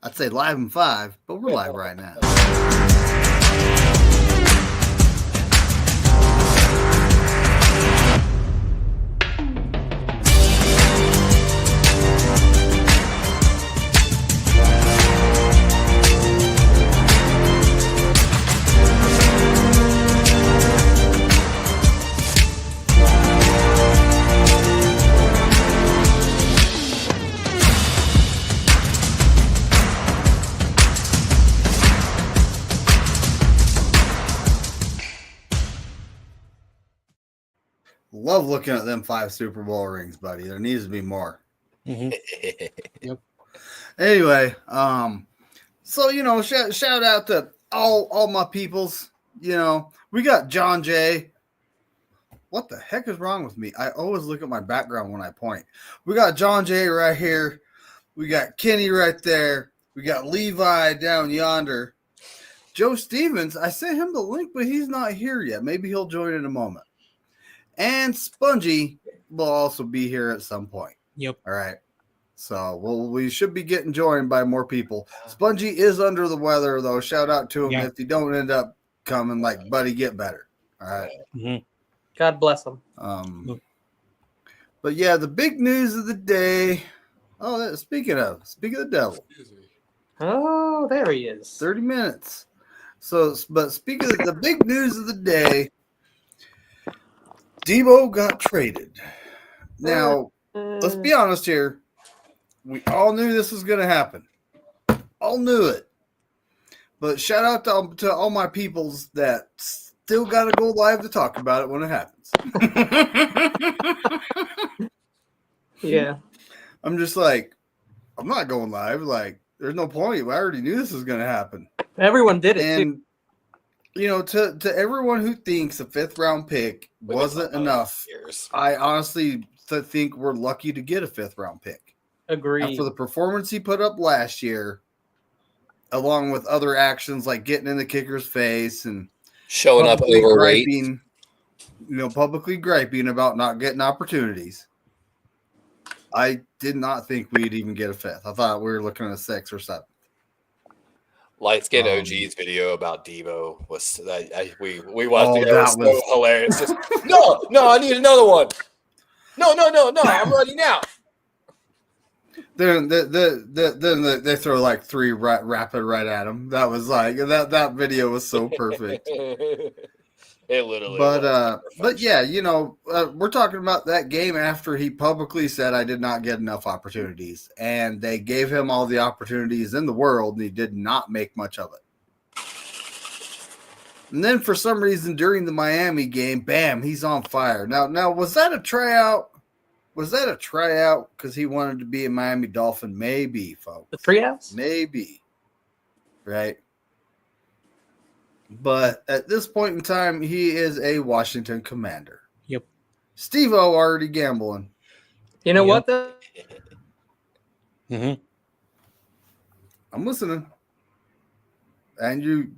I'd say live in 5, but we're live right now. Love looking at them 5 Super Bowl rings, buddy. There needs to be more. Mm-hmm. Yep. Anyway, so shout out to all my peoples. We got John Jay. What the heck is wrong with me? I always look at my background when I point. We got John Jay right here. We got Kenny right there. We got Levi down yonder. Joe Stevens, I sent him the link, but he's not here yet. Maybe he'll join in a moment. And Spongy will also be here at some point. Yep. All right. So we should be getting joined by more people. Spongy is under the weather, though. Shout out to him if you don't end up coming. Like, buddy, get better. All right. Mm-hmm. God bless him. But yeah, the big news of the day. Oh, speaking of the devil. Oh, there he is. 30 minutes. So, but speaking of the big news of the day. Debo got traded. Now, let's be honest here. We all knew this was going to happen. All knew it. But shout out to all my peoples that still got to go live to talk about it when it happens. Yeah. I'm just like, I'm not going live. Like, there's no point. I already knew this was going to happen. Everyone did it, too. To everyone who thinks a 5th round pick wasn't enough, I honestly think we're lucky to get a 5th round pick. Agreed. After the performance he put up last year, along with other actions like getting in the kicker's face and showing up overweight, publicly griping about not getting opportunities, I did not think we'd even get a 5th. I thought we were looking at a 6th or 7th. Lightskin OG's video about Debo was that we watched it. It was so hilarious. Just, no, I need another one. No, I'm ready now. Then they throw like 3 rapid right at him. That was like that video was so perfect. It literally. But yeah, we're talking about that game after he publicly said I did not get enough opportunities, and they gave him all the opportunities in the world, and he did not make much of it. And then for some reason during the Miami game, bam, he's on fire. Now was that a tryout? Was that a tryout because he wanted to be a Miami Dolphin? Maybe, folks. The tryouts? Maybe. Right. But at this point in time, he is a Washington Commander. Yep. Steve-O already gambling. You know what, though? Mm-hmm. I'm listening. And you...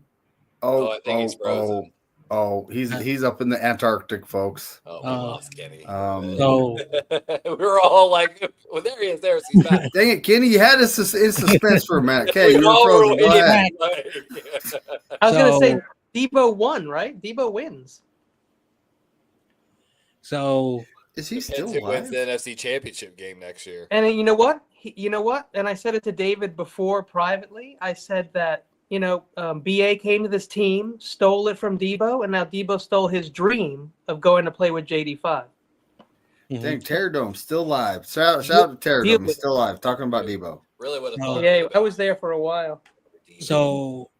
I think he's frozen. He's up in the Antarctic, folks. We lost Kenny. So we were all like, well, there he is. He's back. Dang it, Kenny, you had us in suspense for a minute. Okay, you were frozen. Go ahead. I was going to say, Debo won, right? Debo wins. So is he still alive? Wins the NFC Championship game next year. And you know what? And I said it to David before privately. I said that, BA came to this team, stole it from Debo, and now Debo stole his dream of going to play with JD5. Mm-hmm. Dang, Terradome still live. Shout out to Terradome. He's still alive. Talking about Debo. Really would have thought. Yeah, I was there for a while. So,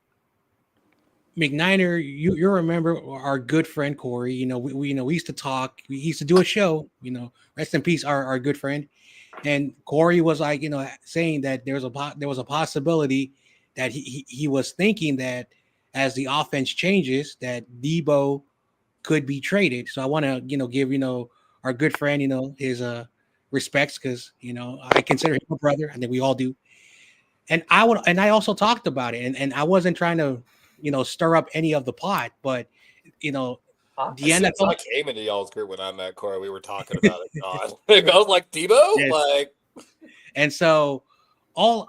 McNiner, you remember our good friend Corey. We used to talk. We used to do a show. Rest in peace, our good friend. And Corey was like, saying that there was a possibility that he was thinking that as the offense changes, that Debo could be traded. So I want to give our good friend his respects, because I consider him a brother. I think we all do. And I also talked about it, and I wasn't trying to stir up any of the pot, but the NFL. I came into y'all's group when I met Corey. We were talking about it. I was like, Debo, yes. And so all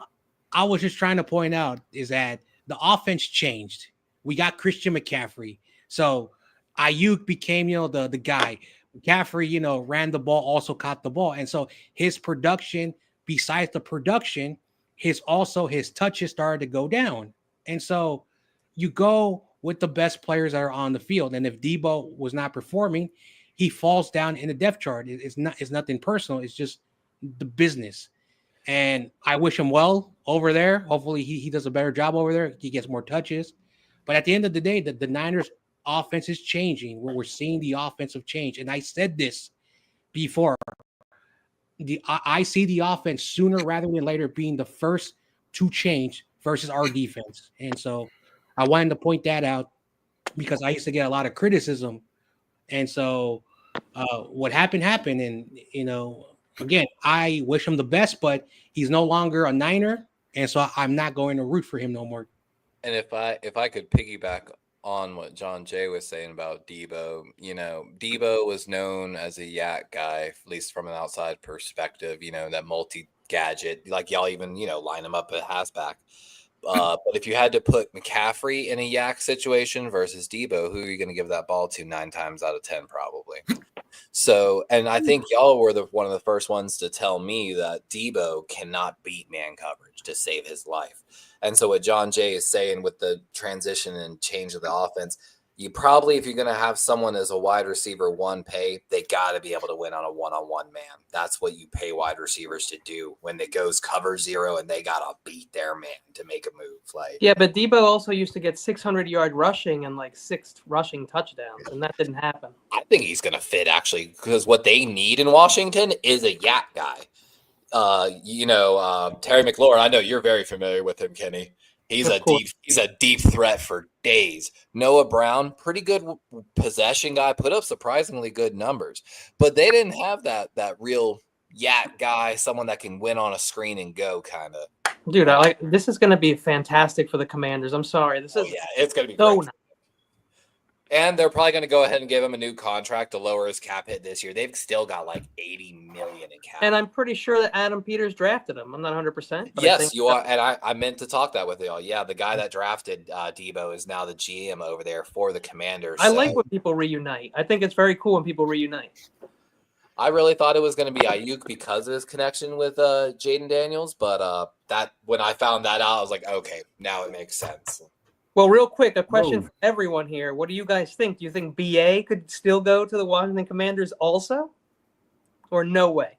I was just trying to point out is that the offense changed. We got Christian McCaffrey. So Ayuk became, the guy. McCaffrey, ran the ball, also caught the ball. And so his production, besides the production, his touches started to go down. And so you go with the best players that are on the field. And if Debo was not performing, he falls down in the depth chart. It's nothing personal. It's just the business. And I wish him well over there. Hopefully he does a better job over there. He gets more touches. But at the end of the day, the Niners offense is changing. We're seeing the offensive change. And I said this before. I see the offense sooner rather than later being the first to change versus our defense. And so I wanted to point that out because I used to get a lot of criticism. And so what happened. And, again, I wish him the best, but he's no longer a Niner. And so I'm not going to root for him no more. And if I could piggyback on what John Jay was saying about Debo, Debo was known as a yak guy, at least from an outside perspective, that multi-gadget, like y'all even, line him up at halfback. But if you had to put McCaffrey in a yak situation versus Debo, who are you going to give that ball to 9 times out of 10, probably? So, and I think y'all were one of the first ones to tell me that Debo cannot beat man coverage to save his life. And so what John Jay is saying with the transition and change of the offense, you probably, if you're going to have someone as a wide receiver one pay, they got to be able to win on a one-on-one man. That's what you pay wide receivers to do when it goes cover zero and they got to beat their man to make a move. Yeah, but Debo also used to get 600-yard rushing and 6 rushing touchdowns, and that didn't happen. I think he's going to fit, actually, because what they need in Washington is a yak guy. Terry McLaurin, I know you're very familiar with him, Kenny. He's a deep threat for days. Noah Brown, pretty good possession guy, put up surprisingly good numbers, but they didn't have that real yak guy, someone that can win on a screen and go kind of. Dude, this is going to be fantastic for the Commanders. I'm sorry, it's going to be so great. And they're probably going to go ahead and give him a new contract to lower his cap hit this year. They've still got $80 million in cap. And I'm pretty sure that Adam Peters drafted him. I'm not 100%. Yes, you are. And I meant to talk that with y'all. Yeah, the guy that drafted Debo is now the GM over there for the Commanders. I like when people reunite. I think it's very cool when people reunite. I really thought it was going to be Ayuk because of his connection with Jaden Daniels. But that when I found that out, I was like, okay, now it makes sense. Well, real quick, a question for everyone here. What do you guys think? Do you think BA could still go to the Washington Commanders also? Or no way?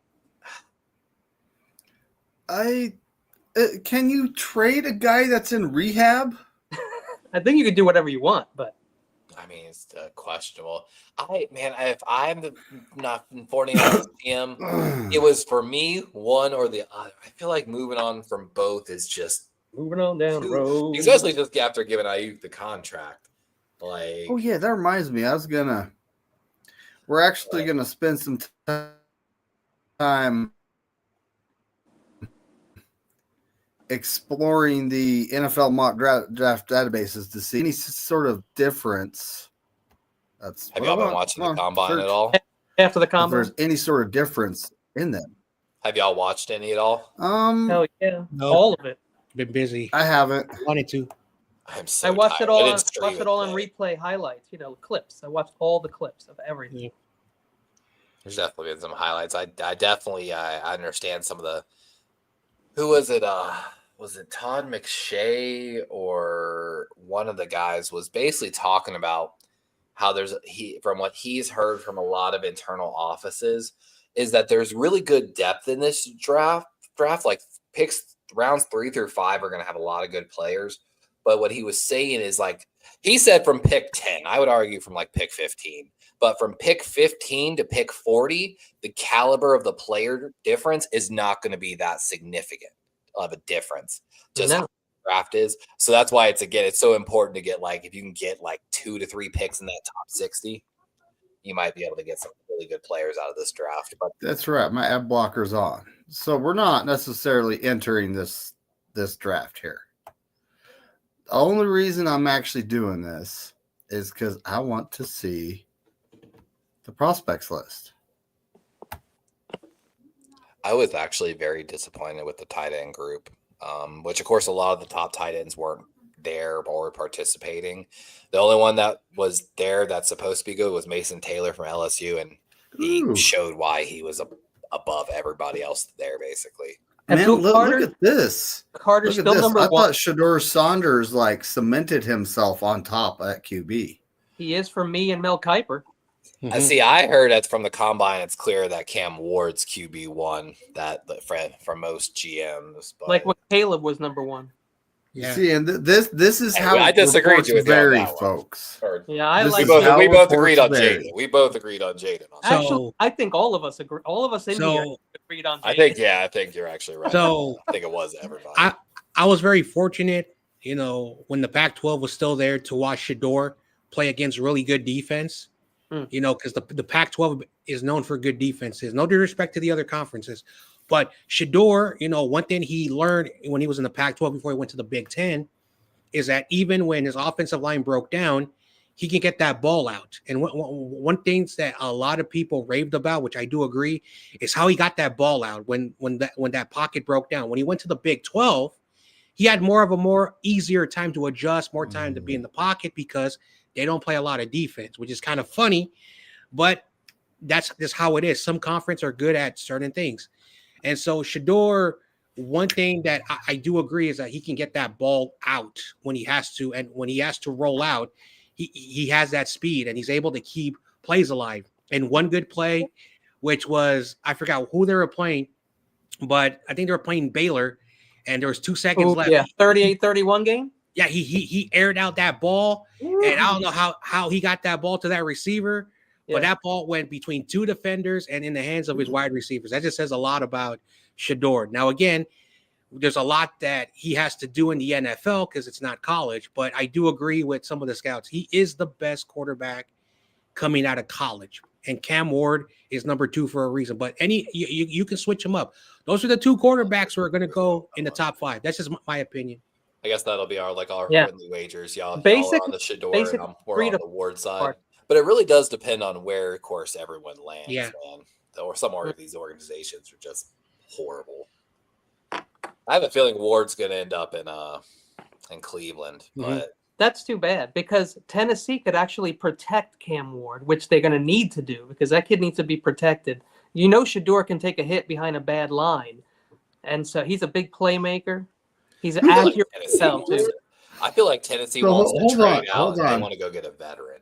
Can you trade a guy that's in rehab? I think you could do whatever you want, but I mean, it's questionable. If I'm the not 49ers GM, it was for me one or the other. I feel like moving on from both is just moving on down the road, especially just after giving Ayuk the contract. Oh yeah, that reminds me. We're actually gonna spend some time exploring the NFL mock draft databases to see any sort of difference. Have y'all been watching the combine at all? After the combine, if there's any sort of difference in them. Have y'all watched any at all? Hell yeah, all of it. Been busy. I haven't. Wanted to. I watched it all. Watched it all on replay highlights. Clips. I watched all the clips of everything. Yeah. There's definitely been some highlights. I definitely I understand some of the. Who was it? Was it Todd McShay or one of the guys was basically talking about how from what he's heard from a lot of internal offices is that there's really good depth in this draft. Like picks rounds 3 through 5 are going to have a lot of good players. But what he was saying is he said from pick 10, I would argue from pick 15, but from pick 15 to pick 40, the caliber of the player difference is not going to be that significant of a difference. Just how the draft is. So that's why it's so important to get if you can get 2 to 3 picks in that top 60, you might be able to get some really good players out of this draft. But that's right. My ad blocker's on. So we're not necessarily entering this draft here. The only reason I'm actually doing this is because I want to see the prospects list. I was actually very disappointed with the tight end group, which of course a lot of the top tight ends weren't there or participating. The only one that was there that's supposed to be good was Mason Taylor from LSU, and he showed why he was above everybody else there, basically. Man, look at this. Carter's look at still this. number I one. thought Shador Saunders like cemented himself on top at QB. He is for me and Mel Kiper. I see. I heard that's from the combine. It's clear that Cam Ward's QB1 that for most GMs. But Like when Caleb was number one. Yeah. See, and this is how I disagree with you on vary, that one. folks. Yeah, I This like. is We how both agreed on reports vary. Jaden. We both agreed on Jaden. Actually, I think all of us agree. All of us in here agreed on. Jaden. I think you're actually right. So I think it was everybody. I was very fortunate, you know, when the Pac-12 was still there to watch Shador play against really good defense. You know, because the Pac-12 is known for good defenses. No disrespect to the other conferences, but Shador, you know, one thing he learned when he was in the Pac-12 before he went to the Big Ten is that even when his offensive line broke down, he can get that ball out. And one thing that a lot of people raved about, which I do agree, is how he got that ball out when that pocket broke down. When he went to the Big 12, he had more easier time to adjust, more time to be in the pocket because they don't play a lot of defense, which is kind of funny, but that's just how it is. Some conferences are good at certain things. And so Shador, one thing that I do agree is that he can get that ball out when he has to. And when he has to roll out, he has that speed and he's able to keep plays alive. And one good play, which was, I forgot who they were playing, but I think they were playing Baylor and there was 2 seconds left. Yeah, 38-31 game. Yeah, he aired out that ball, and I don't know how he got that ball to that receiver, but that ball went between 2 defenders and in the hands of his wide receivers. That just says a lot about Shador. Now, again, there's a lot that he has to do in the NFL because it's not college, but I do agree with some of the scouts. He is the best quarterback coming out of college, and Cam Ward is number 2 for a reason. But you can switch them up. Those are the 2 quarterbacks who are going to go in the top 5. That's just my opinion. I guess that'll be our friendly wagers. Y'all are on the Shador and we're on the Ward side. But it really does depend on where, of course, everyone lands, man. Or some of these organizations are just horrible. I have a feeling Ward's going to end up in Cleveland, but that's too bad because Tennessee could actually protect Cam Ward, which they're going to need to do because that kid needs to be protected. You know, Shador can take a hit behind a bad line, and so he's a big playmaker. He's accurate himself too. I feel like Tennessee wants to trade out. They want to go get a veteran.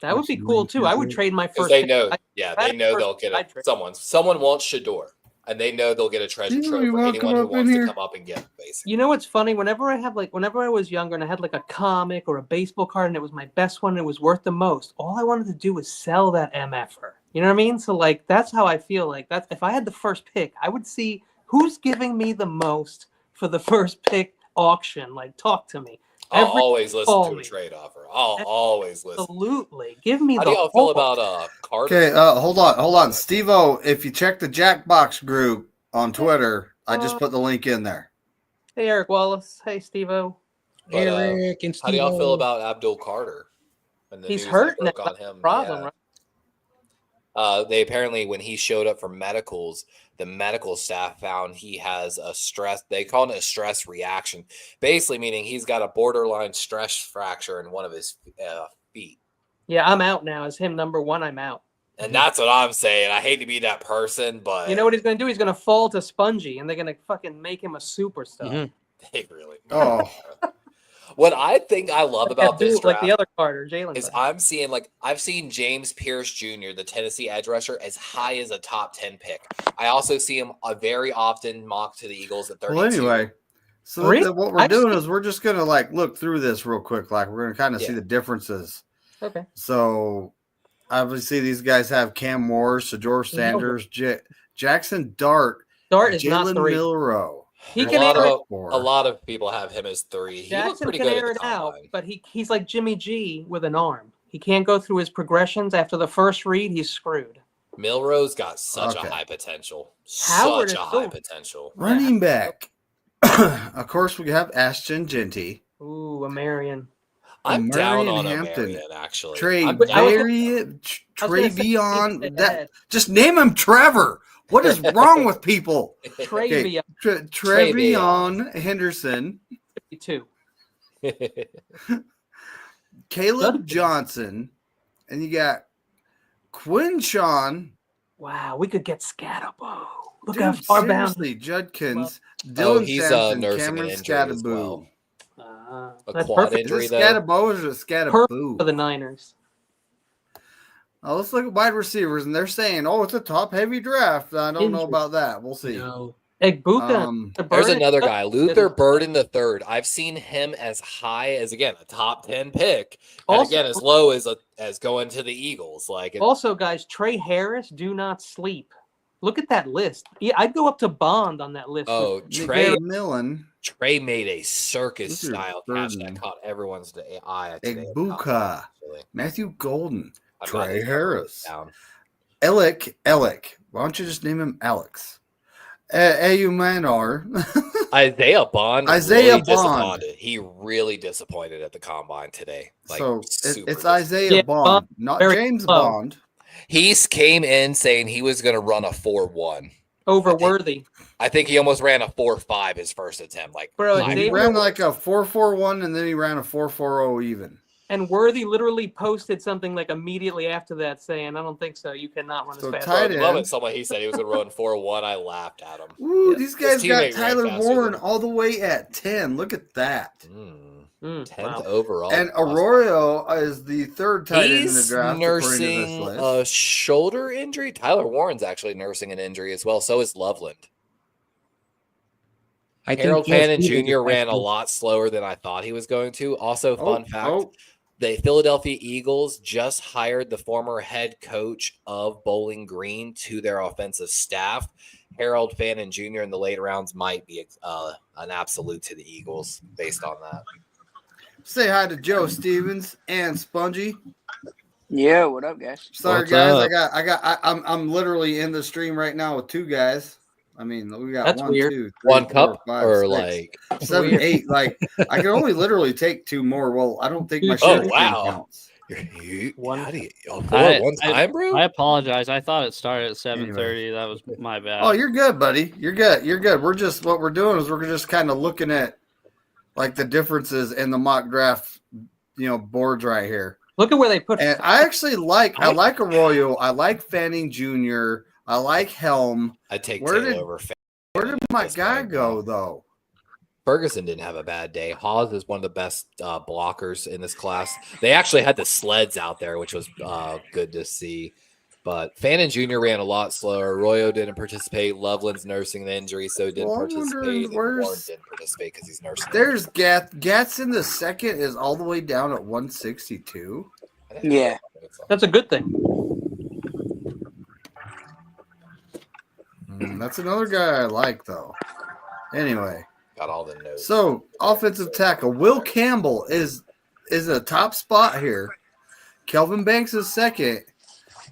That would be cool too. I would trade my first. They know, they know they'll get someone. Someone wants Shador, and they know they'll get a treasure trove for anyone who wants to come up and get him. Basically, you know what's funny? Whenever I was younger and I had like a comic or a baseball card and it was my best one and it was worth the most, all I wanted to do was sell that MFer. You know what I mean? So like that's how I feel. Like that's if I had the first pick, I would see who's giving me the most for the first pick auction. Like, talk to me. I'll always listen to a trade offer. I'll always listen. Absolutely. Give me How do y'all feel about Carter? Okay, hold on. Steve-O, if you check the Jackbox group on Twitter, I just put the link in there. Hey, Eric Wallace. Hey, Steve-O. Eric and Steve-O. How do y'all feel about Abdul Carter? He's hurt now. On him. Problem, right? They apparently, when he showed up for medicals, the medical staff found he has a stress. They call it a stress reaction, basically meaning he's got a borderline stress fracture in one of his feet. Yeah, I'm out now. As him number 1, I'm out. And that's what I'm saying. I hate to be that person, but you know what he's going to do? He's going to fall to Spongy, and they're going to fucking make him a superstar. They really. Oh. What I think I love about this draft, like the other Carter, Jalen, is I've seen James Pierce Jr., the Tennessee edge rusher, as high as a top 10 pick. I also see him very often mocked to the Eagles at 32. Well, anyway, so what we're doing is we're just gonna look through this real quick. Like we're gonna kind of see the differences. Okay. So obviously these guys have Cam Moore, Shador Sanders, Jackson Dart is not 3. Milrow. He can a lot of people have him as 3. Jackson can air it out, but he's like Jimmy G with an arm. He can't go through his progressions. After the first read, he's screwed. Milrow's got such a high potential. Running back. Of course, we have Ashton Genty. Ooh, a Marion. I'm down on Marion, actually. Travion. Just name him Trevor. What is wrong with people? Travion. Travion Henderson. 52. Caleb Johnson. And you got Quinshawn. Wow, we could get Scatabo. Look Dude, how far down. seriously, Judkins, Oh, Dylan he's Sampson, nursing Cameron an injury as Scadaboo. well. A That's quad perfect. injury, Is it though. Scadabo or is it Perfect Scadaboo? for the Niners. Oh, let's look at wide receivers, and they're saying, "Oh, it's a top-heavy draft." I don't know about that. We'll see. No. Egbuka. There's another guy, Luther Burden III. I've seen him as high as, again, a top 10 pick, and Also- again as low as going to the Eagles. Like, Also, guys, Trey Harris, do not sleep. Look at that list. Yeah, I'd go up to Bond on that list. oh, with Trey Millen, made a circus style catch that caught everyone's eye today. Egbuka, Matthew Golden, I'm not Trey even Harris, down. Alec. Why don't you just name him Alex? Ayumanar. Isaiah Bond. Isaiah really Bond. disappointed. He really disappointed at the combine today. Like, So super it's Isaiah Bond, Bond, not very James slow. Bond. He came in saying he was going to run a 4.1. Over Worthy. I think he almost ran a 4.5 his first attempt. Like, Bro, five He David- ran like a 4.41, and then he ran a 4.40 even. And Worthy literally posted something like immediately after that saying, I don't think so. You cannot run as So fast. tight I end. love it. Someone he said he was going to run 4.1. I laughed at him. Ooh, Yeah. these guys got teammate ran Tyler faster Warren than- all the way at 10. Look at that. 10th Wow. overall. And Arroyo is the third tight end in the He's draft. according to this nursing list. a shoulder injury. Tyler Warren's actually nursing an injury as well. So is Loveland. I think Harold Joe Fannin Stevens is Jr. ran a actually- lot slower than I thought he was going to. Also, fun fact, Oh, the Philadelphia Eagles just hired the former head coach of Bowling Green to their offensive staff. Harold Fannin Jr. in the late rounds might be an absolute to the Eagles based on that. say hi to Joe Stevens and Spongy. Yeah, what up, guys? Sorry, What's guys. up? I'm literally in the stream right now with two guys. I mean, we got That's 1, weird. 2, 3, One 4, cup 5, or 6, like 7, Weird. 8. Like I can only literally take 2 more. Well, I don't think my Oh, share stream wow. counts. One- how do you I- one time, bro? I apologize. I thought it started at 7:30. That was my bad. Oh, you're good, buddy. You're good. You're good. We're just what we're doing is we're just kind of looking at like the differences in the mock draft, boards right here. Look at where they put. And I actually like Arroyo. I like Fanning Jr. I like Helm. I'd take Where Taylor did- over Fannin. Where did my This guy guy, go though? Ferguson didn't have a bad day. Hawes is one of the best blockers in this class. They actually had the sleds out there, which was good to see. But Fannin Jr. ran a lot slower. Arroyo didn't participate. Loveland's nursing the injury, so didn't Well, I'm wondering participate. And where's- Warren didn't participate because he's nursing. There's Gats in the second is all the way down at 162. Yeah. That's a good thing. That's another guy I like though. Anyway, Got all the notes. so offensive tackle Will Campbell is a top spot here. Kelvin Banks is second.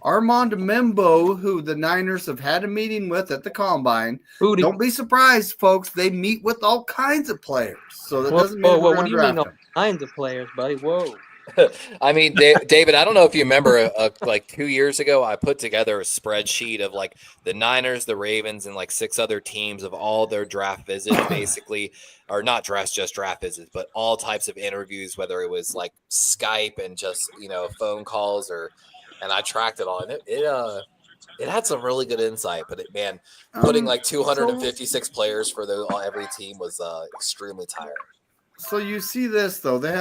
Armand Membo, who the Niners have had a meeting with at the combine. Booty. Don't be surprised, folks. They meet with all kinds of players, so that Whoa, doesn't mean whoa, we're whoa, gonna what do you mean draft all them. kinds of players, buddy? Whoa. I mean, David, I don't know if you remember, like 2 years ago, I put together a spreadsheet of like the Niners, the Ravens, and like 6 other teams of all their draft visits, basically, or not just draft visits, but all types of interviews, whether it was like Skype and just phone calls, and I tracked it all, and it had some really good insight. But putting like 256 players for every team was extremely tiring. So you see this though. They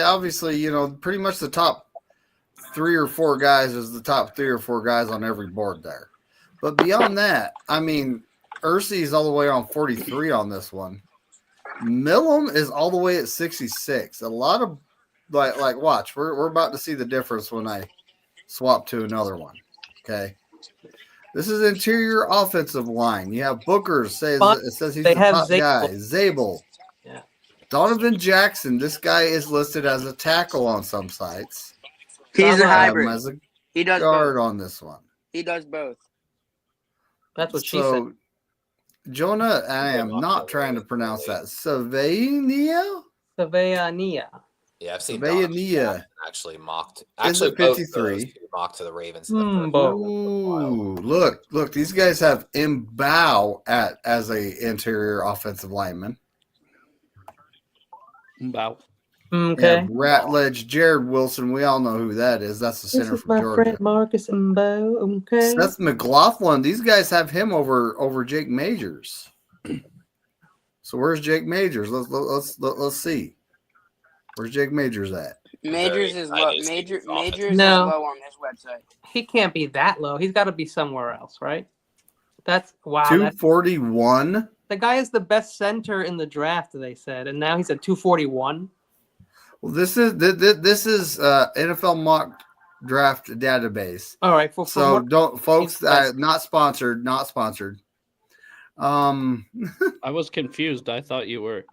obviously pretty much the top 3 or 4 guys is the top 3 or 4 guys on every board there. But beyond that, I mean, Ursi's all the way on 43 on this one. Millum is all the way at 66. A lot of like watch. We're about to see the difference when I swap to another one. Okay. This is interior offensive line. You have Booker it says he's They the have top guy. Zabel. Yeah. Donovan Jackson. This guy is listed as a tackle on some sites. He's a I have him hybrid. as a He does guard both. on this one. He does both. That's what she said. Jonah, I am not trying to pronounce that. Savania? Savania. Yeah, I've seen Bayania actually mocked. is Actually, at both 53. mocked to the Ravens. In the first Ooh, look! These guys have Mbow as a interior offensive lineman. Wow. Okay. Yeah, Ratledge, Jared Wilson. We all know who that is. That's the This center is from my Georgia. friend Marcus Mbo. Okay. Seth McLaughlin. These guys have him over Jake Majors. So where's Jake Majors? Let's see. Where's Jake Majors at? Majors is low. Majors is No. low on this website. He can't be that low. He's got to be somewhere else, right? That's wow. 241. The guy is the best center in the draft, they said, and now he's at 241. Well, this is NFL mock draft database. All right. So don't, folks. Not sponsored. Not sponsored. I was confused. I thought you were.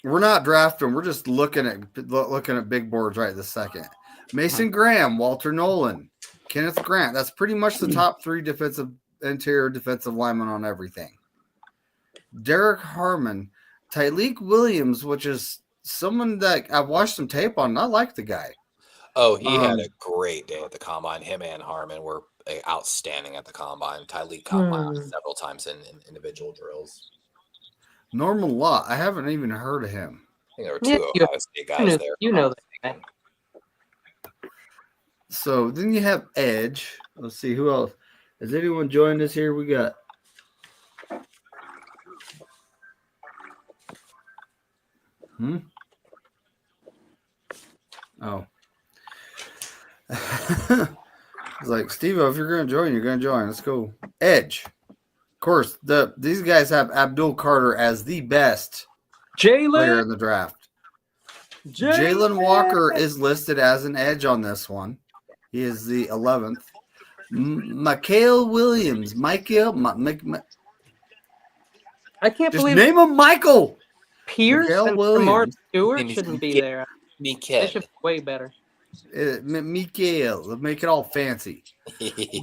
We're not drafting. We're just looking at big boards right this second. Mason Graham, Walter Nolan, Kenneth Grant. That's pretty much the top 3 interior defensive linemen on everything. Derek Harmon, Tyleek Williams, which is someone that I've watched some tape on. And I like the guy. Oh, he had a great day at the combine. Him and Harmon were outstanding at the combine. Tyleek caught my eye several times in individual drills. Norman Lott, I haven't even heard of him. I think there were 2 Ohio State guys there. You know that guy. So then you have Edge. Let's see who else. Has anyone joined us here? We got Oh. It's like, Steve, if you're going to join, you're going to join. Let's go. Edge. Of course, these guys have Abdul Carter as the best player in the draft. Jalen Walker is listed as an edge on this one. He is the 11th. Mikael Williams. I can't believe name him Michael. Pierce Mikael and Williams. Lamar Stewart shouldn't be there. They Mikael. should be way better. Mikael, make it all fancy.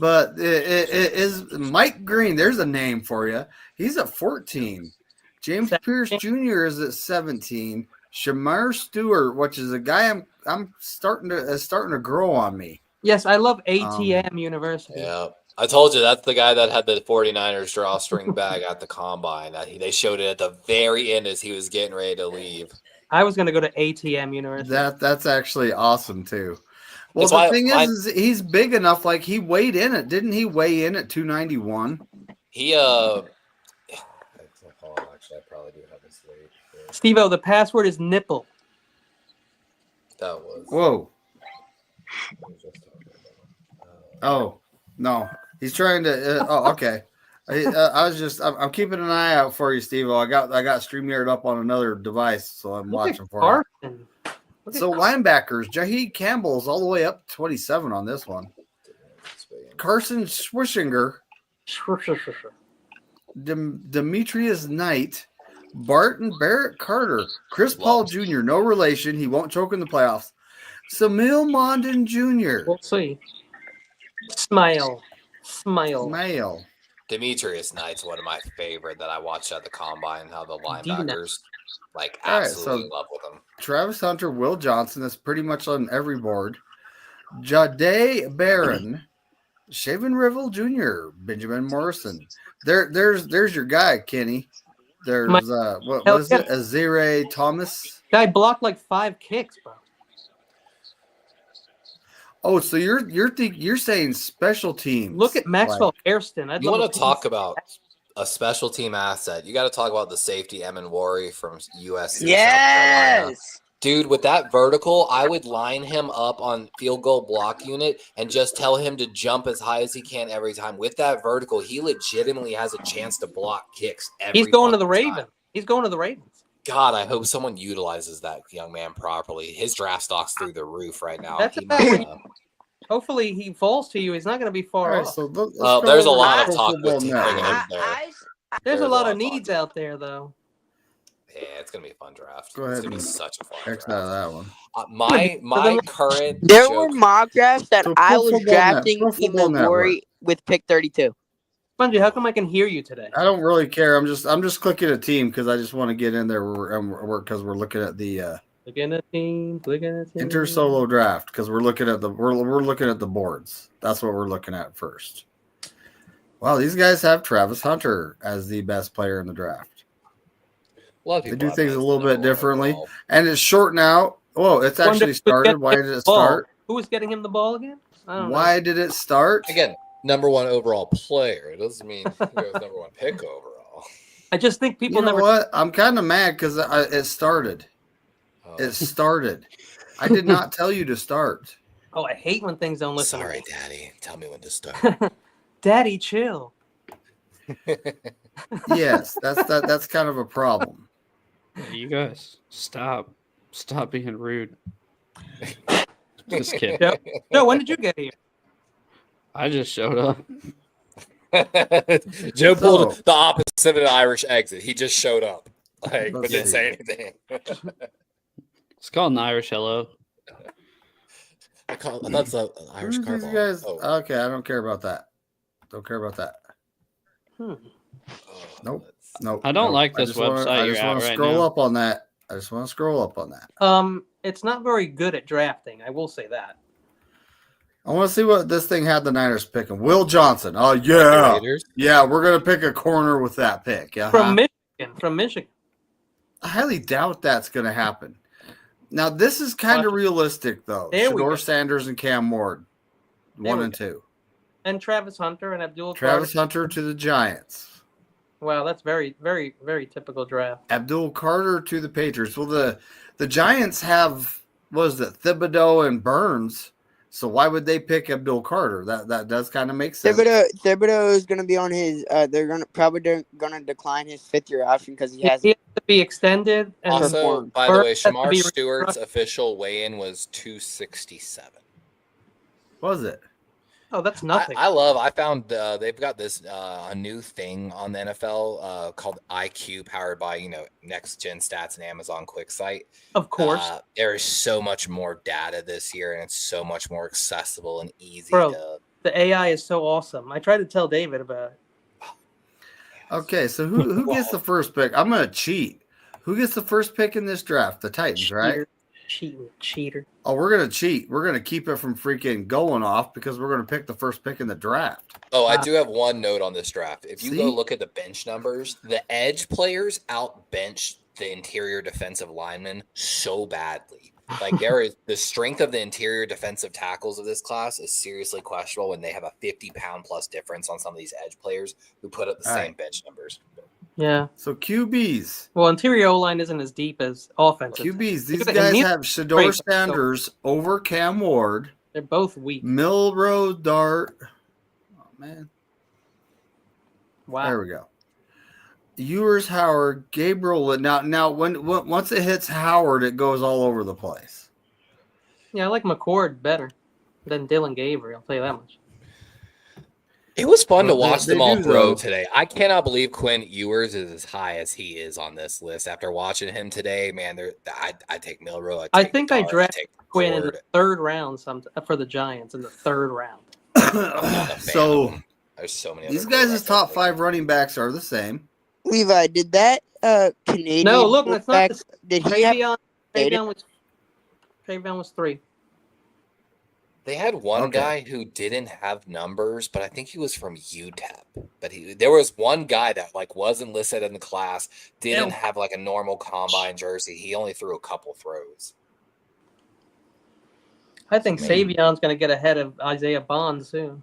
But it is Mike Green. There's a name for you. He's at 14. James 17. Pierce Jr. is at 17. Shamar Stewart, which is a guy I'm starting to grow on me. Yes, I love ATM University. Yeah. I told you that's the guy that had the 49ers drawstring bag at the combine. They showed it at the very end as he was getting ready to leave. I was going to go to ATM University. That's actually awesome too. Well, the thing is he's big enough. Like he weighed in it, didn't he? Weigh in at 291. He Actually, I probably do have his weight. Steve-O, the password is nipple. That was. Whoa. Oh no, he's trying to. Okay. I'm keeping an eye out for you, Steve-O. I got StreamYard up on another device, so I'm watching for you. So linebackers, Jaheed Campbell is all the way up to 27 on this one. Carson Schwishinger, Demetrius Knight, Barton Barrett Carter, Chris Paul Jr., no relation. He won't choke in the playoffs. Samil Mondin Jr. We'll see. Smile. Demetrius Knight's one of my favorite that I watched at the combine. How the linebackers absolutely love with him. Travis Hunter, Will Johnson. That's pretty much on every board. Jade Barron, Shaven Rivel Jr., Benjamin Morrison. There's your guy, Kenny. There's what was it? Azire Thomas. Guy blocked like 5 kicks, bro. Oh, so you're saying special teams? Look at Maxwell Hairston. You want to talk about a special team asset? You got to talk about the safety Emin Wari from USC. Yes, dude, with that vertical, I would line him up on field goal block unit and just tell him to jump as high as he can every time. With that vertical, he legitimately has a chance to block kicks. He's going to the Ravens. He's going to the Ravens. God, I hope someone utilizes that young man properly. His draft stock's through the roof right now. Hopefully he falls to you. He's not going to be far off. So there's a lot of talk with bringing him there. There's a lot of needs out there, though. Yeah, it's going to be a fun draft. Go ahead. It's going to be such a fun draft. Out of that one. My current There were mock drafts that I was drafting Emin Wari with pick 32. Spongy, how come I can hear you today? I don't really care. I'm just clicking a team because I just want to get in there because we're looking at the Looking at teams. Enter solo draft because we're looking at the boards. That's what we're looking at first. Wow, these guys have Travis Hunter as the best player in the draft. A lot of They people do things a have little bit number one differently, overall. and it's short now. Whoa, it's actually started. Why did it start? Who was getting him the ball again? I don't know. Why did it start? Again, number one overall player. It doesn't mean he was number one pick overall. I just think people You know never. what? I'm kind of mad because it started. Oh, It started. I did not tell you to start. Oh, I hate when things don't listen. sorry, to Daddy. Tell me when to start. me. Daddy, chill. Yes, that's kind of a problem. You guys, stop being rude. Just kidding. No, when did you get here? I just showed up. Joe pulled the opposite of the Irish exit. He just showed up, but Let's didn't see. say anything. It's called an Irish hello. That's an Irish Who's car these bomb. guys? Oh. Okay, I don't care about that. Don't care about that. Oh, Nope. that's- Nope. I don't nope. like this I website you're just at want to right scroll now. up on that. I just want to scroll up on that. It's not very good at drafting. I will say that. I want to see what this thing had the Niners picking. Will Johnson. Oh yeah, Raiders? yeah. We're gonna pick a corner with that pick. Yeah. From Michigan. I highly doubt that's gonna happen. Now this is kind of realistic though. There we go. Shador Sanders and Cam Ward, There 1 we and go. 2. And Travis Hunter and Abdul Travis Carter. Hunter to the Giants. Wow, that's very, very, very typical draft. Abdul Carter to the Patriots. Well, the Giants have, what is it, Thibodeau and Burns. So why would they pick Abdul Carter? That does kind of make sense. Thibodeau is going to be on his. They're going to decline his 5th-year option because he has. He has to be extended. And Also, by the way, Burns has to Shamar be Stewart's official weigh-in was 267. Was it? Oh, that's nothing. I found they've got this a new thing on the NFL called IQ, powered by Next Gen Stats and Amazon QuickSight. Of course. There is so much more data this year, and it's so much more accessible and easy. Bro, the AI is so awesome. I tried to tell David about it. Okay, so who gets the first pick? I'm gonna cheat. Who gets the first pick in this draft? The Titans, right? Cheater. Oh, we're gonna cheat. We're gonna keep it from freaking going off because we're gonna pick the first pick in the draft. Oh, I do have one note on this draft. If you go See? look at the bench numbers, the edge players outbench the interior defensive linemen so badly. Like there is the strength of the interior defensive tackles of this class is seriously questionable when they have a 50-pound plus difference on some of these edge players who put up the All same right. bench numbers. Yeah. So QBs. Well, interior O-line isn't as deep as offensive. QBs. These Look at guys Neil- have Shador Great. Sanders over Cam Ward, They're both weak. Milroe Dart. Oh man. Wow. There we go. Ewers, Howard, Gabriel. Now, when once it hits Howard, it goes all over the place. Yeah, I like McCord better than Dylan Gabriel. I'll tell you that much. It was fun to Well, watch they them all do, throw though. today. I cannot believe Quinn Ewers is as high as he is on this list. After watching him today, man, I take Milroe. I think I Dart, drafted take Quinn in the Cord. 3rd round for the Giants in the 3rd round. I'm not a fan of So him. There's so many. these other guys' quarterbacks top I 5 running backs are the same. Levi, did that Canadian? No, look, that's not fullback- the Did he have? Travion was 3. They had one Okay. guy who didn't have numbers, but I think he was from UTEP. But there was one guy that wasn't listed in the class, didn't Ew. have a normal combine jersey. He only threw a couple throws. I think Maybe. Savion's going to get ahead of Isaiah Bond soon.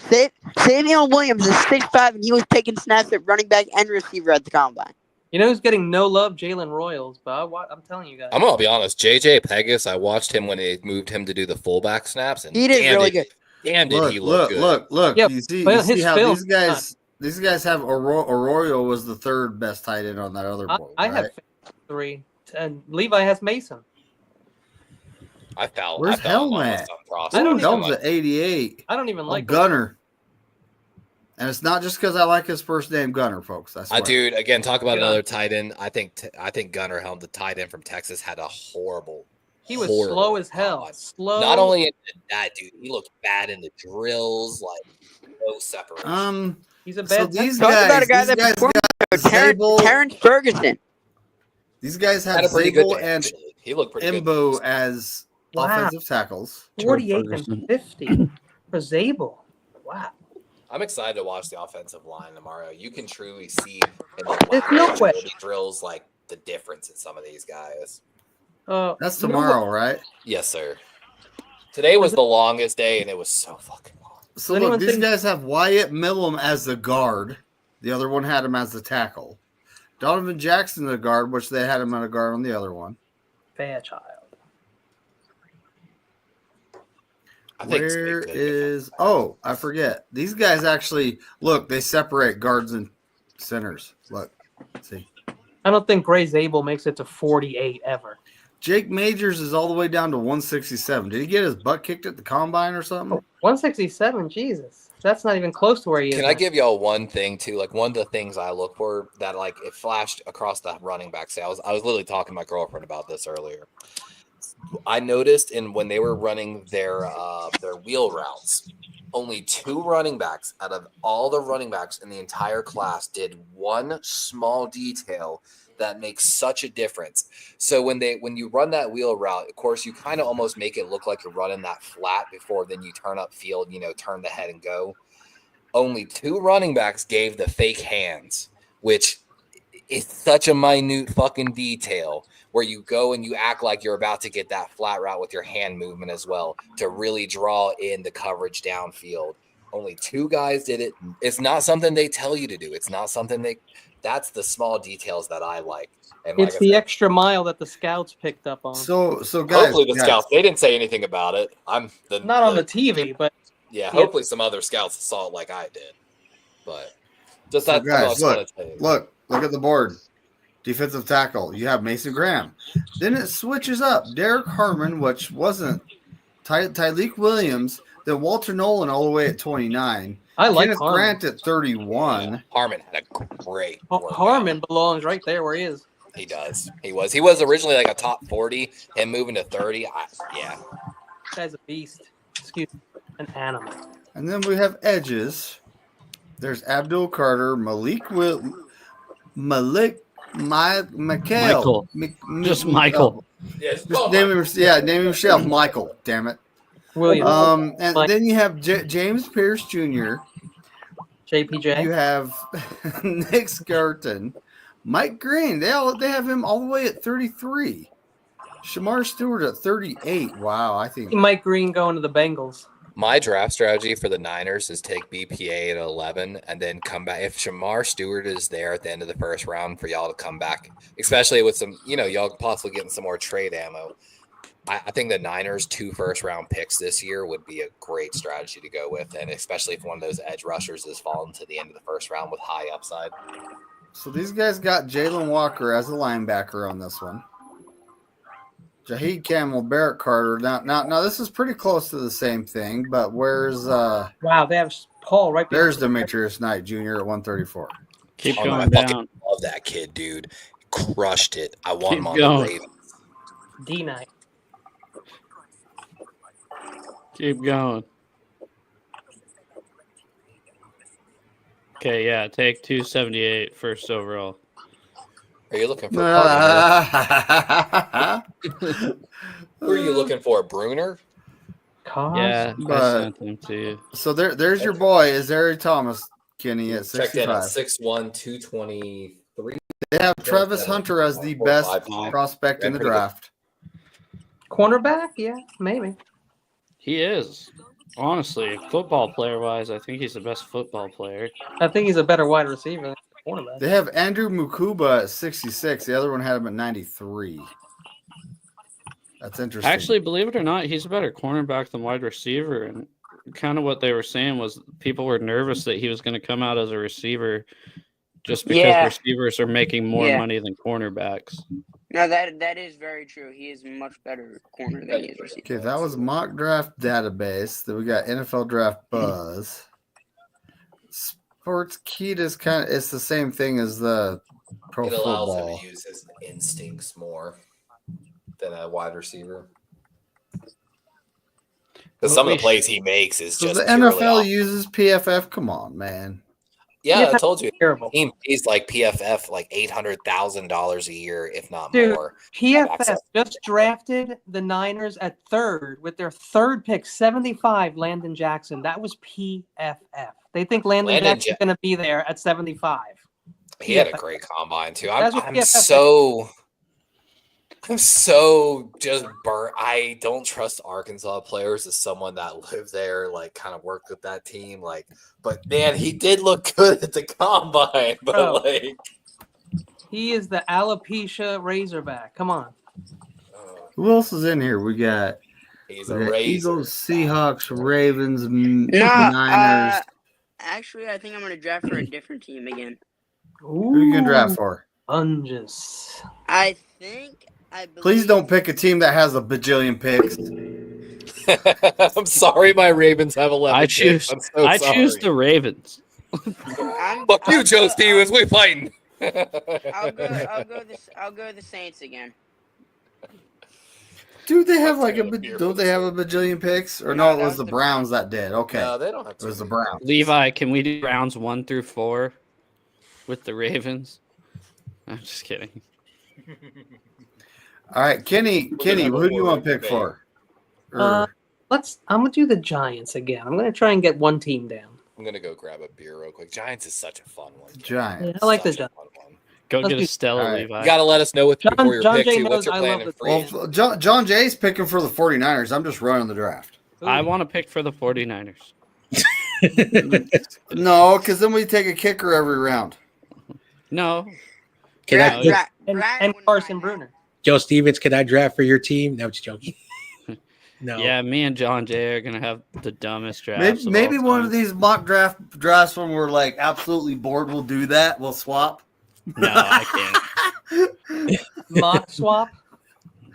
Savion Williams is 6'5", and he was taking snaps at running back and receiver at the combine. You know who's getting no love? Jalen Royals. But I'm telling you guys. I'm gonna be honest. JJ Pegas, I watched him when they moved him to do the fullback snaps, and He did really good. Damn, did he look good? Look. Yeah, you see but his how film- these guys have Arroyo was the 3rd best tight end on that other board. I have 3, and Levi has Mason. I fell. Where's I fell on Helmet? some process. I don't Helm's at 88. I don't even like Gunner. And it's not just because I like his first name, Gunner, folks. I swear. Dude, again, talk about Yeah. another tight end. I think Gunnar Helm, the tight end from Texas, had a horrible. He was horrible slow as hell. combine. Slow. Not only in that, dude, he looked bad in the drills, no separation. He's a So bad. these Talk about guys, a guy these that guys performed. got Zabel. Terrence Ferguson. These guys have Had a pretty good Zabel day, and actually. He looked pretty good. Imbo as Wow. offensive tackles. 48 person. and 50 for Zabel. Wow. I'm excited to watch the offensive line tomorrow. You can truly see in the There's no lateral way. agility drills like the difference in some of these guys. That's you know tomorrow, what- right? Yes, sir. Today was the longest day, and it was so fucking long. So Does look, anyone these think- guys have Wyatt Millum as the guard. The other one had him as the tackle. Donovan Jackson the guard, which they had him at a guard on the other one. Fairchild. I think it's Where big, is? Oh, I forget. These guys actually look. They separate guards and centers. Look, see. I don't think Gray Zabel makes it to 48 ever. Jake Majors is all the way down to 167. Did he get his butt kicked at the combine or something? 167, Jesus. That's not even close to where he is. Can I give y'all one thing too? Like one of the things I look for that like it flashed across the running back. I was literally talking to my girlfriend about this earlier. I noticed when they were running their wheel routes, only 2 running backs out of all the running backs in the entire class did one small detail that makes such a difference. So when you run that wheel route, of course, you kind of almost make it look like you're running that flat before then you turn up field, turn the head and go. Only 2 running backs gave the fake hands, which is such a minute fucking detail where you go and you act like you're about to get that flat route with your hand movement as well to really draw in the coverage downfield. Only 2 guys did it. It's not something they tell you to do. It's not something that's the small details that I like. And It's the extra mile that the scouts picked up on. So guys, hopefully the scouts, they didn't say anything about it. Not on the TV, but yeah, hopefully some other scouts saw it like I did. But just So that. guys, look at the board. Defensive tackle. You have Mason Graham. Then it switches up. Derek Harmon, which wasn't Tyleek Williams. Then Walter Nolan all the way at 29. I like Kenneth Harmon. Grant at 31. Yeah, Harmon had a great workout. Harmon belongs right there where he is. He does. He was originally like a top 40 and moving to 30. Yeah. This guy's a beast. Excuse me. An animal. And then we have edges. There's Abdul Carter, Michael. Just Michael. Yes. Just name him yourself, Michael. Damn it. Williams. And Mike. then you have James Pierce Jr. JPJ. You have Nick Skerton, Mike Green. They have him all the way at 33. Shamar Stewart at 38. Wow, I think Mike Green going to the Bengals. My draft strategy for the Niners is take BPA at 11 and then come back. If Shamar Stewart is there at the end of the first round for y'all to come back, especially with some, y'all possibly getting some more trade ammo. I think the Niners 2 first-round picks this year would be a great strategy to go with, and especially if one of those edge rushers is falling to the end of the first round with high upside. so. These guys got Jalen Walker as a linebacker on this one. Jaheed Campbell, Barrett Carter. Now this is pretty close to the same thing, but where's Wow, they have Paul right there's Demetrius Knight Jr. at 134. Keep I going fucking down. love that kid, dude. Crushed it. I want Keep him on going. the Ravens. D9. Keep going. Okay, yeah, take 278 first overall. Are you looking for Who Who are you looking for? Bruner? Cos? Yeah, I But- sent them to you. So there's your boy, Isaiah Thomas, Kenny at Checked in at 65. 6'1", 223. They have Travis Hunter as the best 4'5". prospect in the Pretty good. draft. Cornerback? Yeah, maybe. He is. Honestly, football player wise, I think he's the best football player. I think he's a better wide receiver than cornerback. They have Andrew Mukuba at 66. The other one had him at 93. That's interesting. Actually, believe it or not, he's a better cornerback than wide receiver. And kind of what they were saying was people were nervous that he was going to come out as a receiver just because Yeah. receivers are making more Yeah. money than cornerbacks. No, that is very true. He is much better corner than he is receiver. Okay, that was mock draft database. Then we got NFL draft buzz. Sports Keet is it's the same thing as the pro It allows football. him to use his instincts more than a wide receiver. Because some of the plays he makes is So just the purely NFL off. uses PFF. Come on, man. Yeah, I told you. Terrible. Team pays like PFF like $800,000 a year, if not Dude, more. PFF just drafted the Niners at 3rd with their 3rd pick, 75, Landon Jackson. That was PFF. They think Landon Jackson's going to be there at 75. He had a great combine too. I'm so just burnt. I don't trust Arkansas players as someone that lived there, like kind of worked with that team. Like, but man, he did look good at the combine. But he is the alopecia Razorback. Come on. Who else is in here? We got Eagles, Seahawks, Ravens, Niners. Actually, I think I'm going to draft for a different team again. Ooh, who are you going to draft for? Unges. I believe. Please don't pick a team that has a bajillion picks. I'm sorry, my Ravens have 11 picks. I choose the Ravens. Fuck you, Joe Stevens. We fighting. I'll go the Saints again. Dude, they have don't they have a bajillion picks? Or no, it was the Browns that did. Okay. No, they don't have it was the Browns. Levi, can we do rounds 1 through 4 with the Ravens? I'm just kidding. All right, Kenny, who do you want to pick for? I'm gonna do the Giants again. I'm gonna try and get one team down. I'm gonna go grab a beer real quick. Giants is such a fun one. Giants. Yeah, I like the Giants. Go get a Stella, Levi. You gotta let us know before your pick too. What's your plan in free? Well, John Jay's picking for the 49ers. I'm just running the draft. I want to pick for the 49ers. No, because then we take a kicker every round. No. And Carson Bruner. Joe Stevens, can I draft for your team? No, just joking. No. Yeah, me and John Jay are gonna have the dumbest drafts. Maybe one of these mock drafts when we're like absolutely bored, we'll do that. We'll swap. No, I can't. Mock swap.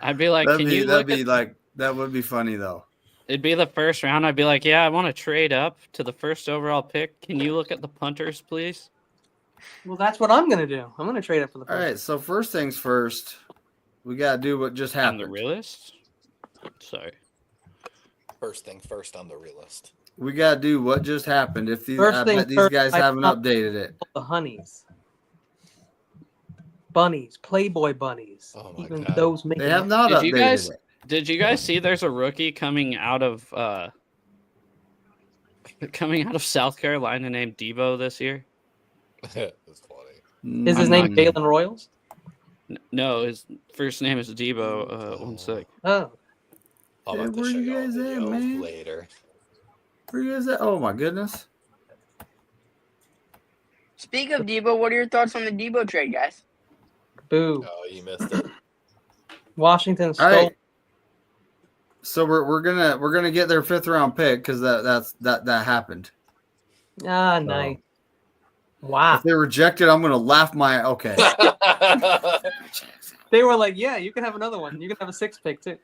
I'd be like, that would be funny though. It'd be the first round. I'd be like, yeah, I want to trade up to the first overall pick. Can you look at the punters, please? Well, that's what I'm gonna do. I'm gonna trade up for the. All right. So first things first, we gotta do what just happened. On the realist. Sorry. First thing first on the realist. We gotta do what just happened. If these guys haven't updated it. The honeys, bunnies, Playboy bunnies. Oh my even God. those make they have not updated it. Did you guys see? There's a rookie coming out of South Carolina named Debo this year. That's funny. Is his name Jalen Royals? No, his first name is Debo. 1 sec. Oh. I'll have to where show you y'all a guys at, video man? later. Where you guys at? Oh my goodness. Speak of Debo, what are your thoughts on the Debo trade, guys? Boo. Oh, you missed it. Washington stole. All right. So we're gonna get their 5th round pick because that happened. Ah, nice. Wow. If they reject it, I'm gonna laugh my okay. They were like, yeah, you can have another one. You can have a 6th pick too.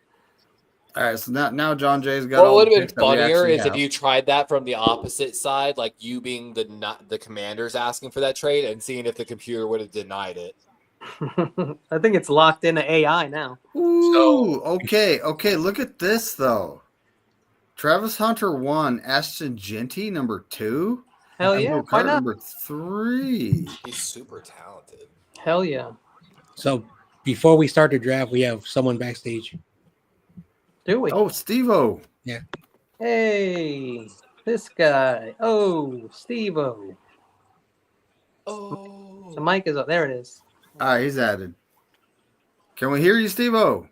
All right, so now John Jay's got. What would have been funnier is if you tried that from the opposite side, like you being the Commanders asking for that trade and seeing if the computer would have denied it. I think it's locked into AI now. Ooh, okay. Look at this though. Travis Hunter 1, Ashton Genty number 2. Hell yeah! Why not? Number 3. He's super talented. Hell yeah! So before we start the draft, we have someone backstage. Do we? Oh, Steve-O. Yeah. Hey, this guy. Oh, Steve-O. Oh. The mic is up. There it is. All right, he's added. Can we hear you, Steve-O?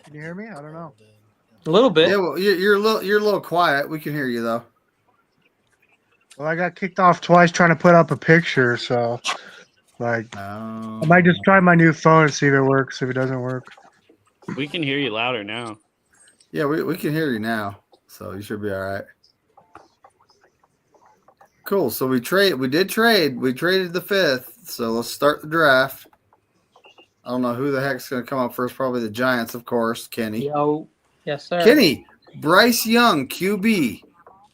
Can you hear me? I don't know. A little bit. Yeah, well, you're a little quiet. We can hear you though. Well, I got kicked off twice trying to put up a picture, so I might just try my new phone and see if it works. If it doesn't work, We can hear you louder now. Yeah, we can hear you now, so you should be all right. Cool. So we did trade. We traded the 5th. So let's start the draft. I don't know who the heck's going to come up first. Probably the Giants, of course. Kenny. Yo, yes sir. Kenny, Bryce Young, QB.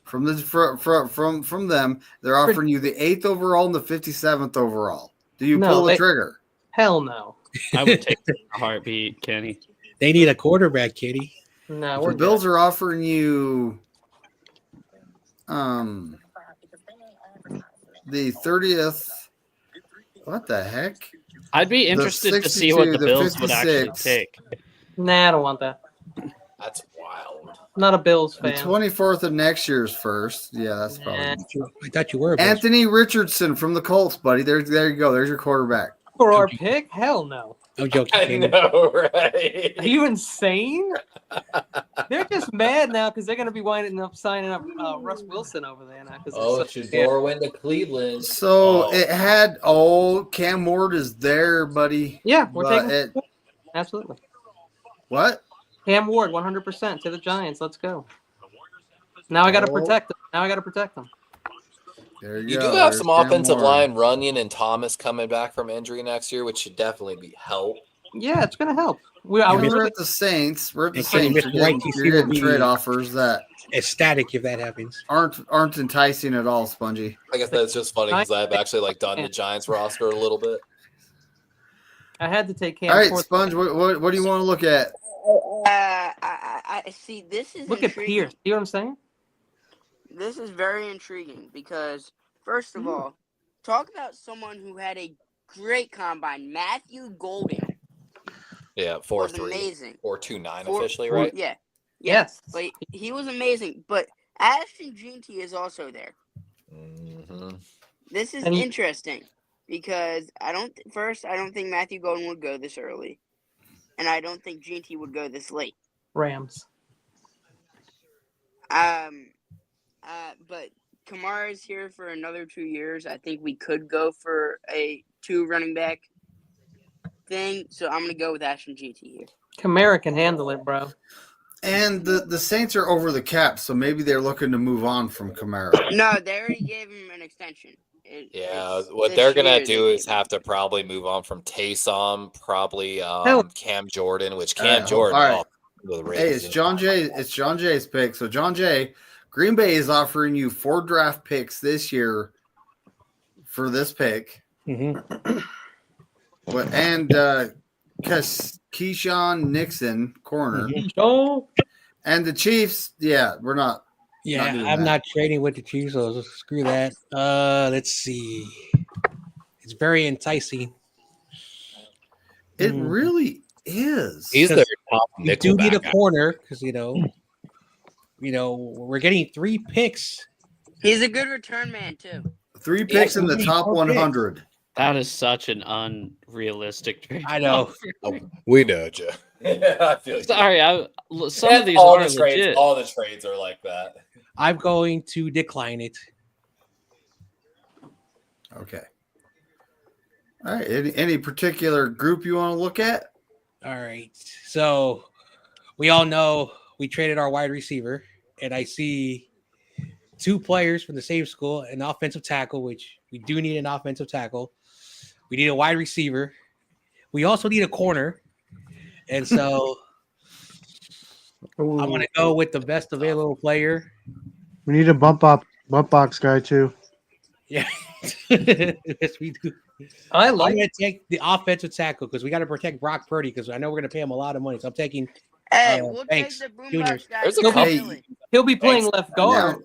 From them, they're offering you the 8th overall and the 57th overall. Do you pull the trigger? Hell no. I would take a heartbeat, Kenny. They need a quarterback, Kitty. No, The Bills are offering you the 30th. What the heck? I'd be interested to see what the 62, the Bills would actually 56. take. Nah, I don't want that. That's wild. I'm not a Bills The fan. 24th of next year's first. Yeah, that's Nah. probably. I thought you were. a Bills Anthony Richardson from the Colts, buddy. There you go. There's your quarterback. For our pick? Hell no. fan. I'm joking. I Kenny. know, right? Are you insane? They're just mad now because they're going to be winding up signing up Russ Wilson over there now. Oh, Shador went to Cleveland. So it had Cam Ward is there, buddy. Yeah, we're But taking absolutely. what? Cam Ward, 100% to the Giants. Let's go. Now I got to Oh. protect them. There You go. do have There's some Cam offensive Ward. line, Runyon and Thomas coming back from injury next year, which should definitely be help. Yeah, it's going to help. I Yeah, was we're looking, at the Saints. We're at the And Kenny Saints. Mr. You're White getting, TC you're will getting be trade offers that ecstatic if that happens. aren't enticing at all, Spongy. I guess that's just funny because I've actually done the Giants roster a little bit. I had to take Cam All right, Ford. Sponge. What do you want to look at? I see. This is Look at intriguing. Pierce. See what I'm saying? This is very intriguing because, first of all, talk about someone who had a great combine. Matthew Golden Yeah, was 4-3 amazing. or 2-9 Four- officially, four- right? Yeah. Yes. But he was amazing. But Ashton Jeanty is also there. Mm-hmm. This is And you- interesting because I don't think Matthew Golden would go this early, and I don't think Jeanty would go this late. Rams. But Kamara's here for another 2 years. I think we could go for a 2 running back thing. So I'm gonna go with Ashton GT here. Kamara can handle it, bro. And the Saints are over the cap, so maybe they're looking to move on from Kamara. No, they already gave him an extension. Yeah, what they're gonna do is have to probably move on from Taysom, probably Cam Jordan, which Cam Jordan. all right. The Ravens Hey, it's John Jay. It's John Jay's pick. So John Jay, Green Bay is offering you 4 draft picks this year for this pick. Mm-hmm. And Keyshawn Nixon, corner. Oh, And the Chiefs, yeah, we're not. Yeah, Not doing I'm that. not trading with the Chiefs, so screw that. Let's see. It's very enticing. It really is. He's their top You nickel do need a back. corner because we're getting 3 picks. He's a good return man too. 3 picks in the we top need 100. That is such an unrealistic trade. I know. We know, Joe. Yeah, I feel you. Sorry, some And of these all are the trades, legit. all the trades are like that. I'm going to decline it. Okay. All right. Any particular group you want to look at? All right. So we all know we traded our wide receiver, and I see 2 players from the same school, an offensive tackle, which we do need an offensive tackle. We need a wide receiver. We also need a corner. And so I'm going to go with the best available player. We need a bump box guy too. Yeah. Yes, we do. I I'm like going to take the offensive tackle because we got to protect Brock Purdy because I know we're going to pay him a lot of money. So I'm taking Hey, we'll thanks, take the Junior. boombox guy. There's a from couple- Philly. He'll be playing Thanks. left guard,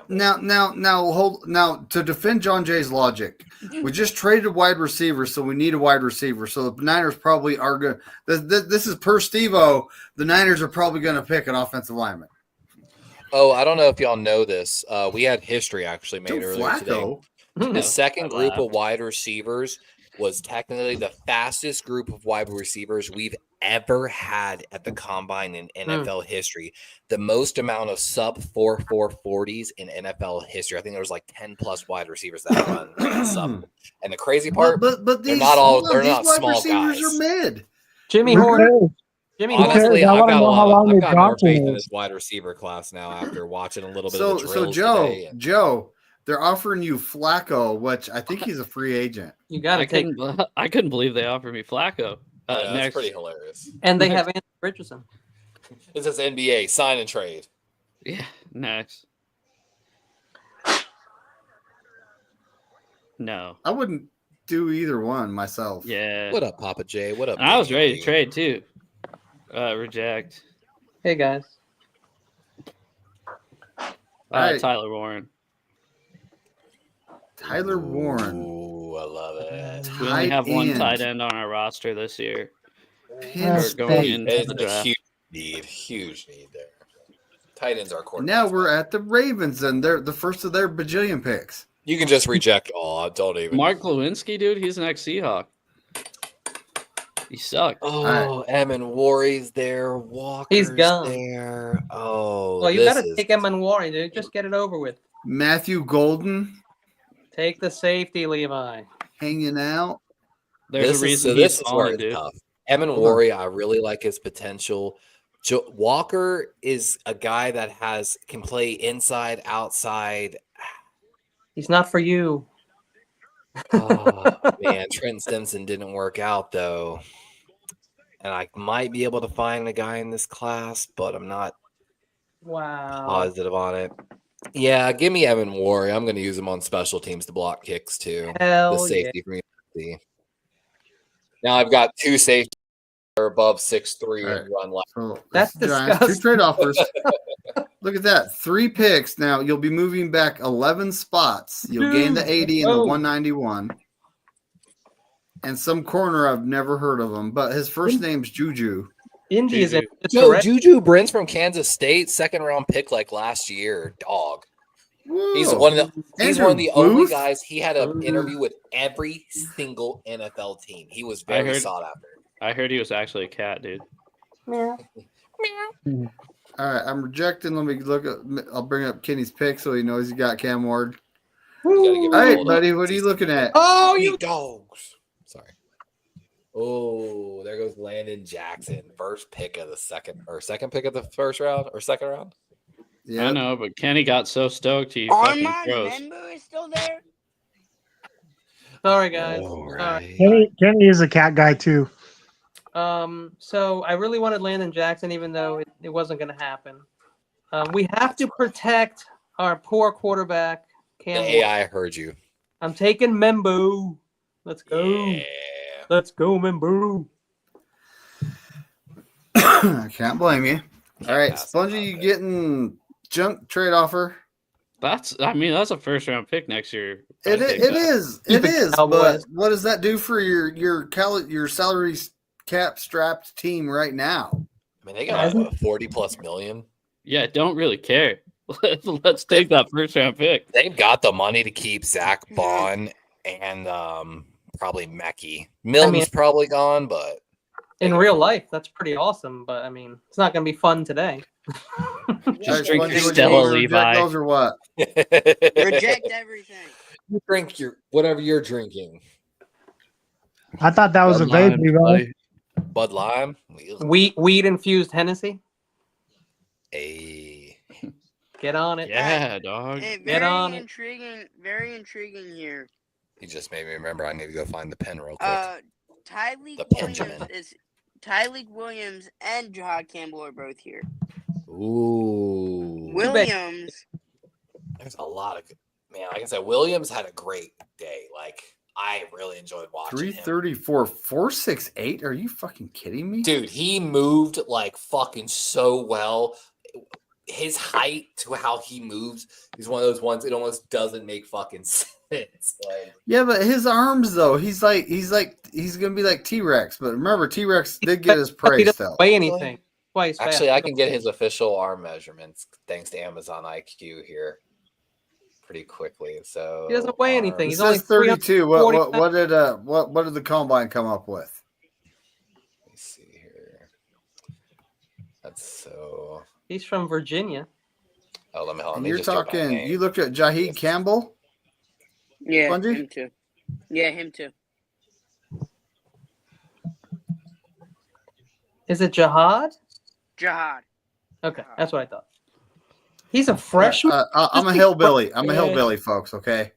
Now- but Now to defend John Jay's logic, we just traded wide receiver, so we need a wide receiver. So the Niners probably are going. This is per Steve-O. The Niners are probably going to pick an offensive lineman. Oh, I don't know if y'all know this. We had history actually made Joe earlier today. Flacco. The second I group laughed. of wide receivers was technically the fastest group of wide receivers we've ever had at the combine in NFL history. The most amount of sub 4.40s in NFL history. I think there was like 10 plus wide receivers that run sub. And the crazy part, But they're these not all- hold on, they're these not wide small receivers guys. are mid. Jimmy Who Horner. cares? Jimmy Who Horner. cares? honestly, I I've wanna got, know how long I've the got more Johnson faith in is. this wide receiver class now after watching a little bit So of the drills Joe, today. Joe, they're offering you Flacco, which I think he's a free agent. You got to take, I couldn't believe they offered me Flacco. That's Next, pretty hilarious. and they have Anthony Richardson. This is NBA sign and trade. yeah, next. No, I wouldn't do either one myself. yeah. What up, Papa J? What up? And I was Danny ready Lee? to trade too. Reject. Hey guys, Right. Tyler Warren. Tyler Warren. Ooh, I love it. We only have one end. tight end on our roster this year. Penn Or going State. into It's the a draft. huge need there. Tight ends are And quarterbacks. now we're at the Ravens, and they're the first of their bajillion picks. You can just reject all. Don't even. Mark Lewinsky, dude, he's an ex-Seahawk. He sucked. Oh, Emin Warry's there. Walker's gone. there. Oh, Well, you this gotta is- take him and Warren, dude. Just get it over with. Matthew Golden Take the safety, Levi. hanging out. There's a reason this he's is where falling, it's dude. tough. Emin Warry, I really like his potential. Walker is a guy that can play inside, outside. He's not for you. Oh, man, Trent Simpson didn't work out though, and I might be able to find a guy in this class, but I'm not Wow. positive on it. Yeah, give me Evan Warry. I'm going to use him on special teams to block kicks too. Hell The safety from USC. Now I've got two safeties that are above 6'3" and run left. So That's the Giants, two disgusting. trade offers. Look at that. 3 picks. Now you'll be moving back 11 spots. You'll gain the 80 and the 191. And some corner I've never heard of him, but his first name's Juju. Indy is in Yo, Juju Brent's from Kansas State, 2nd round pick like last year. Dog. He's Whoa. one of the only Booth? guys. He had an interview with every single NFL team. He was very sought after. I heard he was actually a cat, dude. All right, I'm rejecting. Let me look at. I'll bring up Kenny's pick so he knows he got Cam Ward. All right, buddy, what are you looking at? Oh, you dogs! Sorry. Oh, there goes Landon Jackson, first pick of the second pick of the first round or second round. I know, but Kenny got so stoked he Armand fucking froze. Member is still there. Sorry, guys. Kenny is a cat guy too. So I really wanted Landon Jackson, even though it wasn't going to happen. We have to protect our poor quarterback, Cam. The AI heard you. I'm taking Membo. Let's go. Yeah. Let's go, Membo. I can't blame you. All right, Spongy, you getting junk trade offer? That's a first round pick next year. It is. But what does that do for your salary cap strapped team right now? I mean, they got what, 40+ million. Yeah, don't really care. Let's take that first round pick. They've got the money to keep Zach Bond and probably Mechie. Milton's probably gone, but in real life, that's pretty awesome. But I mean, it's not going to be fun today. Just drink your Stella, Levi. Those or what? Reject everything. You drink whatever you're drinking. I thought that was a vape, Levi. Bud Lime. Weed infused Hennessy. Hey. Get on it. Yeah, dog. Hey, Get on it. Very intriguing here. You just made me remember I need to go find the pen real quick. Tyleek Williams and Jahad Campbell are both here. Ooh. Williams. There's a lot of man. Like I said, Williams had a great day. Like I really enjoyed watching 334, 468. Are you fucking kidding me? Dude, he moved like fucking so well. His height to how he moves, he's one of those ones it almost doesn't make fucking sense. Like, yeah, but his arms though, he's gonna be like T-Rex. But remember, T-Rex did get his praise. He doesn't weigh anything. Actually, I can get his official arm measurements thanks to Amazon IQ here pretty quickly. So he doesn't weigh anything. He's He's only 32. What did the combine come up with? Let me see here. That's so. He's from Virginia. Oh, let me hold on. And you're talking. You looked at Jahid Campbell. Yeah, Spongy? him too. Yeah, him too. Is it Jahad? Jahad. Okay, that's what I thought. He's a freshman. I'm a hillbilly. I'm a hillbilly, folks. Okay.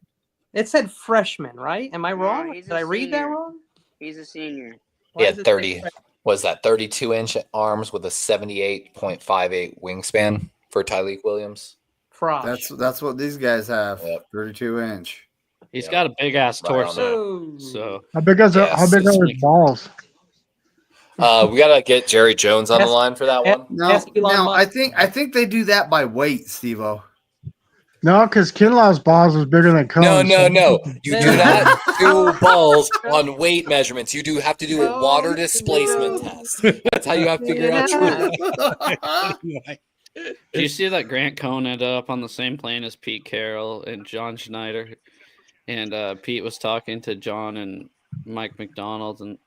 It said freshman, right? Am I wrong? he's Did a I read that senior. wrong? He's a senior. Why Yeah, does it say 30. freshman? Was that 32-inch arms with a 78.58 wingspan for Tyleek Williams? Frosh. That's what these guys have. Yep. 32-inch. He's got a big ass Right on torso. there. So How big are his balls? We gotta get Jerry Jones on the line for that one. No, I think they do that by weight, Steve-O. No, because Kinlaw's balls was bigger than Cohen's. No. You do not do balls on weight measurements. You do have to do a water displacement test. That's how you have to figure out truth. Do you see that Grant Cohn ended up on the same plane as Pete Carroll and John Schneider? And Pete was talking to John and Mike McDonald, and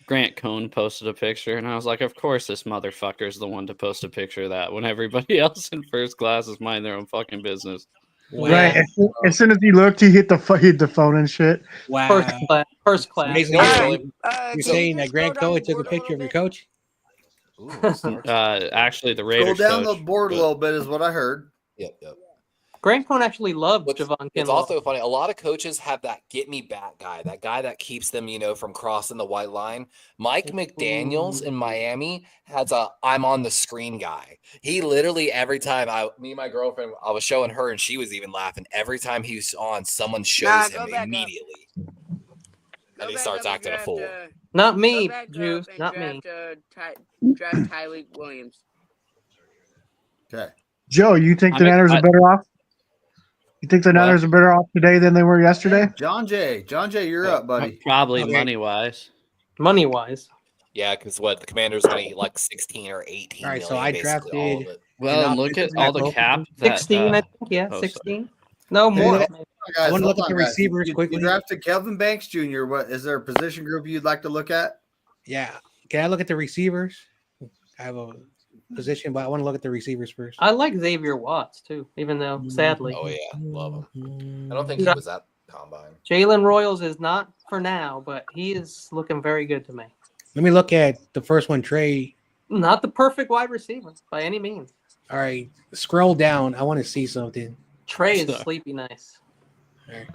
Grant Cohn posted a picture, and I was like, of course this motherfucker's the one to post a picture of that when everybody else in first class is minding their own fucking business. Wow. Right. As soon as he looked, he hit the phone and shit. Wow. First class. Amazing. You're saying that Grant Cohen took a picture of your coach? Actually, the Raiders Go down coach. the board a little bit is what I heard. Yep. Grant Cohn actually loved Javon Kinlaw. It's also funny. A lot of coaches have that get me back guy, that guy that keeps them, from crossing the white line. Mike McDaniels in Miami has a I'm on the screen guy. He literally every time me and my girlfriend, I was showing her and she was even laughing. Every time he's on, someone shows him immediately. And he starts acting a fool. Not me, Juice. Not me. Draft Tyreek Williams. Okay. Joe, you think the Niners are better off? You think the Niners are better off today than they were yesterday? John Jay, you're up, buddy. Probably money-wise. Money-wise. Yeah, because the Commanders going to eat like 16 or 18. All right, so I drafted. Well, look at all the cap. 16, I think. Yeah, 16. No more. I want to look at the receivers quickly. You drafted Kelvin Banks Jr. What is there a position group you'd like to look at? Yeah. Can I look at the receivers? I have a position, but I want to look at the receivers first. I like Xavier Watts too, even though sadly. Oh yeah, love him. I don't think he was at combine. Jalen Royals is not for now, but he is looking very good to me. Let me look at the first one, Trey. Not the perfect wide receiver by any means. All right, scroll down. I want to see something. Trey is sleepy nice. All right.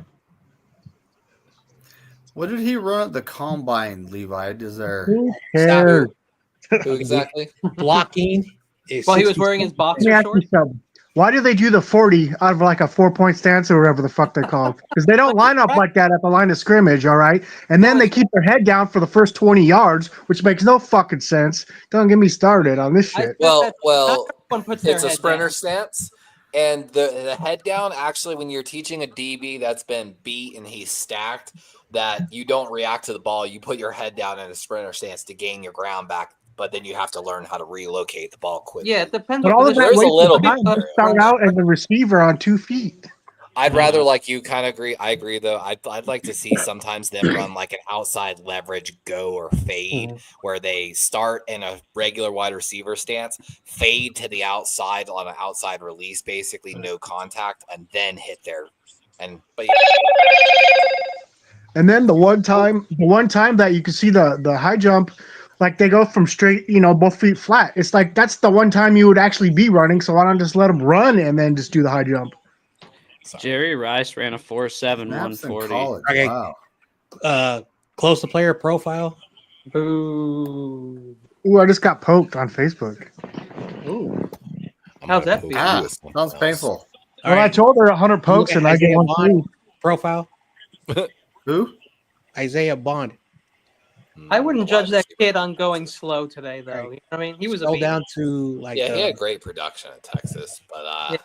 What did he run at the combine, Levi? Is there Who exactly? Blocking is he was wearing his boxer shorts. Why do they do the 40 out of like a 4-point stance or whatever the fuck they're called? Because they don't line up like that at the line of scrimmage, all right? And then they keep their head down for the first 20 yards, which makes no fucking sense. Don't get me started on this shit. Well, it's a sprinter stance. And the head down, actually, when you're teaching a DB that's been beat and he's stacked, that you don't react to the ball. You put your head down in a sprinter stance to gain your ground back, but then you have to learn how to relocate the ball quickly. Yeah, it depends. But all of that there's a little bit. Start out as a receiver on 2 feet. I'd rather, like you, kind of agree. I agree, though. I'd like to see sometimes them run like an outside leverage go or fade, where they start in a regular wide receiver stance, fade to the outside on an outside release, basically no contact, and then hit their but and then the one time that you can see the high jump, like they go from straight, both feet flat. It's like that's the one time you would actually be running. So why don't just let them run and then just do the high jump? Jerry Rice ran a 4.7 140. Okay. Wow. Close the player profile. Boo. Ooh, I just got poked on Facebook. Ooh. How's that feel? Sounds painful. Well, I told her 100 pokes and I get one free. Profile. Who? Isaiah Bond. I wouldn't judge that kid on going slow today, though. Right. You know what I mean, he was all down to like. Yeah, he had great production in Texas, but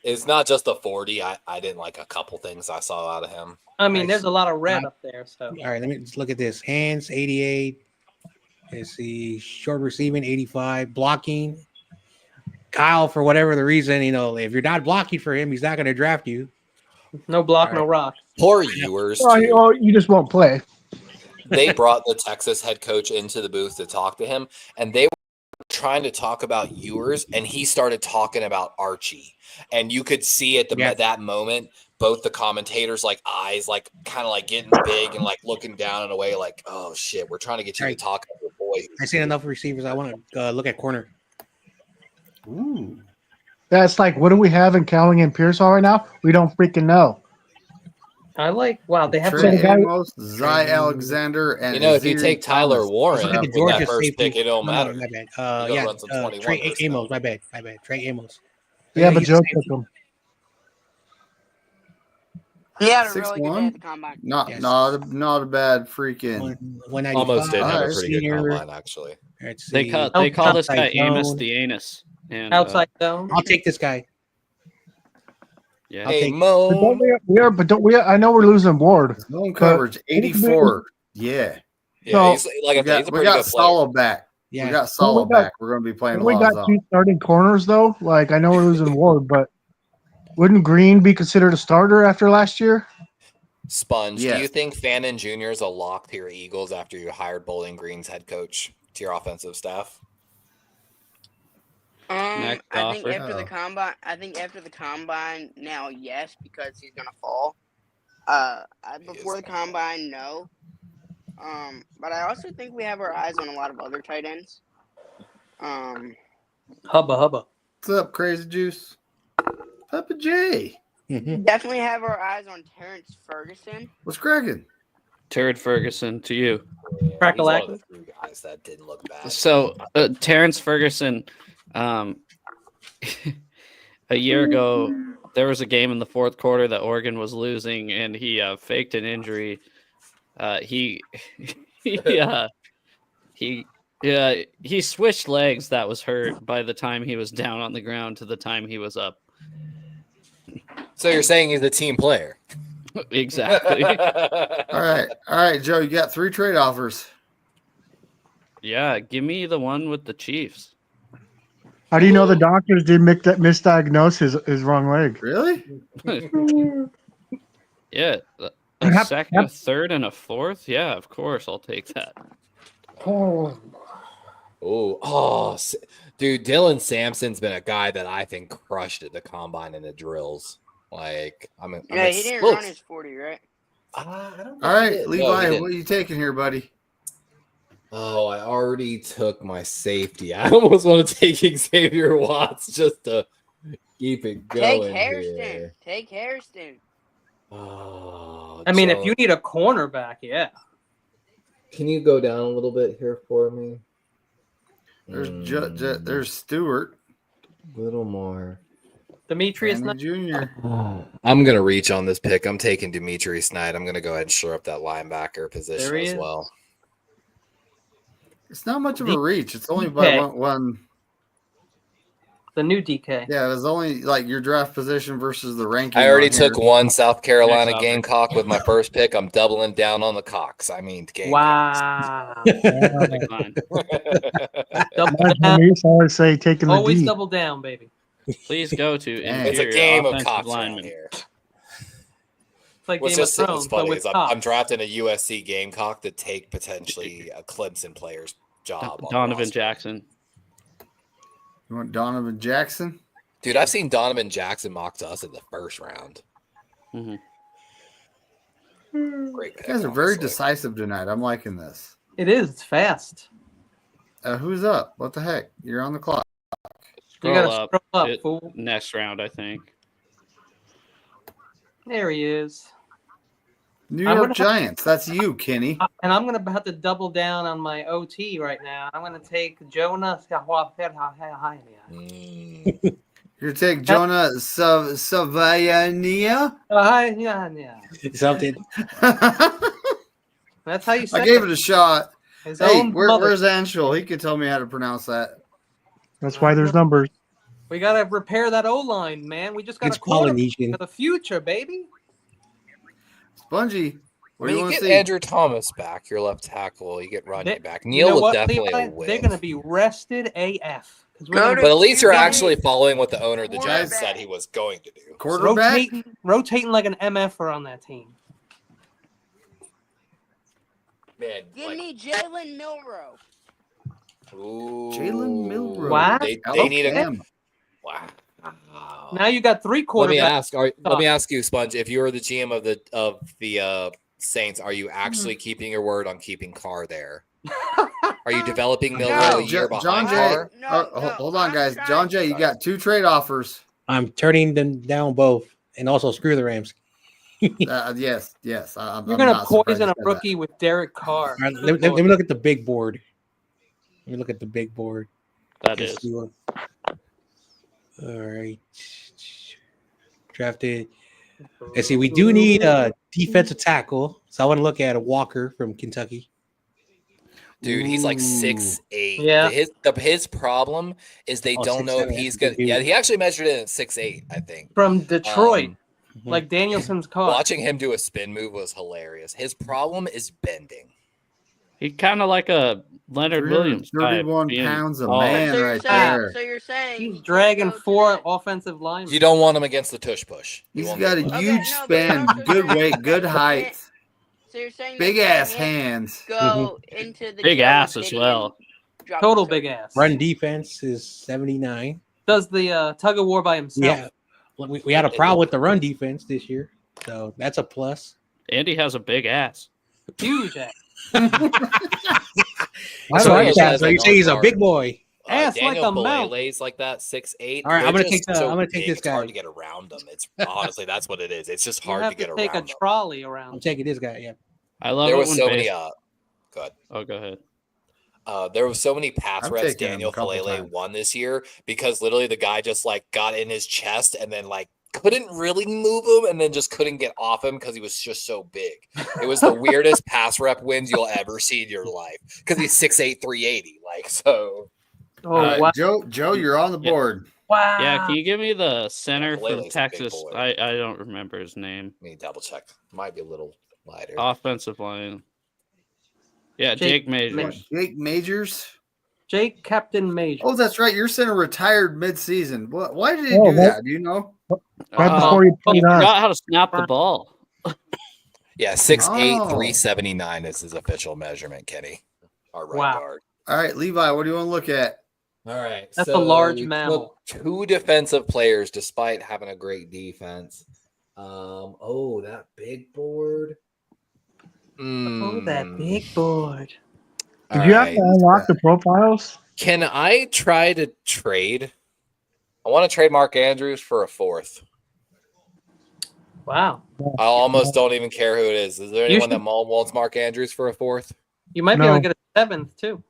it's not just the 40. I didn't like a couple things I saw out of him. I mean, there's a lot of red up there. So all right, let me just look at this. Hands 88. Let's see, short receiving 85, blocking. Kyle, for whatever the reason, if you're not blocking for him, he's not going to draft you. No block, no rock. Poor Ewers. You just won't play. They brought the Texas head coach into the booth to talk to him, and they were trying to talk about Ewers, and he started talking about Archie. And you could see at that moment, both the commentators' eyes kind of getting big and looking down in a way oh shit, we're trying to get you to talk about your boy. I seen enough receivers. I want to look at corner. Ooh. That's what do we have in Cowling and Pearsall right now? We don't freaking know. I they have Trey Amos, Zy Alexander, and if you take Tyler Warren with that first pick, it don't matter. My bad. Trey Amos. My bad. Trey Amos. Yeah, but Joe took him. He had a really 6'1"? good day at the combine. Not a bad freaking. Almost did have a pretty good combine, actually. They call this guy Amos the Anus. And, outside zone. I'll take this guy. Yeah. I'll Hey, take- Mo. But don't we? I know we're losing Ward. Zone coverage 84. Yeah. Yeah, he's So, like I said, he's a We pretty got good player. Salo back. Yeah. We got Salo back. We're going to be playing a we lot of got zone. 2 starting corners though. Like I know we're losing Ward, but wouldn't Green be considered a starter after last year? Sponge, do Yes. you think Fannin Jr. is a lock to your Eagles after you hired Bowling Green's head coach to your offensive staff? Next I think offer. after the combine. I think after the combine now, yes, because he's gonna fall. Before the combine, no. But I also think we have our eyes on a lot of other tight ends. Hubba. What's up, Crazy Juice? Papa J. Definitely have our eyes on Terrence Ferguson. What's cracking? Turd Ferguson to you. He's one Crack-a-lack. of the 3 guys that didn't look bad. So Terrence Ferguson, a year ago, there was a game in the fourth quarter that Oregon was losing, and he faked an injury. He switched legs. That was hurt by the time he was down on the ground to the time he was up. So you're saying he's a team player? Exactly. All right, Joe. You got 3 trade offers. Yeah, give me the one with the Chiefs. How do you know the doctors did misdiagnose his wrong leg? Really? Yeah, a Yep, second, a third, and a fourth. Yeah, of course, I'll take that. Dude, Dylan Sampson's been a guy that I think crushed at the combine and the drills. Like, He didn't run his 40, right? I don't All right, No, he Levi, didn't. what are you taking here, buddy? Oh, I already took my safety. I almost want to take Xavier Watts just to keep it going. Take Hairston. Oh, I mean, Joe, if you need a cornerback, yeah. can you go down a little bit here for me? There's Stewart. A little more. Demetrius Henry Knight. Jr. I'm gonna reach on this pick. I'm taking Demetrius Knight. I'm gonna go ahead and shore up that linebacker position There he as is. well. It's not much of a reach. It's only Okay. by one. The new DK. Yeah, it was only like your draft position versus the ranking. I already on here. took one South Carolina Next Gamecock with my first pick. I'm doubling down on the Cox. I mean, Gamecocks. Wow. Decline. Double My down. homies always say taking the Always D. double down, baby. Please go to Dang. It's a inferior game of offensive Cox around linemen. here. It's like What's Game of just Thrones, but funny with is I'm cops. drafting a USC Gamecock to take potentially a Clemson player's job. on the Donovan roster. Jackson. You want Donovan Jackson? Dude, I've seen Donovan Jackson mock to us in the first round. Mhm. Great You pick. guys are very honestly. decisive tonight. I'm liking this. It is. It's fast. Who's up? What the heck? You're on the clock. Scroll You gotta up. scroll up, It- fool. Next round, I think. There he is. New I'm York gonna- Giants. That's you, Kenny. And I'm gonna have to double down on my OT right now. I'm gonna take Jonah. Mm. You take Jonah Savaiania. Yeah. Something. That's how you say I gave it a shot. His Hey, own mother. where's Anshul? He could tell me how to pronounce that. That's why there's numbers. We gotta repair that O line, man. We just got It's a quarterback Polynesian. for the future, baby. Spongy, I what do mean, you you want get to see? Andrew Thomas back, your left tackle. You get Runyon They- back. You Neil know was what, definitely Levi? a win. They're gonna be rested AF. 'Cause we're Go gonna to- But at least you're Guys- actually following what the owner of the Giants Quarterback. said he was going to do. Quarterback? rotating like an MFer on that team. Man, Give me Jalen Milrow. Jalen Milrow. What? They need a Him. wow. Now you got 3 Let me quarterbacks. ask you, Sponge. If you were the GM of the Saints, are you actually keeping your word on keeping Carr there? Are you developing Milrow a year John behind Jay. Carr? Hold on, I'm guys. trying John to- Jay, you got 2 trade offers. I'm turning them down both, and also screw the Rams. Yes. I'm You're gonna not surprised poison you a said rookie with Derek Carr. All right, let me look at the big board. Let me look at the big board. That Let's is. see what- All right. Drafted. Let's see. We do need a defensive tackle, so I want to look at a Walker from Kentucky. Dude, he's like Ooh. 6'8". Yeah. His problem is they Oh, don't know if 6'7", he's gonna. dude. Yeah, he actually measured in at 6'8", I think. From Detroit. like Danielson's car. Watching him do a spin move was hilarious. His problem is bending. He kind of like a Leonard Williams type. 31 being pounds a tall. man So you're right saying, there. so you're saying He's he dragging can't go to 4 that- offensive linemen. You don't want him against the tush push. You He's want got a the- Okay, huge no, but span, also good saying weight, good he height, can't- So you're saying big that he ass can't hands. go into the Big Jello ass as City well. and drop Total the big soap. ass. Run defense is 79. Does the tug of war by himself. Yeah, we had a problem with the run defense this year, so that's a plus. Andy has a big ass. Huge ass. I So like you that. so you say he's a big boy. Ass like Daniel a mount. Fillet's like that, 6'8". All right, I'm They're gonna just take so I'm gonna take big, this it's hard guy. to get around them. It's honestly that's what it is. It's just You hard have to get to take a around them. trolley I'm around. taking this guy. Yeah. I love There it was when so many. base- Go ahead. Oh, go ahead. There was so many pass I've reps taken him Daniel a couple Fillet times. won this year because literally the guy just like got in his chest and then like couldn't really move him and then just couldn't get off him because he was just so big. It was the weirdest pass rep wins you'll ever see in your life because he's 6'8", 380. Like so. Oh, All right, wow. Joe, you're on the Yeah. board. Wow. Yeah, can you give me the center Fillet's a from big Texas? boy. I don't remember his name. Let me double check. Might be a little lighter. Offensive line. Yeah, Jake Jake Majors. Jake Majors. Jake Captain Major. Oh, that's right. Your center retired mid-season. Why did he Oh, do that- that? Do you know? Right Uh, before you He played us. forgot how to snap the ball. Yeah, 6'8", Oh. 379 is his official measurement, Kenny. Our right Wow. guard. All right, Levi, what do you want to look at? All right. That's a large we mammal. took 2 defensive players despite having a great defense. That big board. Oh, that big board. Did you have to unlock the profiles? Can I try to trade? I want to trade Mark Andrews for a 4th. Wow. I almost don't even care who it is. Is there You anyone that should- wants Mark Andrews for a 4th? You might be No. able to get a 7th, too.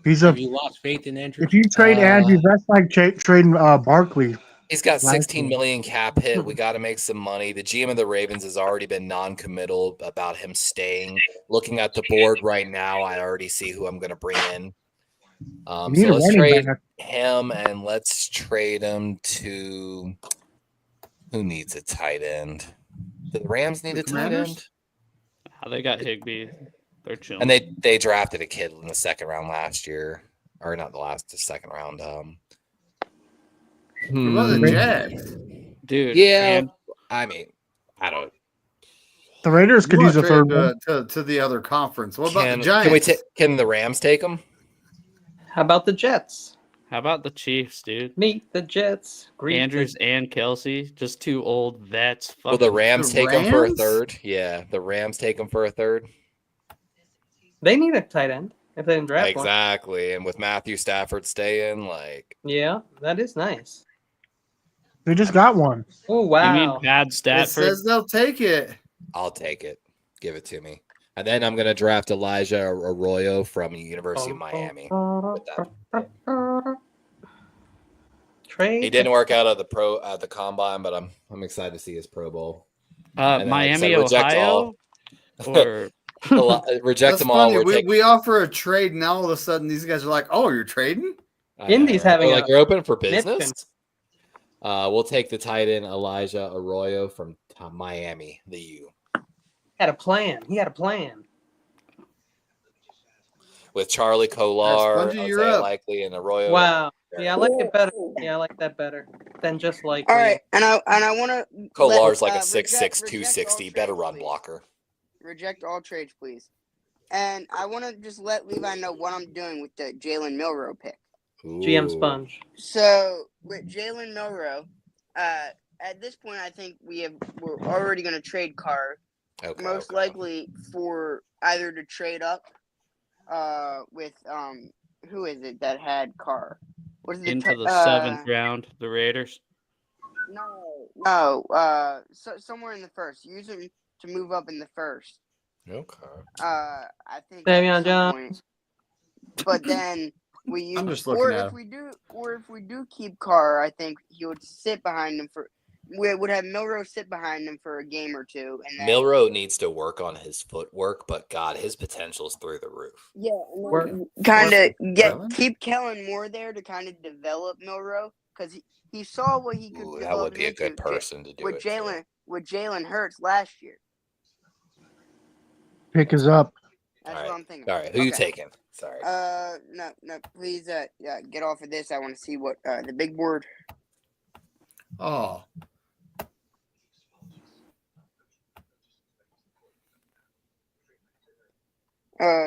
He's a. Have you lost faith in Andrew? If you trade Andrews, that's like trading Barkley. He's got Last 16 year. million cap hit. We got to make some money. The GM of the Ravens has already been non-committal about him staying. Looking at the board right now, I already see who I'm going to bring in. You need So a let's running trade back. him and let's trade him to who needs a tight end? Do the Rams need The a tight Commanders? end? They got Higbee. They're chilling. And they drafted a kid in the second round last year, or not the second round. What about the Jags? Dude. Yeah, and I mean, I don't. The Raiders could You use a wanna third trade one. to the other conference. What about Can, the Giants? can we take? Can the Rams take him? How about the Jets? How about the Chiefs, dude? Meet the Jets. Greet Andrews the- and Kelsey, just 2 old vets. Will the Rams The take him for a Rams? third? Yeah, the Rams take him for a third. They need a tight end if they didn't draft one. Exactly, and with Matthew Stafford staying, like Yeah, that is nice. They just got one. Oh, You wow. mean Bad It Stafford? says they'll take it. I'll take it. Give it to me. And then I'm gonna draft Elijah Arroyo from University of Miami. With that. Trade. He didn't work out at the combine, but I'm excited to see his Pro Bowl. And then, like I Miami, said, reject Ohio? Or Reject That's them all. funny. We're taking, We offer a trade, and all of a sudden these guys are like, "Oh, you're trading?" I know, Indy's right? having We're like a you're open for Nipkin. business. We'll take the tight end Elijah Arroyo from Miami, the U, had a plan. He had a plan. with Charlie Kolar, Spongy, you're Isaiah up. Likely, and Arroyo. Wow. Yeah, I like it better. Yeah, I like that better than just like. All right, and I want to. Kolar's like a 6'6", 260, better run blocker. Reject all trades, please. And I want to just let Levi know what I'm doing with the Jalen Milrow pick. GM Ooh. Sponge. So with Jalen Milrow, at this point, I think we're already going to trade Carr, Okay, most okay. likely for either to trade up, with who is it that had Carr? What is it? into the 7th round, the Raiders. No, so somewhere in the first. Use him to move up in the first. Okay. I think Davion at some Jones. point. But then we use, I'm just looking or at if him. we do keep Carr, I think he would sit behind him for. We would have Milrow sit behind him for a game or two, and then Milrow needs to work on his footwork, but God, his potential's through the roof. kind of Kellen? keep Kellen Moore there to kind of develop Milrow because he saw what he could Ooh, develop that would be a into good person to do with it. too. with Jalen Hurts last year. Pick us up. That's what I'm thinking. All right, who you taking? Sorry. No, please, get off of this. I want to see what the big board. Oh,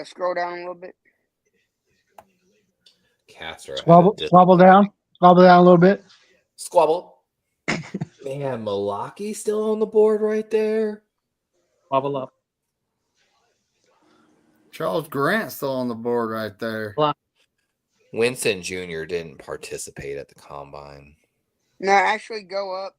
Scroll down a little bit. Cats are Squabble down. Squabble down a little bit. Squabble. Man, Milwaukee still on the board right there. Bubble up. Charles Grant still on the board right there. Winston Jr. didn't participate at the combine. No, actually go up.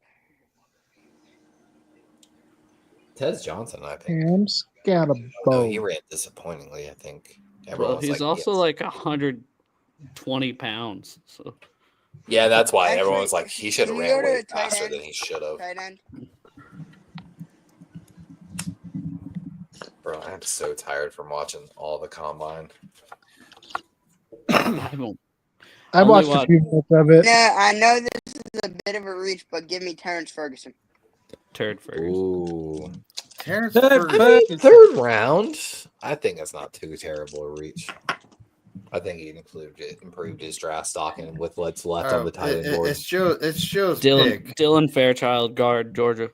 Tez Johnson, I think. Cam's got a No, bow. he ran disappointingly, I think. Well, he's also like 120 pounds. So yeah, that's why Actually, everyone was like, he should have can we ran go to way the tight faster end? than he should have. Tight end. Bro, I'm so tired from watching all the combine. I watched a few minutes of it. No, I know this is a bit of a reach, but give me Terrence Ferguson. Turd Ferguson. Ooh. Terrence Third round. I think that's not too terrible a reach. I think he improved his draft stock and with what's left on the tight end board. It's Joe's pick. Dylan Fairchild, guard, Georgia.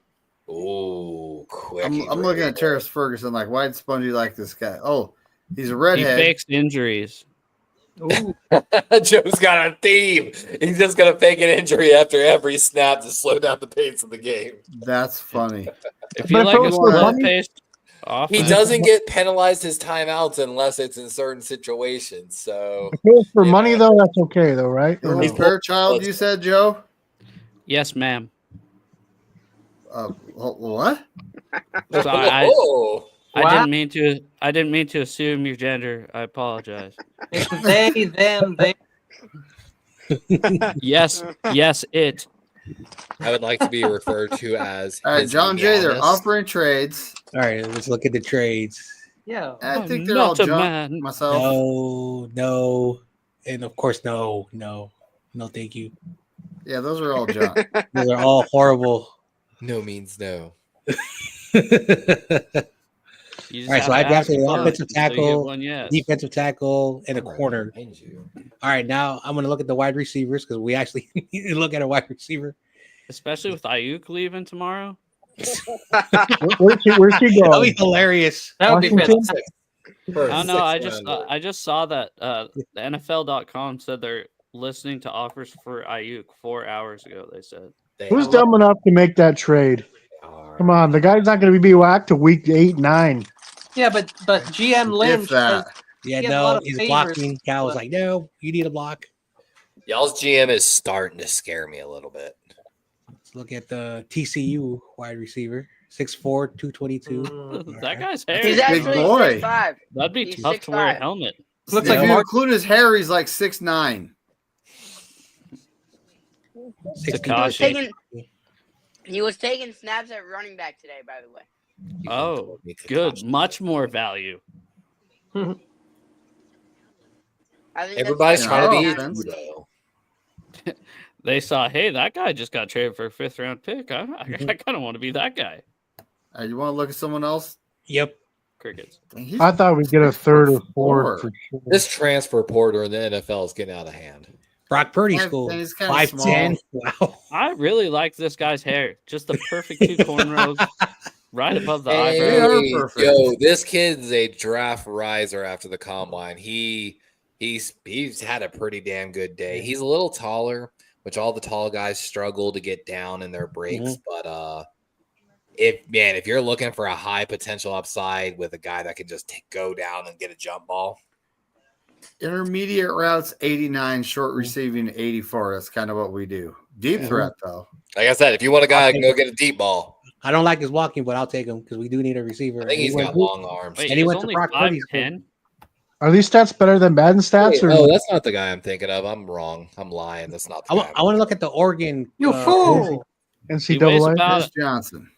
Ooh, quick. I'm looking at Terrence Ferguson like, why did Spongy like this guy? Oh, he's a redhead. He fakes injuries. Ooh. Joe's got a theme. He's just going to fake an injury after every snap to slow down the pace of the game. That's funny. If you But like if it a was for slow money- paced He offense, doesn't get penalized his timeouts unless it's in certain situations. So If it was for Yeah. money, though, that's okay, though, right? Or He's no? Fairchild, you said, Joe? yes, ma'am. What? So oh, I didn't mean to assume your gender. I apologize. It's they, them, they. Yes, it. I would like to be referred to as. All right, His John Jay, they're Giannis. offering trades. All right, let's look at the trades. Yeah. I I'm think they're all not a junk man. myself. No, and of course, no, thank you. Yeah, those are all junk. Those are all horrible. No means no. You just All right, so have I to drafted ask an once offensive until you get tackle, one yes. defensive tackle, and a I'm right corner. behind you. All right, now I'm going to look at the wide receivers because we actually need to look at a wide receiver. Especially with Ayuk leaving tomorrow. Where's he That'll going? be hilarious. That would be Washington? fantastic. I don't know. Sixth round. I just saw that the NFL.com said they're listening to offers for Ayuk 4 hours ago. They said. They Who's are- dumb enough to make that trade? Come on, the guy's not going to be whacked to week 8, 9. Yeah, but GM Lynch If that. has Yeah, He has a no, lot of he's favors, blocking. Cal was but- like, no, you need a block. Y'all's GM is starting to scare me a little bit. Let's look at the TCU wide receiver, 6'4", 222. Mm. That guy's He's hair. Big actually boy. 6'5". That'd be he's tough to wear a 6'5". helmet. Looks If like you Mark. include his hair, he's like 6'9". Takashi. He was taking snaps at running back today, by the way. You Oh, told me to good. touch Much more value. I think that's Everybody's what trying to be Oh, a man. judo. They saw, hey, that guy just got traded for a 5th round pick. I kind of want to be that guy. You want to look at someone else? Yep. Crickets. He's I thought we'd get a third or fourth. 6'4". For sure. This transfer portal in the NFL is getting out of hand. Brock Purdy And- school, and he's kinda 5'10". Wow. I really like this guy's hair. Just the perfect 2 cornrows right above the They eyebrows. are Hey, perfect. yo, this kid's a draft riser after the combine. He's had a pretty damn good day. He's a little taller, which all the tall guys struggle to get down in their breaks. But if you're looking for a high potential upside with a guy that can just go down and get a jump ball, Intermediate routes 89, short receiving 84. That's kind of what we do. Deep threat though. like I said, if you want a guy that can go get a deep ball, I don't like his walking, but I'll take him because we do need a receiver. I think he's got long arms. Wait, And he he's went to only Brock Purdy's 5'10"? Are these stats better than Madden stats? Wait, Or oh, that's not the guy I'm thinking of. I'm wrong. I'm lying. That's not the guy. I want to look at the Oregon. You fool! He weighs NCAA? about Chris Johnson.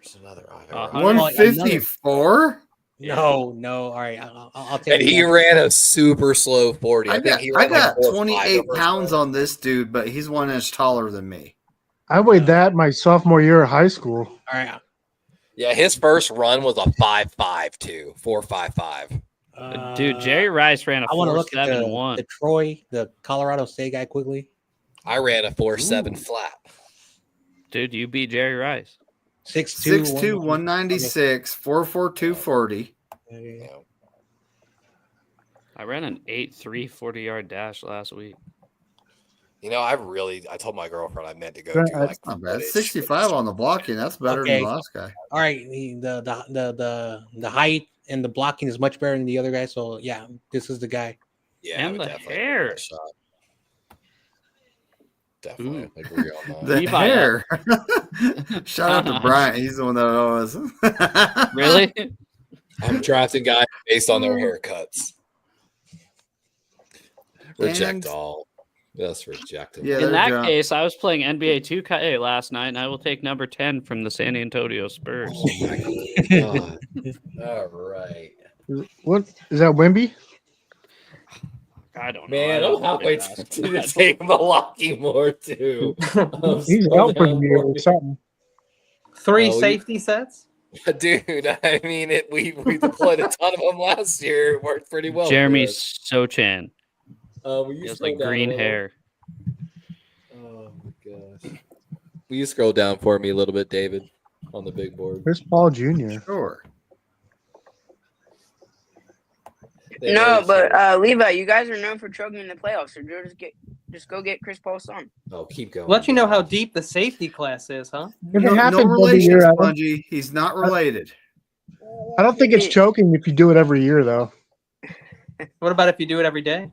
There's another Uh-huh. 154? No. All right, I'll take. And he ran a super slow 40. I think got, he I ran like got 4.5 28 over his pounds road. on this dude, but he's 1 inch taller than me. I weighed that my sophomore year of high school. All right. Yeah, his first run was a 5.5 too, 4.55. Dude, Jerry Rice ran a I want to look at 4.71. the Troy, the Colorado State guy quickly. I ran a 4.7 flat. Dude, you beat Jerry Rice. 6'2", 196, 4'4", 240. Yeah. I ran an 8.3 40-yard dash last week. You know, I told my girlfriend I meant to go do like Not bad. 65 on the blocking. That's better than the last guy. All right, the height and the blocking is much better than the other guy. So yeah, this is the guy. Yeah, and the hair. Definitely agree on that. The Levi, hair. Shout out to Bryant. He's the one that knows. Really? I'm drafting guys based on their haircuts. Reject all. Yes, rejected. Yeah, In that case, I was playing NBA 2K last night, and I will take number 10 from the San Antonio Spurs. Oh my God. All right. What is that, Wemby? I don't know. Man, I'm halfway to take Malaki more too. He's helping you or something. 3 safety sets. Dude, I mean, we deployed a ton of them last year. It worked pretty well. Jeremy Sochan. He has like green hair. Oh my gosh. Will you scroll down for me a little bit, David, on the big board? Where's Paul Jr.? Sure. No, but Levi, you guys are known for choking in the playoffs, so just go get Chris Paul's son. Oh, keep going. Let you know how deep the safety class is, huh? No relation, Spongy. He's not related. I don't think it's choking if you do it every year, though. What about if you do it every day?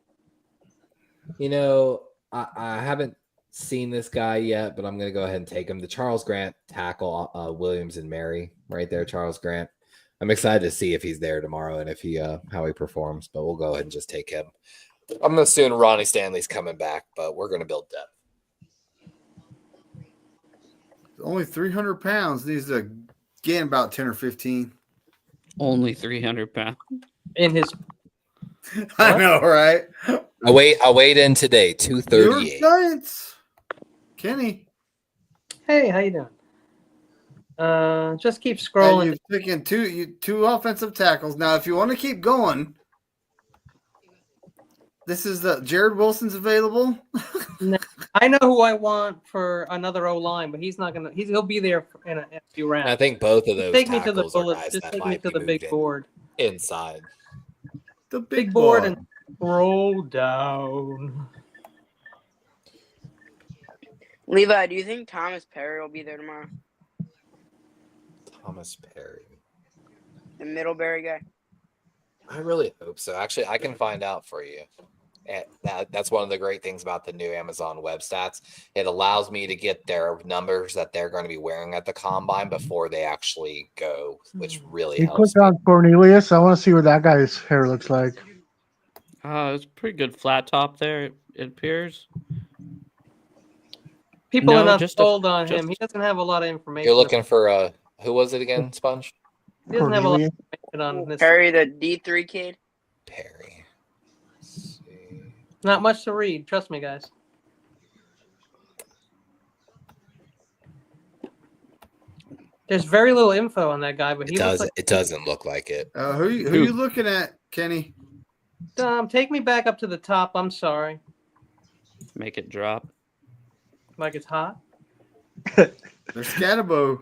You know, I haven't seen this guy yet, but I'm going to go ahead and take him. The Charles Grant tackle, Williams and Mary, right there, Charles Grant. I'm excited to see if he's there tomorrow and if he how he performs, but we'll go ahead and just take him. I'm assuming Ronnie Stanley's coming back, but we're going to build depth. Only 300 pounds. Needs to gain about 10 or 15. Only 300 pounds. In his... I know, right? I weighed in today, 238. Science. Kenny. Hey, how you doing? Just keep scrolling. You're picking two offensive tackles. Now, if you want to keep going, this is the Jared Wilson's available. No, I know who I want for another O line, but he's not gonna. He'll be there in a few rounds. I think both of those. Take me to the tackles are bullet. guys Just that take me might to be the big moved board. inside. The Big board and roll down. Levi, do you think Thomas Perry will be there tomorrow? Thomas Perry. The Middlebury guy? I really hope so. Actually, I can find out for you. And that's one of the great things about the new Amazon Web Stats. It allows me to get their numbers that they're going to be wearing at the combine before they actually go, which really You helps. click on Cornelius. I want to see what that guy's hair looks like. It's a pretty good flat top there, it appears. People No, are not just sold on him. He doesn't have a lot of information. You're looking for who was it again, Sponge? He doesn't have a lot of information on this. Perry, the D3 kid? Perry. Let's see. Not much to read. Trust me, guys. There's very little info on that guy, but he looks like. It doesn't look like it. Who you looking at, Kenny? Take me back up to the top. I'm sorry. Make it drop. Like it's hot. There's Scatterbo.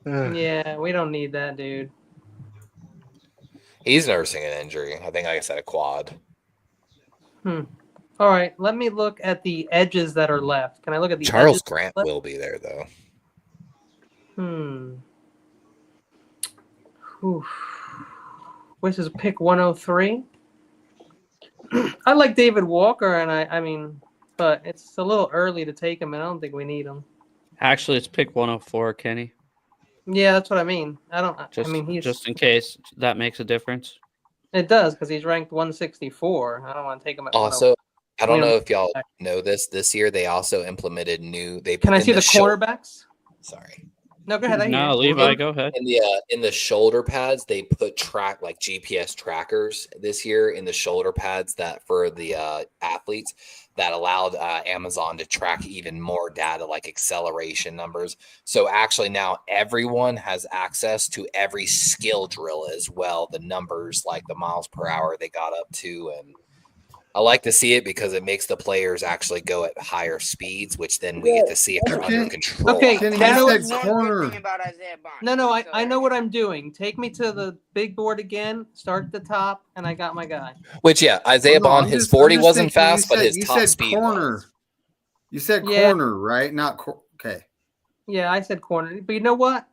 Yeah, we don't need that, dude. He's nursing an injury. I think, like I said, a quad. All right, let me look at the edges that are left. Can I look at the Charles edges Grant left? will be there, though. Which is pick 103. I like David Walker, and I mean, but it's a little early to take him, and I don't think we need him. Actually, it's pick 104, Kenny. Yeah, that's what I mean. He's Just in case that makes a difference. It does, because he's ranked 164. I don't want to take him at Also, I don't know if y'all know this. This year, they also implemented new. They Can I put see in the quarterbacks? Sorry. No, go ahead. I hear No, you. Levi, go ahead. In the shoulder pads, they put like GPS trackers this year in the shoulder pads that for the athletes that allowed Amazon to track even more data like acceleration numbers. So actually now everyone has access to every skill drill as well, the numbers like the miles per hour they got up to, and I like to see it because it makes the players actually go at higher speeds, which then we get to see if they're under control. Okay, Kenny, I know you That's said one good corner. thing about Isaiah Bond. No, I know what I'm doing. Take me to the big board again. Start at the top, and I got my guy. Which, yeah, Isaiah Well, no, Bond, I'm his just- 40 I'm just wasn't thinking, fast, but his you top said speed corner. was. You said Yeah. corner, right? Not okay. Yeah, I said corner. But you know what?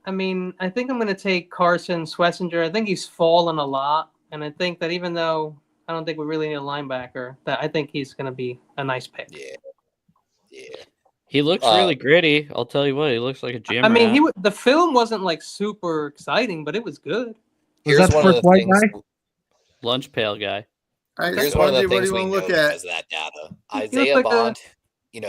I mean, I think I'm going to take Carson Schlesinger. I think he's fallen a lot, and I think that even though I don't think we really need a linebacker, that I think he's going to be a nice pick. Yeah. He looks really gritty. I'll tell you what, he looks like a gym I mean, rat. the film wasn't like super exciting, but it was good. Was that the first white guy? Lunch pail guy. All right, Here's one of the Spongy, what do things you we want know to look at? because of that data. He looks Isaiah like Bond,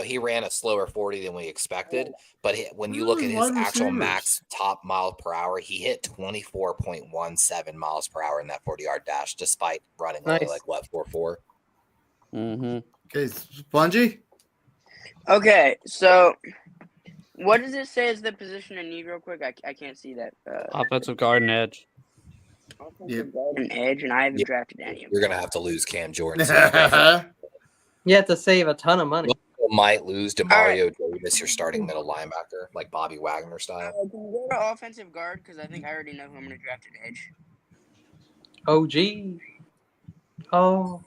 he ran a slower 40 than we expected, but when you look at his wide actual receivers. max top mile per hour, he hit 24.17 miles per hour in that 40-yard dash, despite running only Nice. like, 4.4? Mm-hmm. Okay, Spongy. Okay, so what does it say is the position in need real quick? I can't see that. Offensive guard and edge. Yep. An edge, and I haven't Yeah. drafted any of You're them. going to have to lose Cam Jordan. So You have to save a ton of money. you might lose DeMario Davis, your starting middle linebacker, like Bobby Wagner style. Can you go to offensive guard? Because I think I already know who I'm going to draft at edge. OG. Oh.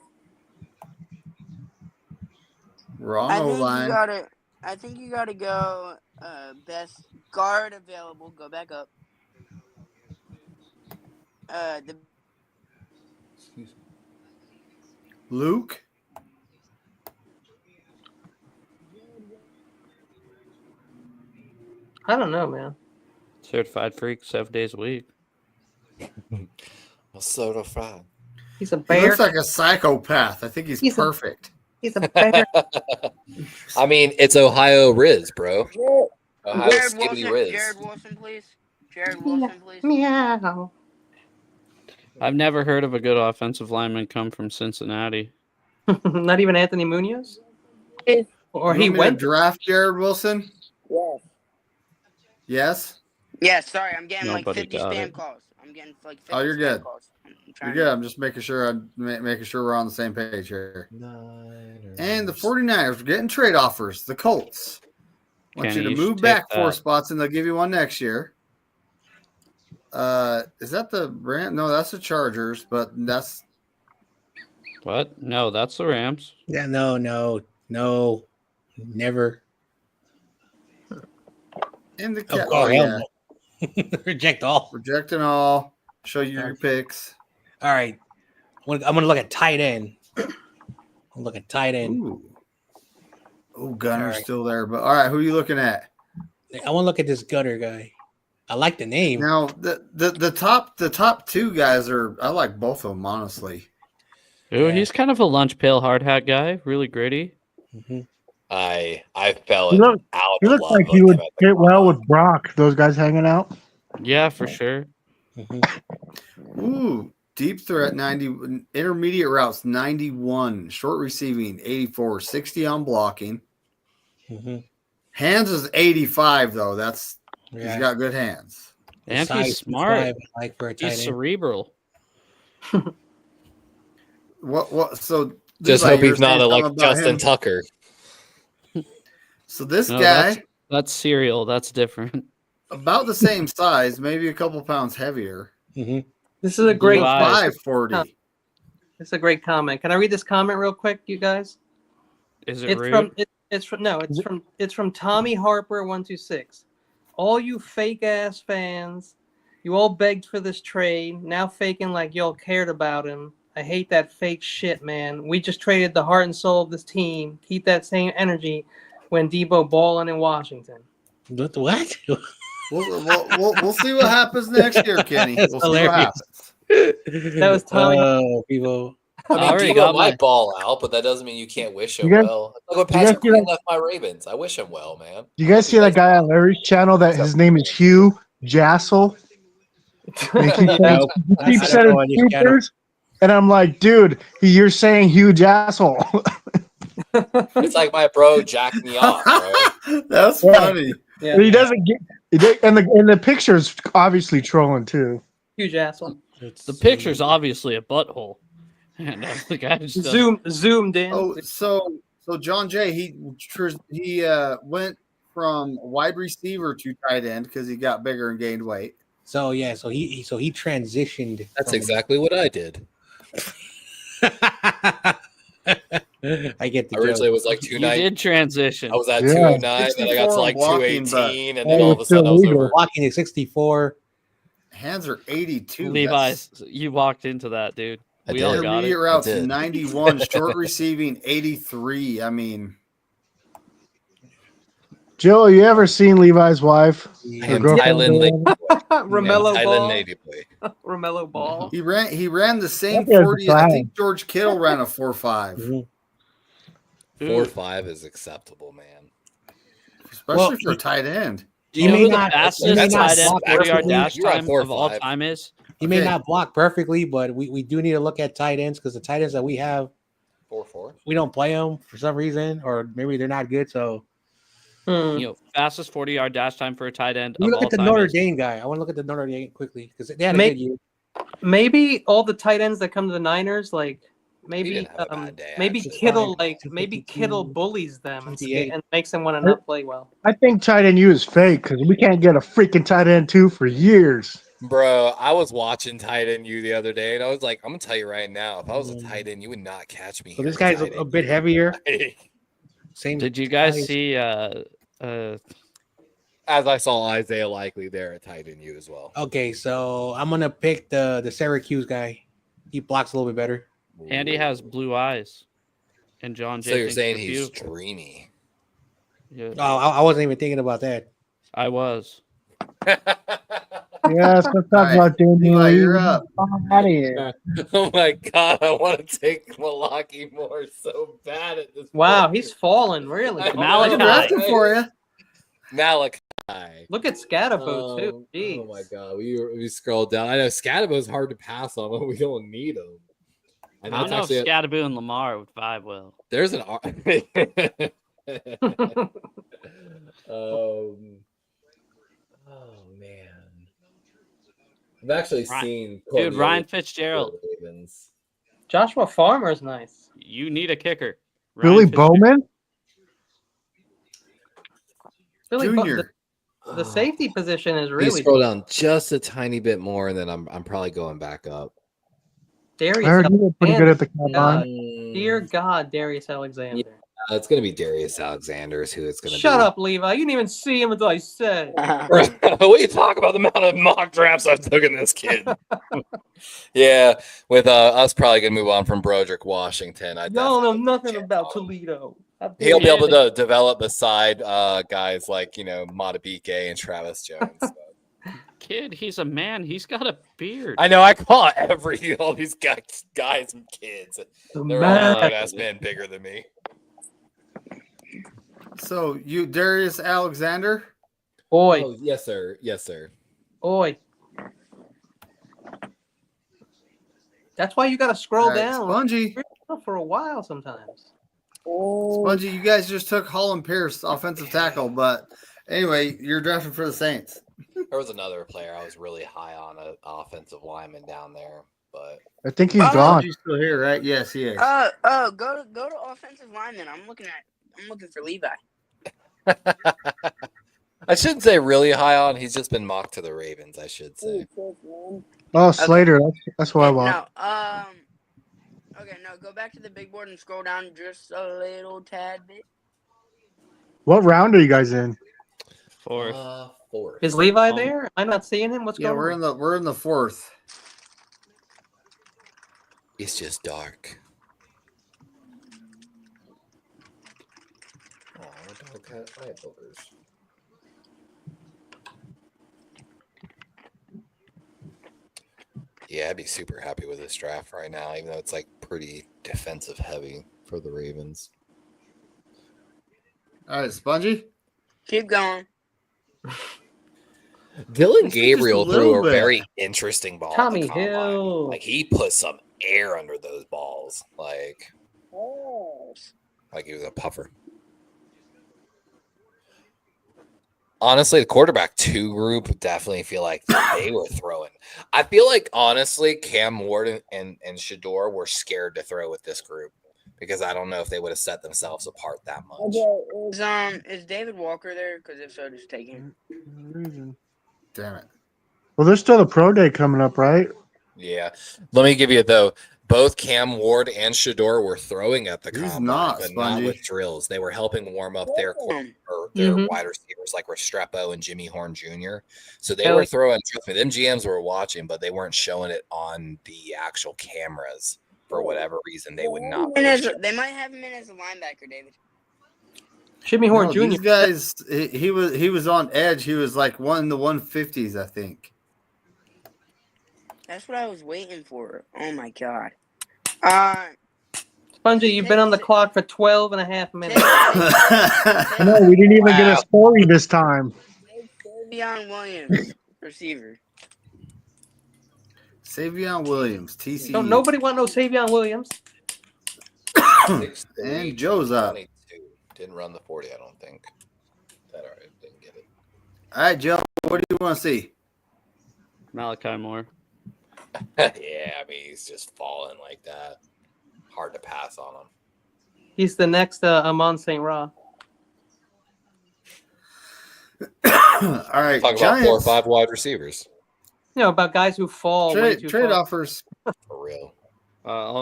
Wrong I O think you line. gotta. I think you gotta go best guard available. Go back up. The Luke. I don't know, man. Certified freak, 7 days a week. Soda fried. He's a He bear. looks like a psychopath. I think he's He's a- perfect. He's a bear. I mean, it's Ohio Riz, bro. Ohio Jared Skibbity Wilson. Riz. Jared Wilson, please. Jared Wilson, please. Meow. I've never heard of a good offensive lineman come from Cincinnati. Not even Anthony Munoz? Or You he want me to went. draft Jared Wilson. Yes. Yes. Yeah, sorry, I'm getting like Nobody 50 got spam it. calls. I'm getting like 50 Oh, you're spam good. calls. I'm You're trying good. I'm just making sure making sure we're on the same page here. And the 49ers are getting trade offers. The Colts want Kenny, you you to should move take back 4 that. spots, and they'll give you one next year. Is that the Rams? No, that's the Chargers. But that's What? No, that's the Rams. Yeah, no, never. in the Oh, hell no. Reject all. Rejecting all. Show you your picks. All right. I'm gonna look at tight end. I'm looking tight end. Ooh. Oh, Gunner's All right. still there. But all right, who are you looking at? I want to look at this gutter guy. I like the name. Now the top 2 guys are, I like both of them, honestly. Ooh, Yeah. he's kind of a lunch pail hard hat guy. Really gritty. Mhm. I fell He in look- out He of looks love like he with would him at the fit well combine. with Brock. Those guys hanging out. Yeah, for sure. Ooh, deep threat 90, intermediate routes 91, short receiving 84, 60 on blocking. Mhm. Hands is 85 though. That's he's Yeah. got good hands. The And size he's smart. 5, I like for a tight He's end. cerebral. What so Just Levi, hope you're he's not saying a like something about Justin him. Tucker. So this No, guy That's cereal. That's different. about the same size, maybe a couple pounds heavier. Mhm. This is a great. Blue eyes. 540. This is a great comment. Can I read this comment real quick, you guys? Is it It's rude? from it's from Tommy Harper 126. All you fake ass fans, you all begged for this trade, now faking like y'all cared about him. I hate that fake shit, man. We just traded the heart and soul of this team. Keep that same energy when Debo balling in Washington. What? We'll see what happens next year, Kenny. That's We'll see what hilarious. happens. That was Tommy. Oh, people. I mean, already Debo got might my- ball out, but that doesn't mean you can't wish him You guys- well. Like when you guys Patrick see Queen that- left my Ravens, I wish him well, man. You guys see that guy on Larry's channel that his name is Hugh Jassel? And he keeps Yeah. saying, he I keeps don't saying know on this channel. Troopers, and I'm like, dude, you're saying Hugh Jassel. It's like my bro jacked me off, bro. That's Yeah. funny. Yeah. He doesn't get, and the picture's obviously trolling too. Huge asshole. The picture's obviously a butthole. And the guy's just Zoomed in. Oh, so John Jay, he went from wide receiver to tight end because he got bigger and gained weight. So yeah, so he transitioned. That's from- exactly what I did. I get the Originally, it joke. was like you 290. did transition. I was at Yeah. 209, then I got to 64 like blocking, 218, and Oh, then all of a it's still sudden I was legal. over. Walking at 64. Hands are 82. Levi, That's you walked into that, dude. I We did. all got intermediate it. routes I did. 91, short receiving 83. I mean, Joe, you ever seen Levi's wife? I Her am girlfriend? Thailand Lady Boy. Romello Thailand Ball. Lady Boy. Romello Ball. he ran the same That guy's 40. I fine. think George Kittle ran a 4.5, Mhm. 4.5 is acceptable, man. especially Well, for a tight end. Do you He know may who the not- fastest he may not tight end block 40-yard perfectly. dash You're at time of all 4.5. time is? He may Okay. not block perfectly, but we do need to look at tight ends because the tight ends that we have, 4.4. we don't play them for some reason, or maybe they're not good. So Hmm. You know, fastest 40-yard dash time for a tight end we of look all at the time Notre is- Dame guy. I want to look at the Notre Dame quickly because they had a May- good year. Maybe all the tight ends that come to the Niners, like He maybe didn't have a bad day, maybe actually. Kittle, 252, Kittle bullies them and 28. makes them want to not play well. I think tight end U is fake because we can't get a freaking tight end 2 for years. Bro, I was watching tight end you the other day, and I was like, I'm gonna tell you right now, if I was a tight end, you would not catch me. So here this at guy's tight a end. bit heavier. Same. Did you guys size. see As I saw Isaiah Likely there at tight end you as well. Okay, so I'm gonna pick the Syracuse guy. He blocks a little bit better. Andy has blue eyes, and John Jay So you're thinks saying they're he's beautiful. dreamy. Yeah, Oh, I wasn't even thinking about that. I was. Yes, let's talk All right, about Damian Levi, Lee. you're up. Out of here. Oh my god, I want to take Malaki Moore so bad at this Wow, point. he's fallen really. I I Malachi. can draft him for you. Malachi. Look at Scatabo too. Jeez. Oh my god, we scrolled down. I know Scadabo's hard to pass on, but we don't need him. And I that's don't know actually if Scadaboo and Lamar would vibe well. there's an oh man. I've actually seen Dude, Ryan Fitzgerald. Ravens. Joshua Farmer's nice. You need a kicker. Billy Ryan Fitzgerald. Bowman? Billy Bo- Junior. the safety position is You really scroll down just a tiny bit more, and then I'm probably going back up. I Darius. heard he was pretty good at the God. combine. Dear God, Darius Alexander. It's going to be Darius Alexander's who it's going to be. Shut up, Levi. You didn't even see him until I said. What do you talk about the amount of mock drafts I took in this kid? Yeah, with us probably going to move on from Broderick Washington. I Y'all know definitely nothing can't about talk. Toledo. He'll be able to develop beside guys like, Matabike and Travis Jones. So. Kid, he's a man. He's got a beard. I know I call all these guys and kids. They're all Man. ass men bigger than me. So you, Darius Alexander. Oi, Oh, yes, sir. Yes, sir. oi. That's why you got to scroll All right, down Spongy. for a while sometimes. Spongy, you guys just took Holland Pierce, offensive tackle, but anyway, you're drafting for the Saints. There was another player I was really high on, an offensive lineman down there, but I think he's Oh, gone. He's still here, right? Yes, he is. Go to offensive lineman. I'm looking for Levi. I shouldn't say really high on. He's just been mocked to the Ravens, I should say. Oh, Slater. That's what I want. No, okay, no, go back to the big board and scroll down just a little tad bit. What round are you guys in? Fourth. Fourth. Is Levi there? Am I not seeing him? What's Yeah, going on? we're in the fourth. It's just dark. Oh, dog cat eyeballs. Yeah, I'd be super happy with this draft right now, even though it's like pretty defensive heavy for the Ravens. All right, Spongy. Keep going. Dylan Gabriel just a threw little a bit. very interesting ball at Tommy the combine. Hill. Like he put some air under those balls, like he was a puffer. Honestly, the quarterback 2 group definitely feel like they were throwing. I feel like honestly, Cam Ward and Shador were scared to throw with this group because I don't know if they would have set themselves apart that much. Is David Walker there? Because if so, just take him. Damn it. Well, there's still the pro day coming up, right? Yeah. Let me give you though. Both Cam Ward and Shador were throwing at the He's combine, not, but Spongy. not with drills. They were helping warm up their wide receivers like Restrepo and Jimmy Horn Jr. So they were throwing. Trust me, them GMs were watching, but they weren't showing it on the actual cameras for whatever reason. They would not. They might have him in as a linebacker, David. Jimmy Horn No, Jr. These guys, he was on edge. He was like one in the 150s, I think. That's what I was waiting for. Oh my god. Spongy, you've been on the clock for 12 and a half minutes. No, we didn't even get a story this time. Savion Williams, receiver. Savion Williams, TCU. Don't nobody want no Savion Williams. And Joe's up. 22. Didn't run the 40, I don't think. That all right? Didn't get it. All right, Joe, what do you want to see? Malachi Moore. Yeah, I mean he's just falling like that. Hard to pass on him. He's the next Amon St. Ra. All right, Talk about 4 or 5 wide receivers. You know, about guys who fall way too Trade far. offers. For real.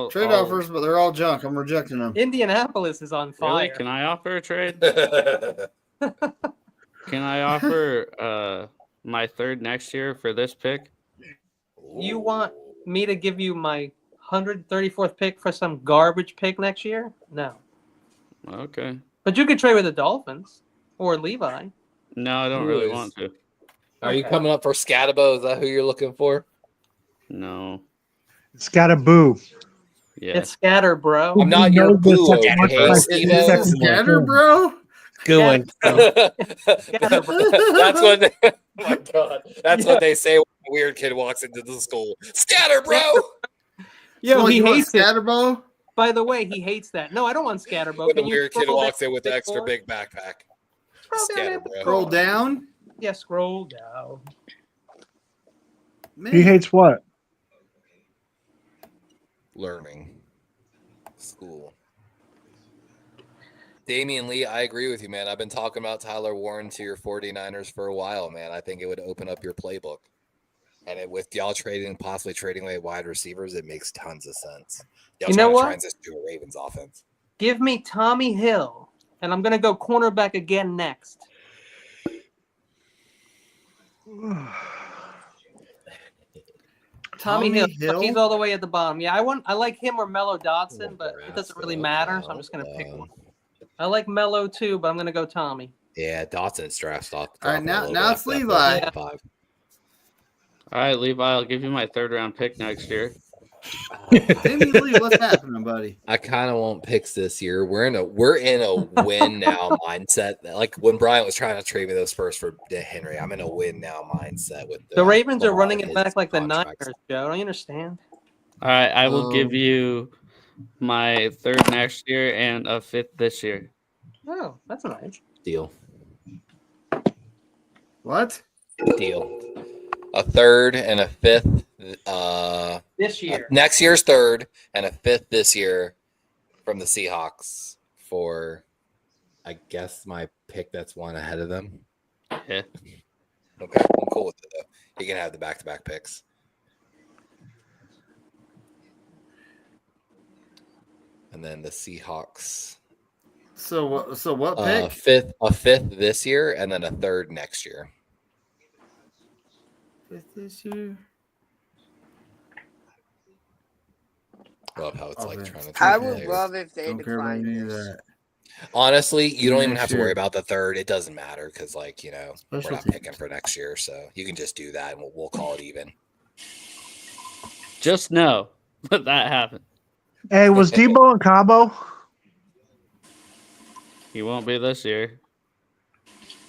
Trade offers, but they're all junk. I'm rejecting them. Indianapolis is on fire. Really? Can I offer a trade? Can I offer my 3rd next year for this pick? You want me to give you my 134th pick for some garbage pick next year? No. Okay. But you could trade with the Dolphins or Levi. No, I don't really want to. Are you coming up for Scatabo? Is that who you're looking for? No. Scattaboo. Yeah. It's scatter, bro. I'm not your boo. Scatter, bro. Good one. Scatter, bro. That's what. Oh my God. That's what they say when a weird kid walks into the school. Scatter, bro. Yo, So he you want hates it. Scatterbo? By the way, he hates that. No, I don't want scatter, bro. When the Can you weird kid scroll walks down in with a the bit extra more? big backpack. Scroll down Scatter, a bit bro. Scroll down. Yeah, scroll down. Man. He hates what? Learning. School. Damian Lee, I agree with you, man. I've been talking about Tyler Warren to your 49ers for a while, man. I think it would open up your playbook. And with y'all possibly trading away wide receivers, it makes tons of sense. Y'all You know what? transition to a Ravens offense. Give me Tommy Hill, and I'm going to go cornerback again next. Tommy Hill. He's all the way at the bottom. Yeah, I like him or Mello Dodson, but it doesn't really matter, so I'm just going to pick one. I like Mello too, but I'm going to go Tommy. Yeah, Dodson's draft off. All right, now it's Levi. Yeah. All right, Levi, I'll give you my 3rd round pick next year. Damian Lee, what's happening, buddy? I kind of want picks this year. We're in a win now mindset. Like when Brian was trying to trade me those first for Henry, I'm in a win now mindset with The Ravens are running it his back like the contracts. Niners, Joe. Don't you understand? All right, I will give you my 3rd next year and a 5th this year. Oh, that's nice. Deal. What? Deal. A 3rd and a 5th. This year. Next year's 3rd and a 5th this year from the Seahawks for, I guess, my pick that's one ahead of them. Yeah. Okay, I'm cool with it though. You can have the back-to-back picks. And then the Seahawks. So what pick? A fifth this year, and then a 3rd next year. 5th this year. Love how it's like Offense. trying to. I would love if they Don't care about declined any of this. that. Honestly, you don't even Next have to year. worry about the 3rd. It doesn't matter because, like, you know, Special we're not teams. picking for next year, so you can just do that, and we'll call it even. Just know that happened. Hey, was Debo in Cabo? He won't be this year.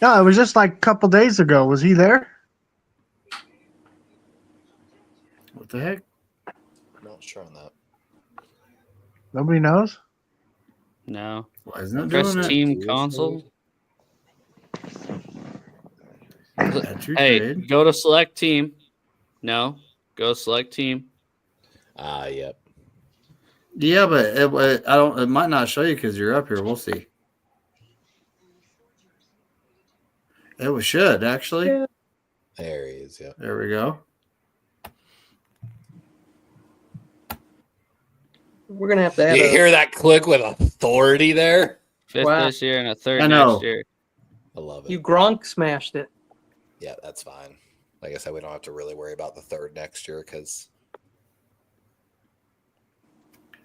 No, it was just like a couple days ago. Was he there? What the heck? I'm not sure on that. Nobody knows. No. Why isn't it Press doing it? team console. That's your Hey, trade. go to select team. No, go select team. Yep. Yeah, but I don't. It might not show you because you're up here. We'll see. It should actually. Yeah. There he is. Yep. There we go. We're gonna have to add You a, hear that click with authority there? Fifth Wow. this year and a third I know. next year. I love it. you Gronk smashed it. Yeah, that's fine. Like I said, we don't have to really worry about the third next year because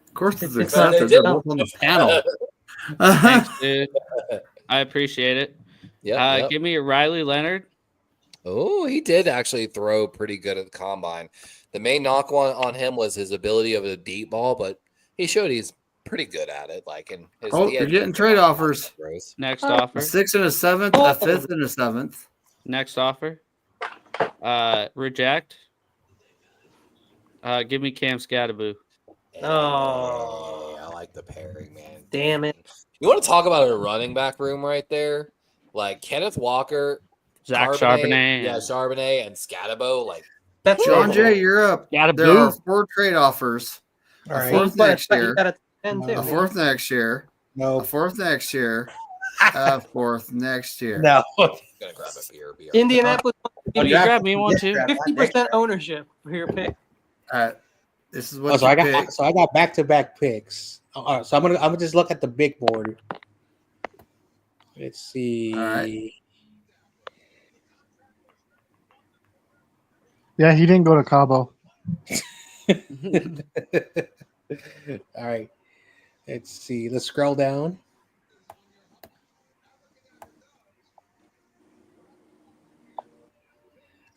Of course, it's It's not- accepted. it's They're not- both on the panel. Thanks, dude. I appreciate it. yep. Give me Riley Leonard. Oh, he did actually throw pretty good at the combine. The main knock on him was his ability of a deep ball, but he showed he's pretty good at it. Like, and Oh, you're getting trade offers. Next Oh. offer. A 6th and a 7th, a 5th and a 7th. Next offer. Reject. Give me Cam Scattaboo. Oh. I like the pairing, man. Damn it. You want to talk about a running back room right there? Like Kenneth Walker, Zach Charbonnet. yeah, Charbonnet and Scatabo. Like That's John it. Jay, you're up. Scattaboo. There are 4 trade offers. All A right. 4th But next you year. got a 10 too. No. A 4th next year. A No. 4th next year. A 4th next year. No. I'm gonna grab a beer. Indianapolis Oh, you grab me one too. 50% ownership for your pick. All right. This is what Oh, so you I got pick. back-to-back picks. All right, so I'm gonna just look at the big board. Let's see. All right. Yeah, he didn't go to Cabo. All right. Let's see. Let's scroll down.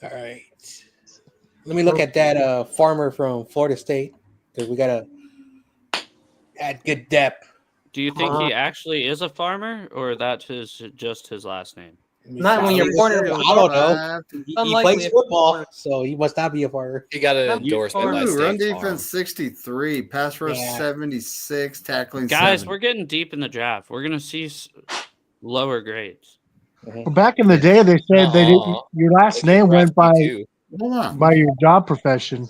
All right. Let me look at that farmer from Florida State because we gotta add good depth. Do you think he actually is a farmer, or that's just his last name? Not when you're born in I don't know. 5. He Unlikely plays if- football, so he must not be a farmer. He got an That'd be endorsement by fun. Ooh, run State defense Farm. 63, pass rush Yeah. 76, tackling Guys, 7. we're getting deep in the draft. We're gonna see lower grades. Well, back in the day, they said they didn't. Your last They name went drafted by me too. Hold on. by your job profession.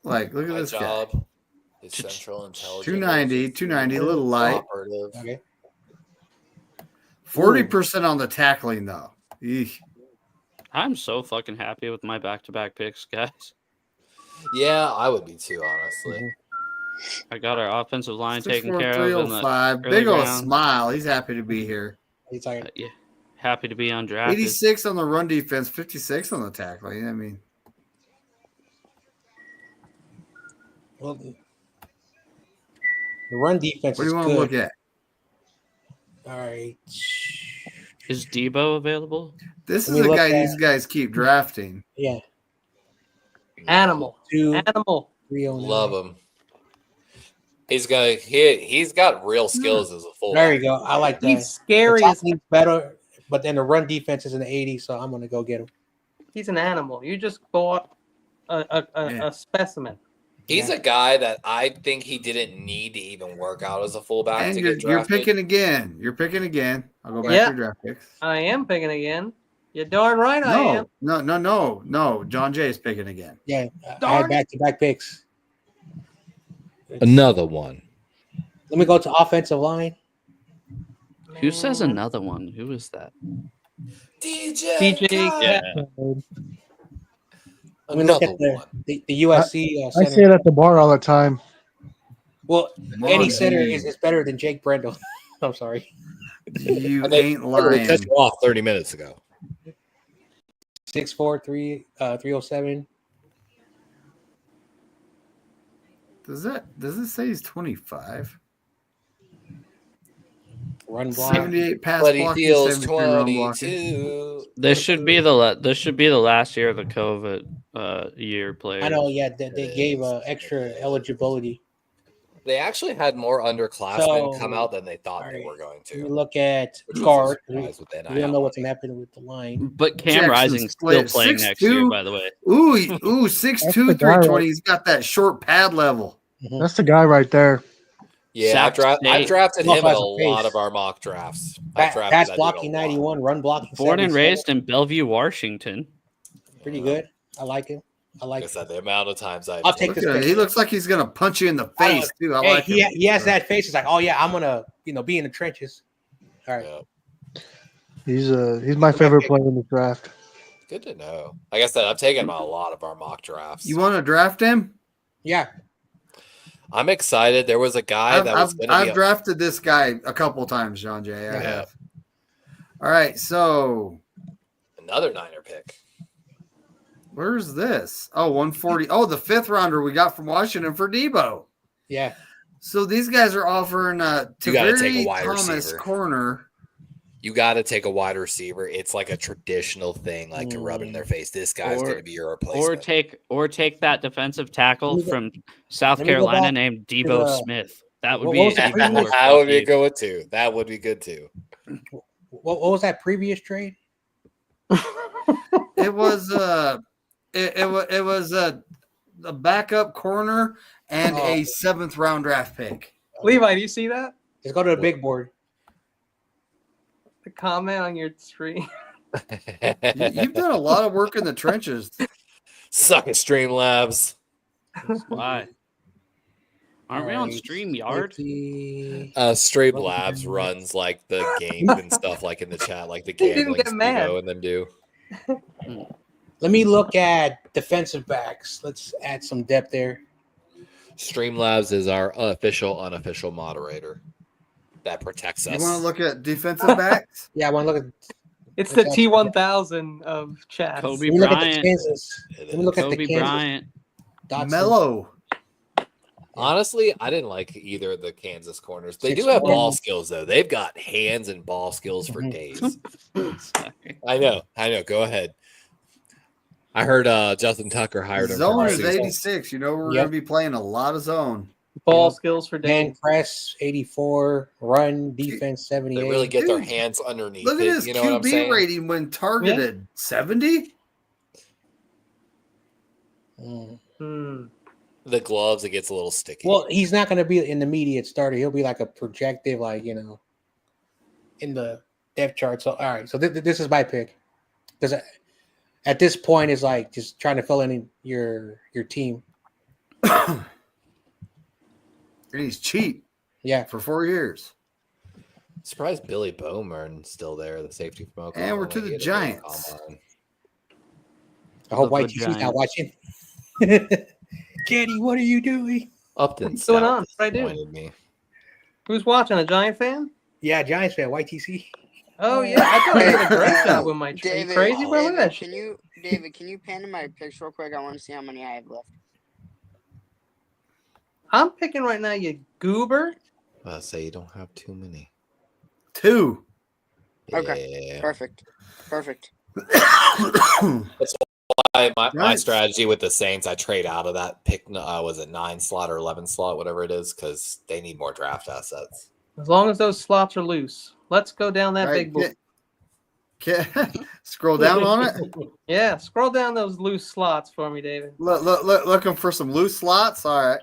Like, look at My this guy. job is Central Intelligence. 290, a little light. Operative. Okay. 40% on the tackling, though. Eesh. I'm so fucking happy with my back-to-back picks, guys. Yeah, I would be too, honestly. I got our offensive line 6'4", taken care of. In the 305. early Big old round. smile. He's happy to be here. He's like, Yeah, happy to be undrafted. 86 on the run defense, 56 on the tackling. I mean, well, the run defense what do is you want to good. look at? All right. Is Debo available? This Let is me a look guy at- these guys keep drafting. Yeah. Animal. 309. Love him. He's got real skills as a fullback. There you go. I like that. He's scary The as tackling's better, but then the run defense is in the 80, so I'm gonna go get him. he's an animal. You just bought Yeah. a specimen. He's a guy that I think he didn't need to even work out as a fullback And to you're get drafted. picking again. You're picking again. I'll go back Yeah. to your draft picks. I am picking again. You're darn right I am. No. John Jay is picking again. Yeah, I Darn had back-to-back picks. Another one. Let me go to offensive line. Who says another one? Who is that? DJ Yeah. Let me look Another at the, one. the USC I center. say it at the bar all the time. Well, Come any on, center dude. is better than Jake Brendel. I'm sorry. You And they ain't literally lying. cut you off 30 minutes ago. 6'4", 307. Does it say he's 25? Run block. 78 pass But he blocking, feels 73 run blocking. 22. This should be the last year of the COVID year players. I know, yeah, they gave extra eligibility. They actually had more underclassmen come out than they thought they were going We to. look at Which was a guard. surprise with the We don't know NIL what's money. going to happen with the line. But Cam Jackson Rising's split still playing next year, by the way. Ooh, 6'2", the guy, 320. He's got that short pad level. That's the guy right there. Yeah, I've drafted Also him in has a a lot face. of our mock drafts. I've drafted Pass that dude blocking a lot. 91, run blocking Born and 77. raised in Bellevue, Washington. Pretty good. I like him. I like Like I said, the amount of times I'll take this picture. He looks like he's gonna punch you in the face too. I Hey, like him. he has that face. It's like, oh yeah, I'm gonna be in the trenches. All right. Yeah. He's my favorite player in the draft. Good to know. Like I said, I've taken him on a lot of our mock drafts. You want to draft him? Yeah. I'm excited. There was a guy I've drafted this guy a couple times, John Jay. I have. All right, so another Niner pick. Where's this? Oh, 140. Oh, the 5th rounder we got from Washington for Debo. Yeah. So these guys are offering Taveri Thomas corner. You got to take a wide receiver. It's like a traditional thing, like to rub it in their face. This guy's going to be your replacement. Or take that defensive tackle from South Carolina named Debo Smith. That would be that would be good too. That would be good too. What was that previous trade? It was it was a backup corner and a 7th round draft pick. Levi, do you see that? Let's go to the big board. The comment on your stream. You've done a lot of work in the trenches. Suck it, Streamlabs. Why? Aren't we on StreamYard? Streamlabs runs like the games and stuff, like in the chat, like the gambling Steve-O and them do. Let me look at defensive backs. Let's add some depth there. Streamlabs is our unofficial moderator that protects us. You want to look at defensive backs? Yeah, I want to look at. It's the T1000 of chat. Kobe Bryant. Let me look at the Kobe Bryant. Mello. Honestly, I didn't like either of the Kansas corners. They do have ball skills, though. They've got hands and ball skills for days. I know. Go ahead. I heard Justin Tucker hired him. Zone is 86. You know, we're going to be playing a lot of zone. Ball skills for days. Hand press 84, run defense 78. They really get their hands underneath. Look at his QB rating when targeted 70. The gloves, it gets a little sticky. Well, he's not going to be an immediate starter. He'll be like a projective, like, in the depth chart. So, all right. So this is my pick. Because at this point, it's like just trying to fill in your team. He's cheap. Yeah. For 4 years. Surprised Billy Bowman's still there, the safety from Oklahoma. And we're to the Giants. I hope YTC's not watching. Kenny, what are you doing? Upton. What's going on? What I do? Who's watching? A Giant fan? Yeah, Giants fan. YTC. Oh yeah, I thought I did a great job with my trade. Crazy, bro. Look at that. David, can you pan to my picks real quick? I want to see how many I have left. I'm picking right now, you goober. I say you don't have too many. 2. Okay. Yeah. Perfect. That's why my strategy with the Saints, I trade out of that pick. Was it 9 slot or 11 slot, whatever it is, because they need more draft assets. As long as those slots are loose. Let's go down that big board. Scroll down on it. Yeah, scroll down those loose slots for me, David. Looking for some loose slots. All right.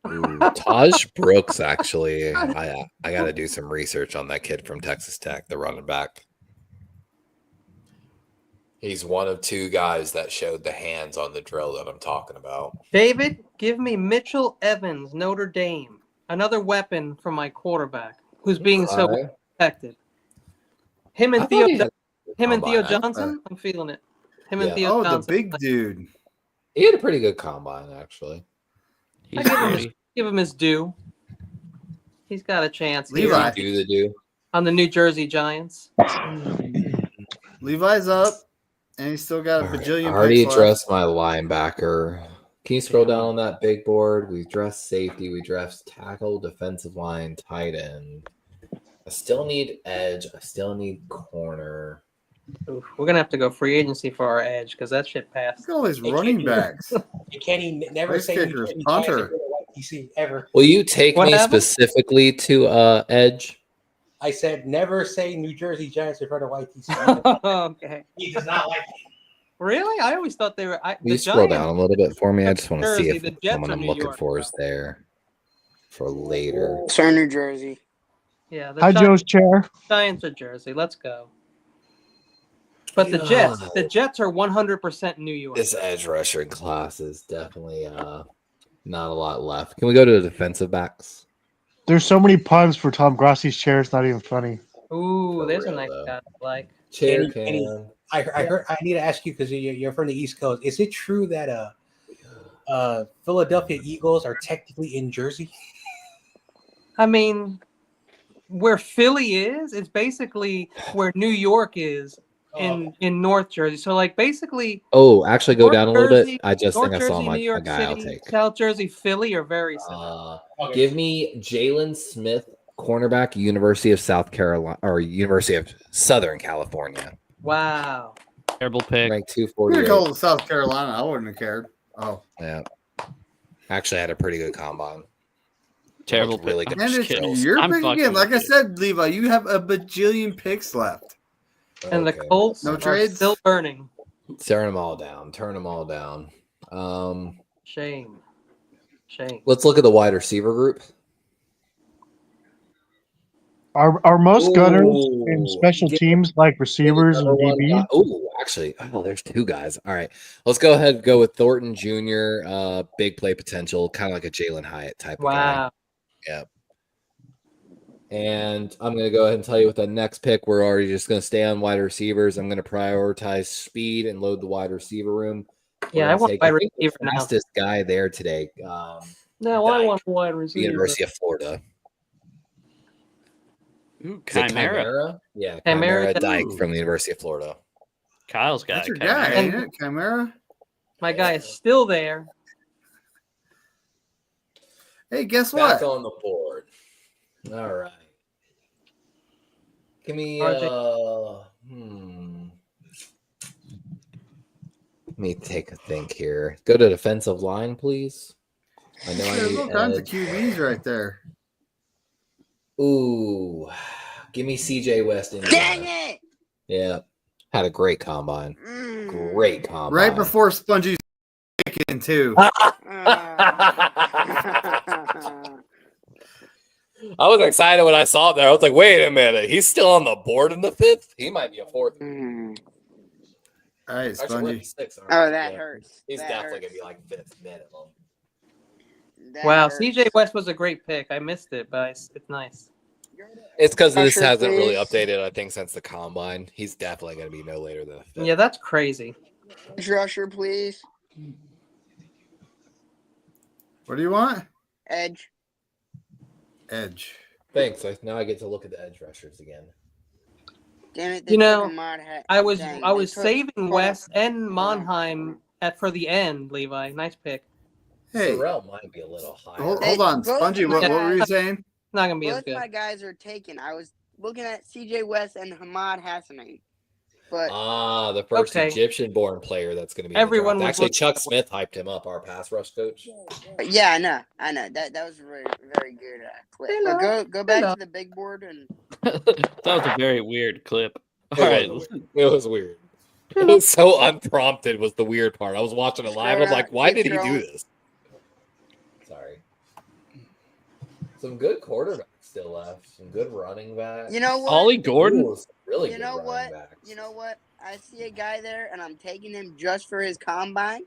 Ooh, Taj Brooks, actually, I got to do some research on that kid from Texas Tech, the running back. He's one of 2 guys that showed the hands on the drill that I'm talking about. David, give me Mitchell Evans, Notre Dame, another weapon for my quarterback, who's being so protected. Him and Theo Johnson, I'm feeling it. Him and Theo Johnson. The big dude. He had a pretty good combine, actually. Give him his due. He's got a chance. Levi. Do the due. On the New Jersey Giants. Levi's up, and he's still got a bajillion. I already addressed my linebacker. Can you scroll down on that big board? We dressed safety. We dressed tackle, defensive line, tight end. I still need edge. I still need corner. Oof, we're gonna have to go free agency for our edge because that shit passed. Look at all these Hey, running Kenny. backs. You can't even never Place say kickers, New Jersey punter. Giants or YTC ever. Will you take What me happened? specifically to Edge? I said never say New Jersey Giants in front of YTC. Okay. He does not like it. Really? I always thought they were. Will The you scroll Giants, down a little bit for me? I just want to see Jersey, if the Jets someone are I'm New looking York, for bro. is there for later. So New Jersey. Yeah, the Hi, Joe's chair. Giants are Jersey. Let's go. But the Jets are 100% New York. This edge rusher class is definitely not a lot left. Can we go to the defensive backs? There's so many puns for Tom Grassi's chair. It's not even funny. Ooh, For there's a real, nice though. guy I like. Chair Kenny, cam. I heard. I need to ask you because you're from the East Coast. Is it true that Philadelphia Eagles are technically in Jersey? I mean, where Philly is, it's basically where New York is in North Jersey. So like basically, Oh, actually, go North down a little Jersey, bit. I just North think I saw Jersey, New a York guy I'll City, take. South Jersey, Philly are very similar. Give me Jalen Smith, cornerback, University of South Carolina or University of Southern California. Wow. Terrible pick. Ranked We're 248. going to South Carolina. I wouldn't have cared. Oh. Yeah. Actually had a pretty good combine. Terrible Looked really pick. good. And it's skills. your I'm pick fucking again. Like I with you. said, Levi, you have a bajillion picks left. And the Okay. Colts No are trades? still burning. Turn them all down. Turn them all down. Shame. Let's look at the wide receiver group. Are most gunners in Ooh. special teams like receivers and DBs? Oh, actually, there's two guys. All right, let's go ahead and go with Thornton Jr. Big play potential, kind of like a Jalen Hyatt type of guy. Wow. Yep. And I'm going to go ahead and tell you with the next pick, we're already just going to stay on wide receivers. I'm going to prioritize speed and load the wide receiver room. Yeah, I want wide receiver the now. fastest guy there today. No, I Dyke, want wide receiver. University of Florida. Ooh, Is it Chimera. Yeah, Chimera Dyke Ooh. from the University of Florida. Kyle's got That's your Chimera. guy, ain't it? Chimera? My guy is still there. Hey, guess Back what? on the board. All right. Give me RJ. Let me take a think here. Go to defensive line, please. I know I There's need all kinds of edge. QBs right there. Ooh. Give me CJ West. Dang Indiana. it! Yeah. Had a great combine. Great combine. Right before Spongy's picking, too. I was excited when I saw it there. I was like, wait a minute. He's still on the board in the fifth? He might be a fourth. All right, Actually, we're Spongy. at six, aren't Oh, we? that Yeah. hurts. He's That definitely hurts. going to be like fifth minimum. That Wow, hurts. CJ West was a great pick. I missed it, but it's nice. It's because this Pressure, hasn't really please. updated, I think, since the combine. He's definitely going to be no later than a fifth. Yeah, that's crazy. Edge rusher, please. What do you want? Edge. Edge. Thanks. Now I get to look at the edge rushers again. Damn it. You know, I was Dang, I they was took- saving hold West on. and Monheim for the end, Levi. Nice pick. Hey, Sorrell might be a little higher. hold on. both Spongy, of what my were you guys- saying? Not gonna be as Both good. my guys are taken. I was looking at CJ West and Hamad Hassanin. But The first Okay. Egyptian-born player that's going to be Everyone in the was draft. Actually, looking Chuck at- Smith hyped him up, our pass rush coach. yeah, I know. That was a very, very good clip. Hello. But go back Hello. to the big board and That was a very weird clip. All right. It was weird. It was so unprompted was the weird part. I was watching it live. I'm like, why did he do this? Sorry. Some good quarterbacks still left. Some good running backs. you know what? Ollie Gordon. Ooh, some really You good know running what? backs. You know what? I see a guy there, and I'm taking him just for his combine.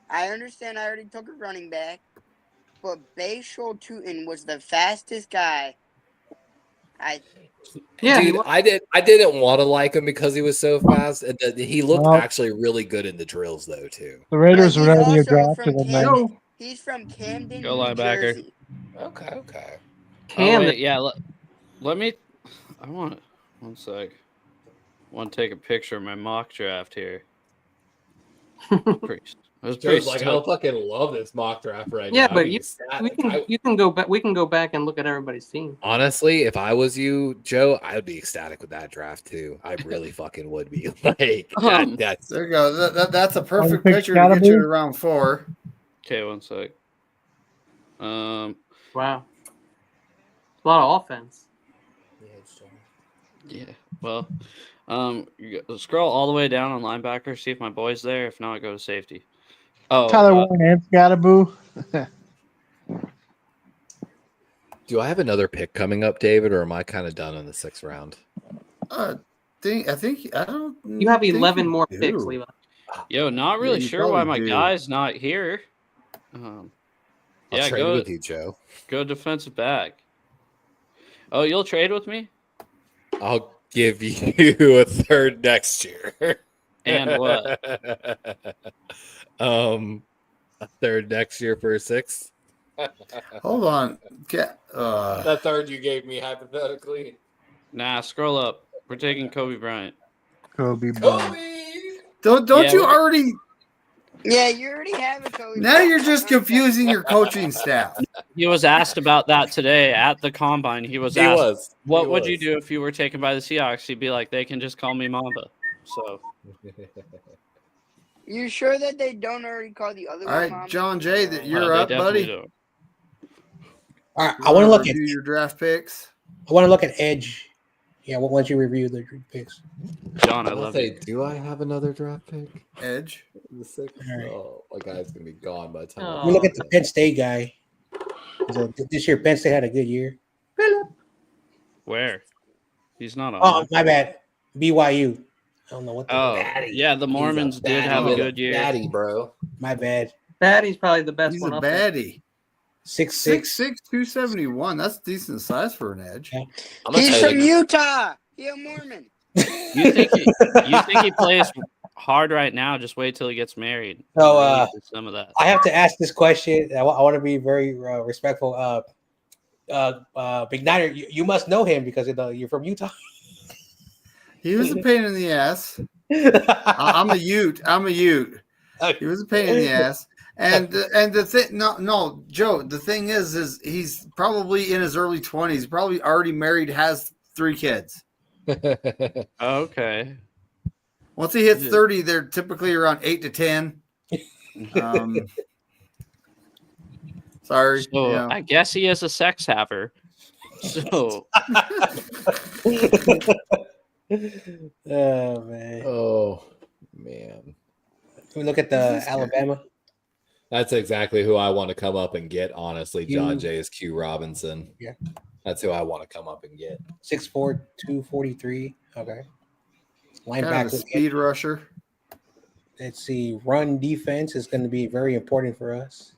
I understand I already took a running back, but Bayshul Tootin was the fastest guy. Yeah, he Dude, was. I didn't want to like him because he was so fast. And he looked Well- actually really good in the drills, though, too. The Raiders But are he's ready to also draft from him. Camden. He's from Camden, Go New linebacker. Jersey. Okay. Oh, Camden. wait, yeah. Let me. I want. One sec. I want to take a picture of my mock draft here. It was pretty Joe's like, I fucking love this mock draft right Yeah, now. but you can go back. We can go back and look at everybody's team. Honestly, if I was you, Joe, I would be ecstatic with that draft too. I really fucking would be. Like that's There you go. That's a perfect pick picture to get you Scottaboo? to round 4. Okay, one sec. Wow, a lot of offense. Yeah. Well, scroll all the way down on linebacker. See if my boy's there. If not, go to safety. Oh, Tyler Warren and Scottaboo. Do I have another pick coming up, David, or am I kind of done in the 6th round? I don't. You have think 11 you more do. picks, Levi. Yo, not really you sure why my probably do. guy's not here. I'll Yeah, trade go with you, Joe. go defensive back. Oh, you'll trade with me? I'll give you a 3rd next year. And what? A 3rd next year for a 6th. Hold on. That 3rd you gave me hypothetically. Nah, scroll up. We're taking Kobe Bryant. Kobe Bryant. Don't Yeah, you we're- already? Yeah, you already have a Kobe. Now you're just confusing your coaching staff. He was asked about that today at the combine. He was asked, "What would you do if you were taken by the Seahawks?" He'd be like, "They can just call me Mamba." So You sure that they don't already call the other All one? right, Mama? John Jay, that you're they up, definitely buddy. do. All right, You I want to wanna look at review your draft picks. edge. Yeah, what once you review the picks? John, I love you. Do I have another draft pick? Edge. The 6th? All right. Oh, my guy's gonna be gone by the time. Oh. We look at the Penn State guy. So this year, Penn State had a good year. Where? He's not on. Oh, my bad. BYU. I don't know what. Oh, yeah, the Mormons did have a good year. Daddy, bro. My bad. Batty's probably the best He's one a up there. baddie. 6'6". 6'6", 271. That's decent size for an edge. Yeah. I'm gonna He's tell from you, Utah. He a Mormon. You think he plays hard right now? Just wait till he gets married. So, Really do some of that. I have to ask this question. I want to be very respectful. McNiner, you must know him because you're from Utah. He was a pain in the ass. I'm a Ute. He was a pain in the ass. And the thing, no, Joe. The thing is he's probably in his early 20s. Probably already married, has 3 kids. Okay. Once he hits 30, they're typically around 8 to 10. Sorry. So you know. I guess he is a sex haver. So Oh man. oh man, We look at the Alabama. that's exactly who I want to come up and get. Honestly, John You- Jay is Q Robinson. Yeah. That's who I want to come up and get. 6'4", 243. Okay. Kind of a Linebacker. speed rusher. Let's see. Run defense is going to be very important for us.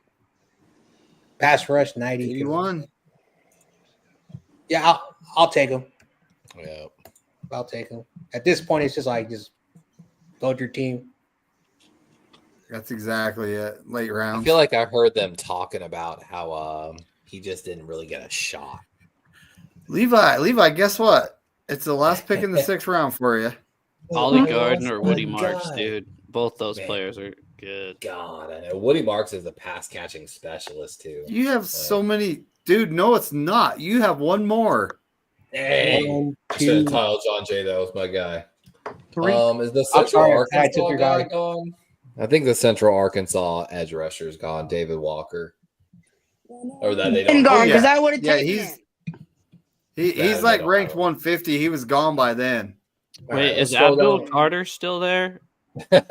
Pass rush 90. 81. Yeah, I'll take him. Yeah. I'll take him. At this point, it's just build your team. That's exactly it. Late I rounds. feel like I heard them talking about how he just didn't really get a shot. Levi, guess what? It's the last pick in the 6th round for you. Ollie Gardner or Woody Marks, God. dude. Both those Man. players are good. God, I know. Woody Marks is a pass catching specialist too. You have so many. Dude, no, it's not. You have one more. Hey, 1, I should have 2, titled John Jay. That was my guy. 3. Is the I'm Central sorry, I Arkansas took your guy guy. gone? I think the Central Arkansas edge rusher is gone. David Walker. Or that they Been don't. gone yeah. because I would have Yeah, taken he's- it. He's Nah, like they don't ranked have 150. He was gone by then. All Wait, right, is let's scroll Abdul Carter still there? down.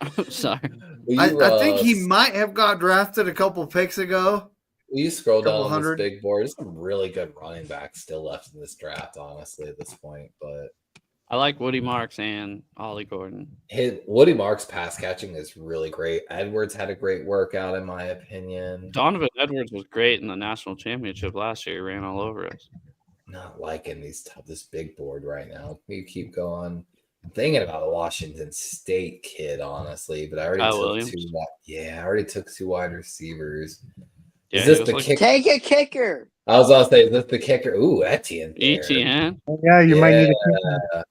I'm sorry. Will I you, think he might have got drafted a couple picks ago. Will you scroll down couple on hundred. this big board? There's some really good running backs still left in this draft, honestly, at this point. But I like Woody Marks and Ollie Gordon. Woody Marks' pass catching is really great. Edwards had a great workout, in my opinion. Donovan Edwards was great in the national championship last year. He ran all over us. Not liking this big board right now. You keep going. I'm thinking about a Washington State kid, honestly, but I already Kyle took Williams? 2. Yeah, I already took 2 wide receivers. Yeah, Is he this was the like kicker? Take a kicker. I was gonna say, is this the kicker? Ooh, Etienne. there. ETN. Yeah, you might need a kicker.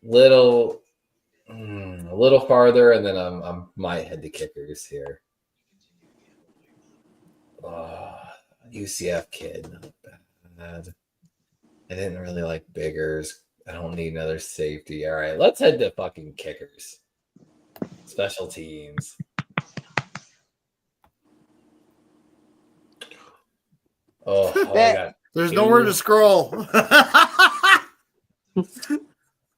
Little. A little farther, and then I might head to kickers here. UCF kid, not bad. I didn't really like Biggers. I don't need another safety. All right, let's head to fucking kickers. Special teams. There's nowhere to scroll.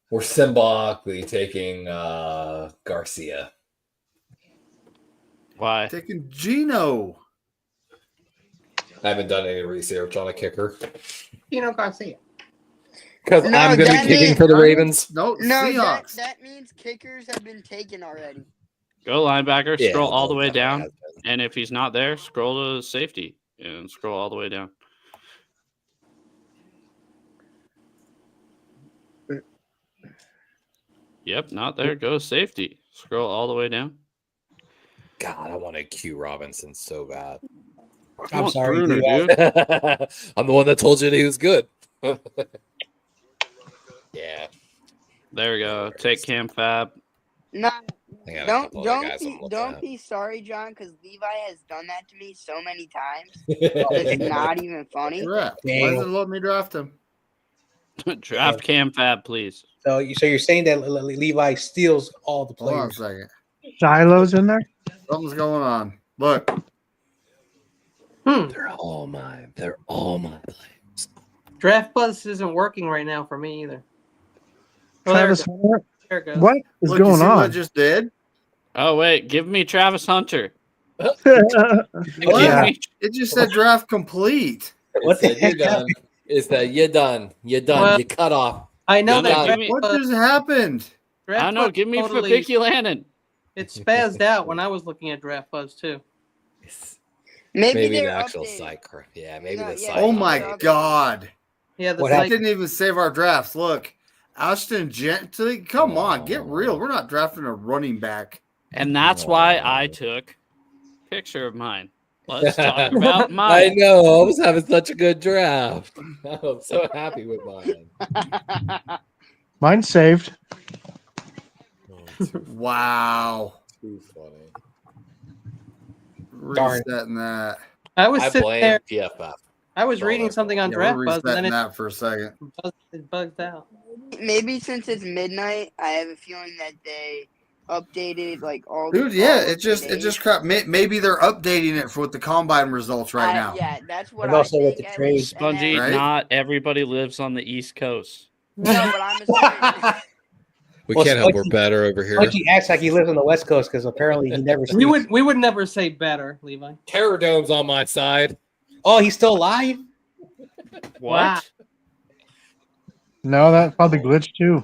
We're symbolically taking Garcia. Why? Taking Gino. I haven't done any research on a kicker. Garcia. Because No, I'm going to that be kicking means- for the Ravens. No, No, Seahawks. that means kickers have been taken already. Go linebacker, Yeah, scroll all the way definitely down, has been. and if he's not there, scroll to safety and scroll all the way down. Yep, not there. Go safety. Scroll all the way down. God, I wanted Q Robinson so bad. I'm want sorry, Bruner, dude. dude. I'm the one that told you that he was good. Yeah. There we go. Take Cam Fab. No, I got a don't couple other guys I'm looking don't at. be sorry, John, because Levi has done that to me so many times. It's not even funny. Correct. Why does it let me draft him? Draft Cam Fab, please. So you're saying that Levi steals all the Hold on a players? second. Shiloh's in there. Something's going on. Look. They're all mine. They're all my players. Draft Buzz isn't working right now for me either. Oh, there it Travis goes. Hunter. There it goes. What is Look, you going see what I on? just did? Oh wait, give me Travis Hunter. What? Yeah. It just said draft complete. What the You're heck done. It's that you're done. You're done. Well, you cut off. I know No, that no, Draft give me- What Buzz- just happened? I Draft don't know. Buzz Give me totally, Fabici Lannon. It spazzed out when I was looking at Draft Buzz too. Maybe the they're actual updated. site. Yeah, maybe No, the yeah, site. Oh yeah. my God. Yeah, the What It site. didn't even save our drafts. Look. Ashton Gently. Come on. Get real. We're not drafting a running back. And that's why I took picture of mine. Let's talk about I mine. know. I was having such a good draft. I'm so happy with mine. Mine's saved. Wow. Too funny. Darn. Resetting that. I was I sitting blame there. PFF. I was all reading their something on Yeah, Draft we're Buzz, and resetting then that for a second. it bugged out. Maybe since it's midnight, I have a feeling that they updated like all. Dude, yeah, all it of just today's. crap. Maybe they're updating it for with the combine results right now. Yeah, that's what And I also with think. the at trade. least, and Spongy, then- Right? not everybody lives on the East Coast. No, but I'm assuming. We Well, can't help. Spongy- We're better over here. He acts like he lives on the West Coast because apparently he never. we sleeps. would never say better, Levi. Terror Dome's on my side. Oh, he's still alive. What? Wow. No, that probably glitched too.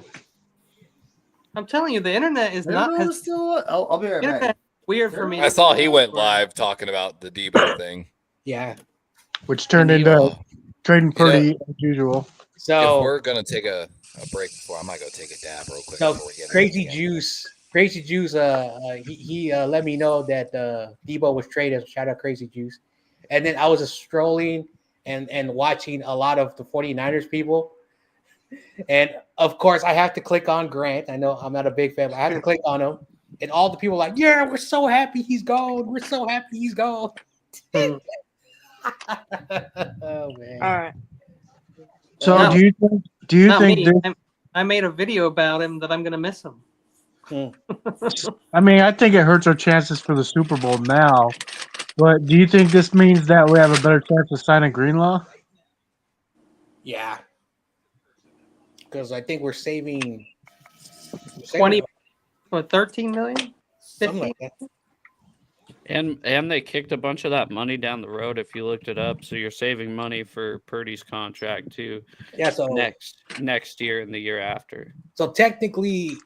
I'm telling you, the internet is Everyone not was has, still. I'll be right internet back. is weird for me. I saw he went live talking about the Debo thing. Yeah. Which turned into trading Purdy as usual. If So we're gonna take a break before, I might go take a dab real quick. So before we get Crazy into the game. Juice, he let me know that Debo was traded. Shout out Crazy Juice. And then I was just strolling and watching a lot of the 49ers people. And of course, I have to click on Grant. I know I'm not a big fan, but I have to click on him. And all the people are like, yeah, we're so happy he's gone. We're so happy he's gone. Oh, man. All right. So No. do you Not think me. this, I made a video about him that I'm gonna miss him. I mean, I think it hurts our chances for the Super Bowl now. But do you think this means that we have a better chance of signing Greenlaw? Yeah. Because I think we're saving 20, 13 million? something like that. And they kicked a bunch of that money down the road if you looked it up. So you're saving money for Purdy's contract too Yeah, so next year and the year after. So technically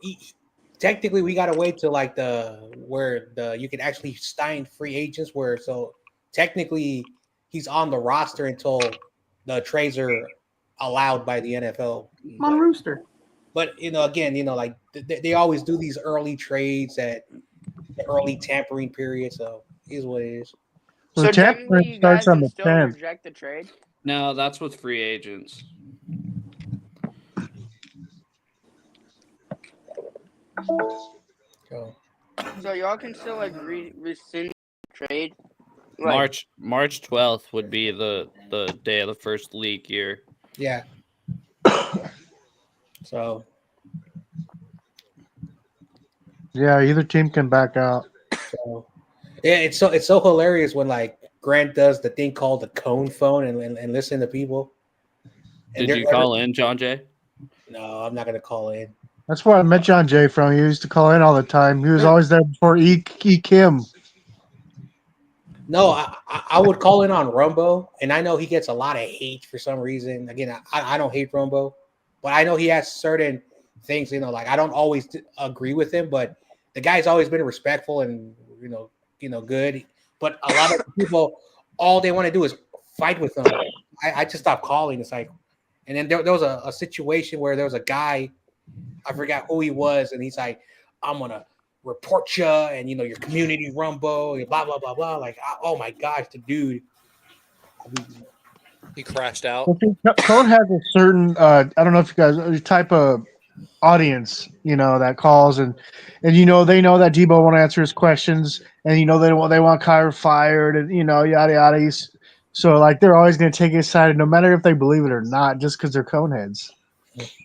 we gotta wait till like you can actually sign free agents so technically he's on the roster until the trades are allowed by the NFL. Come on, Rooster. But again, like they always do these early trades at the early tampering period. So it is what it is. Well, So tampering technically, you guys starts on can the still 10th. reject the trade. No, that's with free agents. So y'all can still like rescind trade. Like, March 12th would be the day of the first league year. Yeah. So Yeah, either team can back out. So yeah, it's so hilarious when like Grant does the thing called the cone phone and listen to people. And Did you call in, John Jay? No, I'm not gonna call in. That's where I met John Jay from. He used to call in all the time. He was always there before E Kim. No, I would call in on Rumbo, and I know he gets a lot of hate for some reason. Again, I don't hate Rumbo, but I know he has certain things. Like I don't always agree with him, but the guy's always been respectful and good. But a lot of people, all they want to do is fight with him. I just stopped calling. It's like, and then there was a situation where there was a guy, I forgot who he was, and he's like, I'm gonna report you and your community Rumbo, blah blah blah blah. Like, oh my gosh, the dude. He crashed out. Cone has a certain I don't know if you guys type of audience that calls and they know that Debo won't answer his questions and they want Kyler fired and yada yada. So like they're always going to take his side no matter if they believe it or not, just because they're Coneheads.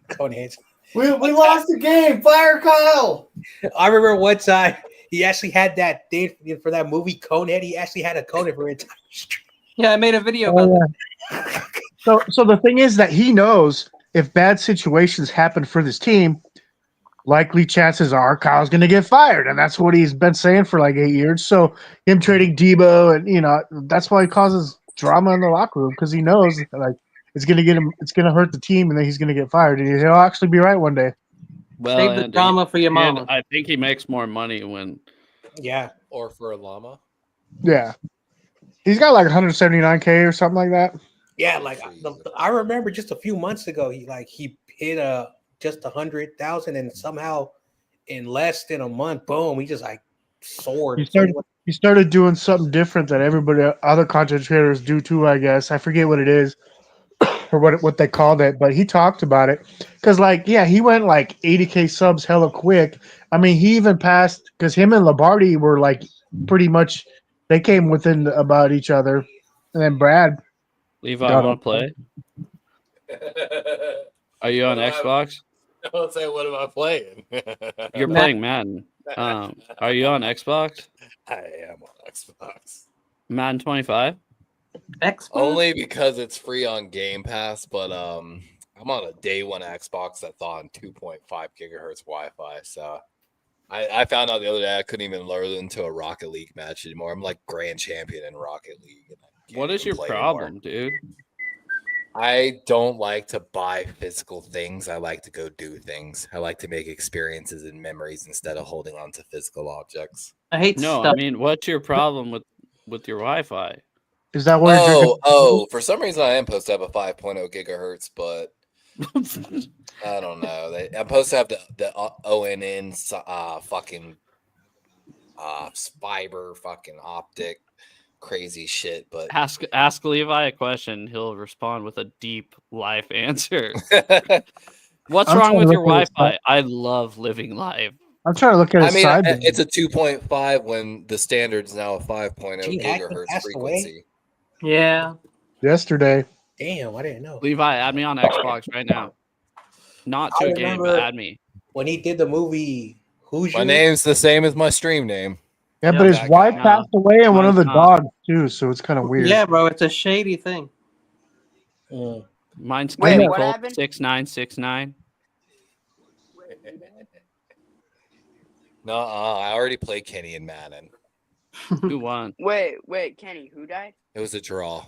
Coneheads. We lost the game. Fire Kyle. I remember one time he actually had that thing for that movie Conehead. He actually had a Conehead for entire stream. Yeah, I made a video about that. So the thing is that he knows if bad situations happen for this team, likely chances are Kyle's going to get fired, and that's what he's been saying for like 8 years. So him trading Debo, and that's why he causes drama in the locker room because he knows like it's going to get him, it's going to hurt the team, and then he's going to get fired, and he'll actually be right one day. Well, save the drama for your mama. I think he makes more money when, or for a llama. Yeah, he's got like 179K or something like that. Yeah, like I remember just a few months ago, he hit just 100,000, and somehow in less than a month, boom, he just like soared. He started doing something different that everybody, other content creators do too. I guess I forget what it is or what they called it, but he talked about it because he went like 80K subs hella quick. I mean, he even passed because him and Lombardi were like pretty much they came within about each other, and then Brad. Levi, I want to play. Are you on Xbox? Don't say what am I playing. You're playing Madden. Are you on Xbox? I am on Xbox. Madden 25? Xbox? Only because it's free on Game Pass, but I'm on a day one Xbox that's on 2.5 gigahertz Wi-Fi. So I found out the other day I couldn't even lure into a Rocket League match anymore. I'm like grand champion in Rocket League. What is your problem, dude? I don't like to buy physical things. I like to go do things. I like to make experiences and memories instead of holding on to physical objects. I hate No, stuff. I mean, what's your problem with your Wi-Fi? Is that what? For some reason I am supposed to have a 5.0 gigahertz, but I don't know. I'm supposed to have the ONN fucking fiber fucking optic. Crazy shit, but ask Levi a question, he'll respond with a deep life answer. What's wrong with your Wi-Fi? I love living live. I'm trying to look at his side. It's a 2.5 when the standard's now a 5.0 gigahertz frequency. Yeah. Yesterday. Damn, I didn't know. Levi, add me on Xbox right now. Not to a game, but add me. When he did the movie Hoosier. My name's the same as my stream name. Yeah, but his wife passed away and one of the dogs too, so it's kind of weird. Yeah, bro, it's a shady thing. Mine's Wait, what Colt happened? 6969. No, I already played Kenny and Madden. Who won? Wait, Kenny, who died? It was a draw.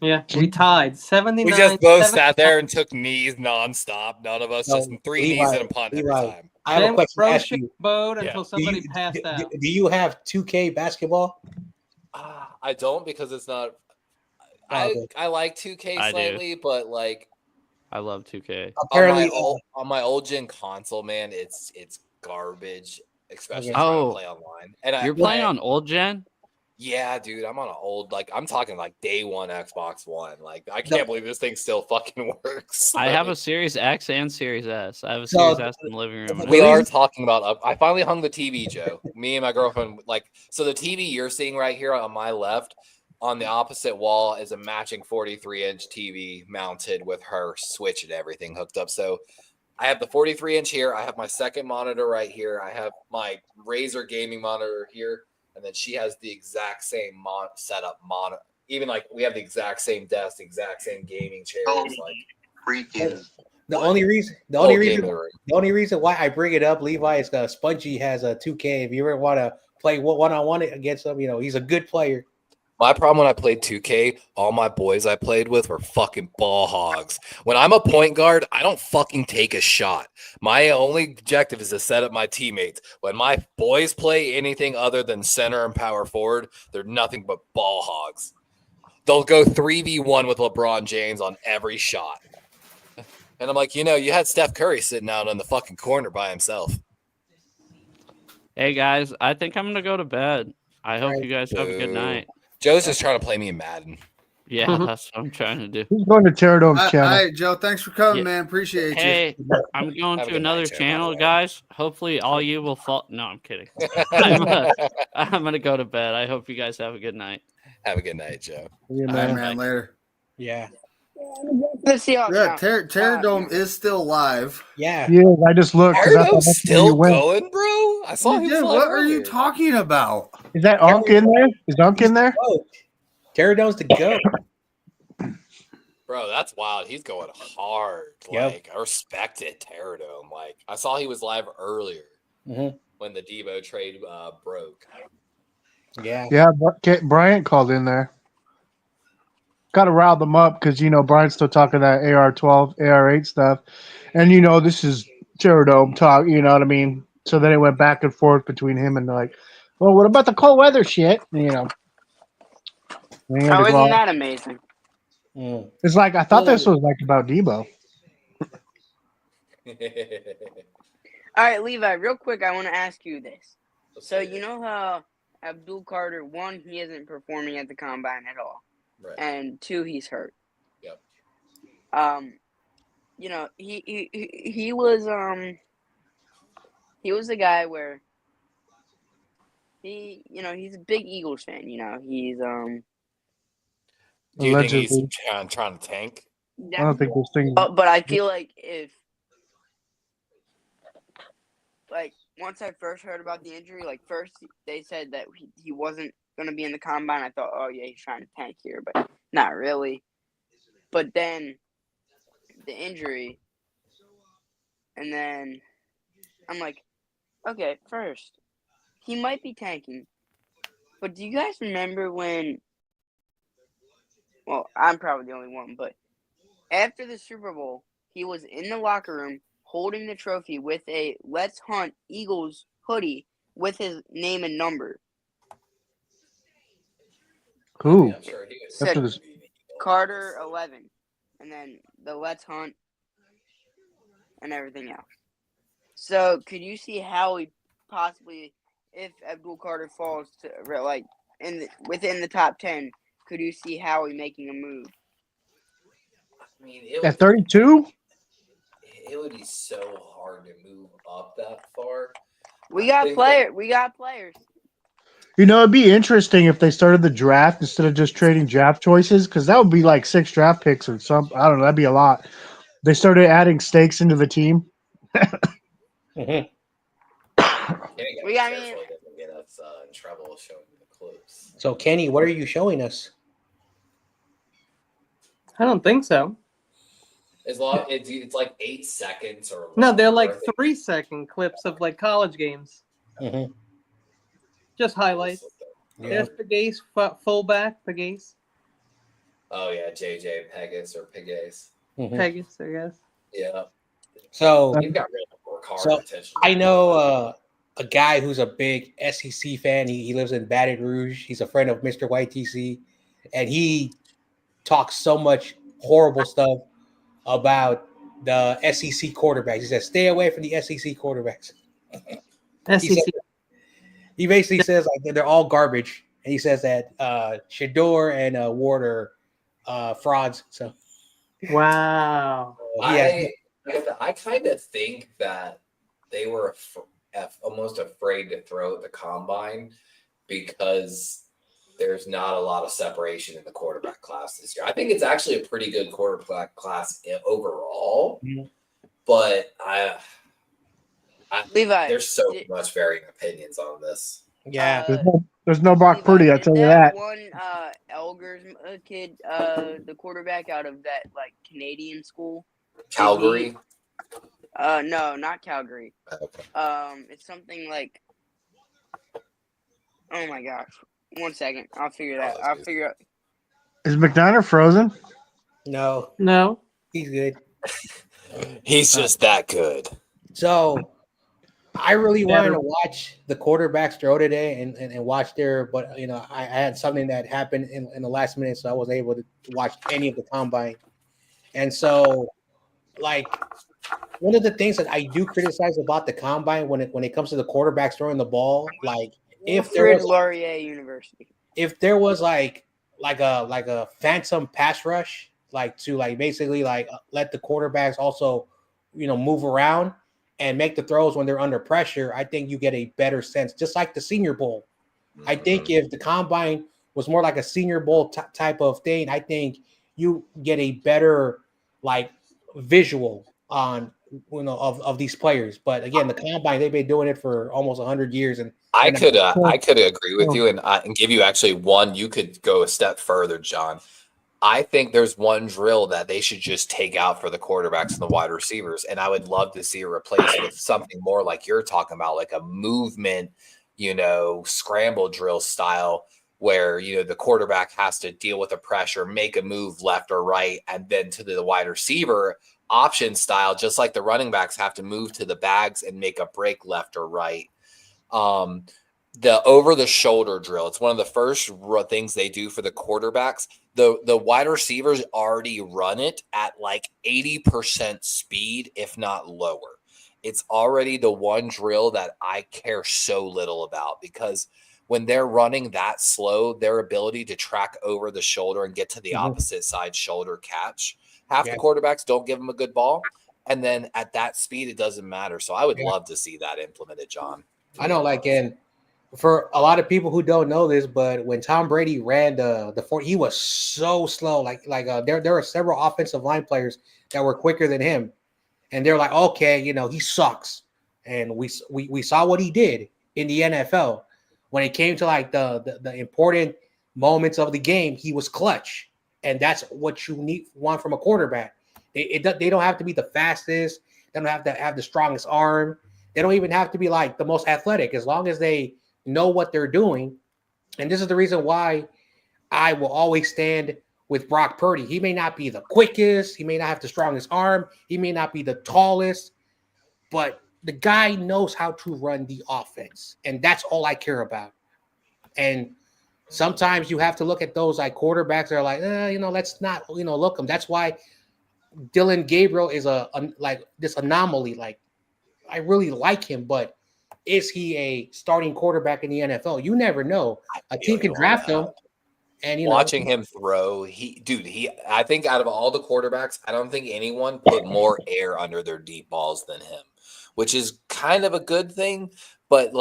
Yeah, we tied 79. We just both sat there and took knees nonstop. None of us just three Levi, knees and a punt every time. I have a question to ask you. Bowed until somebody passed out. Do you have 2K basketball? I don't because it's not. I like 2K slightly, but like I love 2K. Apparently, on my old gen console, man, it's garbage, especially Okay. trying to play online. And you're playing on old gen? Yeah, dude, I'm on an old, like, I'm talking like day one Xbox One. Like, I can't believe this thing still fucking works. I have a Series X and Series S. I have a Series S in the living room. We are talking about. I finally hung the TV, Joe. Me and my girlfriend, like, so the TV you're seeing right here on my left, on the opposite wall is a matching 43-inch TV mounted with her Switch and everything hooked up. So I have the 43-inch here. I have my second monitor right here. I have my Razer gaming monitor here. And then she has the exact same setup monitor. Even like we have the exact same desk, the exact same gaming chairs. Like freaking. The only reason why I bring it up, Levi, is because Spongy has a 2K. If you ever want to play one-on-one against him, he's a good player. My problem when I played 2K, all my boys I played with were fucking ball hogs. When I'm a point guard, I don't fucking take a shot. My only objective is to set up my teammates. When my boys play anything other than center and power forward, they're nothing but ball hogs. They'll go 3v1 with LeBron James on every shot. And I'm like, you had Steph Curry sitting out in the fucking corner by himself. Hey, guys, I think I'm going to go to bed. I hope you guys have a good night. Joe's just trying to play me in Madden. Yeah, that's what I'm trying to do. He's going to Terradome's channel. Hey, Joe, thanks for coming, man. Appreciate you. Hey, I'm going to another channel, guys. Hopefully, all you will fall. No, I'm kidding. I'm gonna go to bed. I hope you guys have a good night. Have a good night, Joe. Yeah, man. Later. Yeah. Let's see how. Yeah, Terradome is still live. Yeah. Yeah, I just looked. Terradome's still going, bro. I saw him. What are you talking about? Is that Unk in there? Is Unk in there? Terradome's the go. Bro, that's wild. He's going hard. Yep. Like, I respect it, Terradome. Like, I saw he was live earlier when the Debo trade broke. Yeah. Yeah, Bryant called in there. Got to rile them up because, Bryant's still talking that AR-12, AR-8 stuff. And, this is Terradome talk, you know what I mean? So then it went back and forth between him and like, well, what about the cold weather shit? How isn't that amazing? It's like, I thought this was like about Debo. All right, Levi, real quick, I want to ask you this. So you know how Abdul Carter, 1, he isn't performing at the combine at all. Right. And 2, he's hurt. Yep. He was the guy where he's a big Eagles fan. He's Do you think he's trying to tank? I don't think this thing. But I feel like once I first heard about the injury, first they said that he wasn't going to be in the combine. I thought, oh yeah, he's trying to tank here, but not really. But then the injury, and then I'm like, okay, first he might be tanking, but do you guys remember when? Well, I'm probably the only one, but after the Super Bowl, he was in the locker room holding the trophy with a Let's Hunt Eagles hoodie with his name and number. Who? I'm sure he was Said Carter 11, and then the Let's Hunt and everything else. So, could you see how he possibly, if Abdul Carter falls to within the top 10, could you see Howie making a move? I mean, At 32? It would be so hard to move up that far. We got players. It'd be interesting if they started the draft instead of just trading draft choices, because that would be like 6 draft picks or something. I don't know. That'd be a lot. They started adding stakes into the team. Get us in trouble showing the clips. So, Kenny, what are you showing us? I don't think so. As long it's like 8 seconds or no, they're like 3-second clips of college games. Mm-hmm. Just highlights. Yeah. There's Pegasus, fullback Pegasus. Oh yeah, JJ Pegasus or Pegasus. Mm-hmm. Pegasus, I guess. Yeah. So you've got really work hard potential. I know a guy who's a big SEC fan. He lives in Baton Rouge. He's a friend of Mr. YTC, and he talks so much horrible stuff about the SEC quarterbacks. He says, "Stay away from the SEC quarterbacks." SEC. He basically says they're all garbage, and he says that Shador and Ward are frauds. So Wow. I kind of think that they were almost afraid to throw at the combine because there's not a lot of separation in the quarterback class this year. I think it's actually a pretty good quarterback class overall, but Levi, there's so much varying opinions on this. Yeah, there's no Brock Purdy. I tell you that. One Elgers kid, the quarterback out of that like Canadian school, Calgary. No, not Calgary. Okay. It's something like. Oh my gosh! 1 second, I'll figure that. I'll figure out. Is McNiner frozen? No, he's good. He's just that good. So I really wanted to watch the quarterbacks throw today and watch but I had something that happened in the last minute, so I wasn't able to watch any of the combine. And so, like, one of the things that I do criticize about the combine when it comes to the quarterbacks throwing the ball, like if there was Laurier University, if there was like a phantom pass rush, like to like basically like let the quarterbacks also move around and make the throws when they're under pressure, I think you get a better sense, just like the Senior Bowl. I think if the combine was more like a Senior Bowl type of thing, I think you get a better like visual on of these players. But again, the combine, they've been doing it for almost 100 years, and I could agree with you and give you actually one. You could go a step further, John. I think there's one drill that they should just take out for the quarterbacks and the wide receivers, and I would love to see it replaced with something more like you're talking about, like a movement, scramble drill style, where the quarterback has to deal with the pressure, make a move left or right, and then to the wide receiver option style, just like the running backs have to move to the bags and make a break left or right. The over the shoulder drill, it's one of the first things they do for the quarterbacks. The wide receivers already run it at like 80% speed, if not lower. It's already the one drill that I care so little about, because when they're running that slow, their ability to track over the shoulder and get to the opposite side shoulder catch. Half the quarterbacks don't give them a good ball. And then at that speed, it doesn't matter. So I would love to see that implemented, John. I know, and for a lot of people who don't know this, but when Tom Brady ran the 40, he was so slow. There were several offensive line players that were quicker than him, and they're like, okay, he sucks. And we saw what he did in the NFL when it came to like the important moments of the game. He was clutch, and that's what you want from a quarterback. They don't have to be the fastest. They don't have to have the strongest arm. They don't even have to be like the most athletic, as long as they know what they're doing. And this is the reason why I will always stand with Brock Purdy. He may not be the quickest, he may not have the strongest arm, he may not be the tallest, but the guy knows how to run the offense, and that's all I care about. And sometimes you have to look at those like quarterbacks that are like, let's not look them. That's why Dylan Gabriel is like this anomaly. Like, I really like him, but is he a starting quarterback in the NFL? You never know. A team can draft him, and watching him throw, I think out of all the quarterbacks, I don't think anyone put more air under their deep balls than him, which is kind of a good thing. But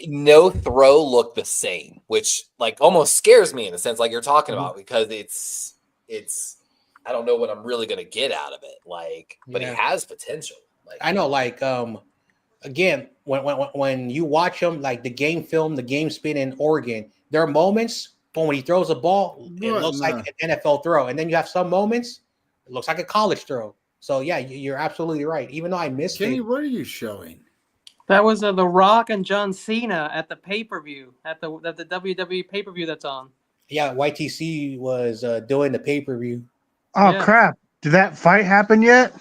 no throw looked the same, which like almost scares me in a sense, like you're talking about, because it's I don't know what I'm really gonna get out of it. But he has potential. I know, again, when you watch him, like the game film, the game spin in Oregon, there are moments when he throws a ball, it looks like an NFL throw. And then you have some moments, it looks like a college throw. So, yeah, you're absolutely right. Even though I missed Kenny, it. what are you showing? That was The Rock and John Cena at the pay-per-view, at the WWE pay-per-view that's on. Yeah, YTC was doing the pay-per-view. Oh, crap. Did that fight happen yet?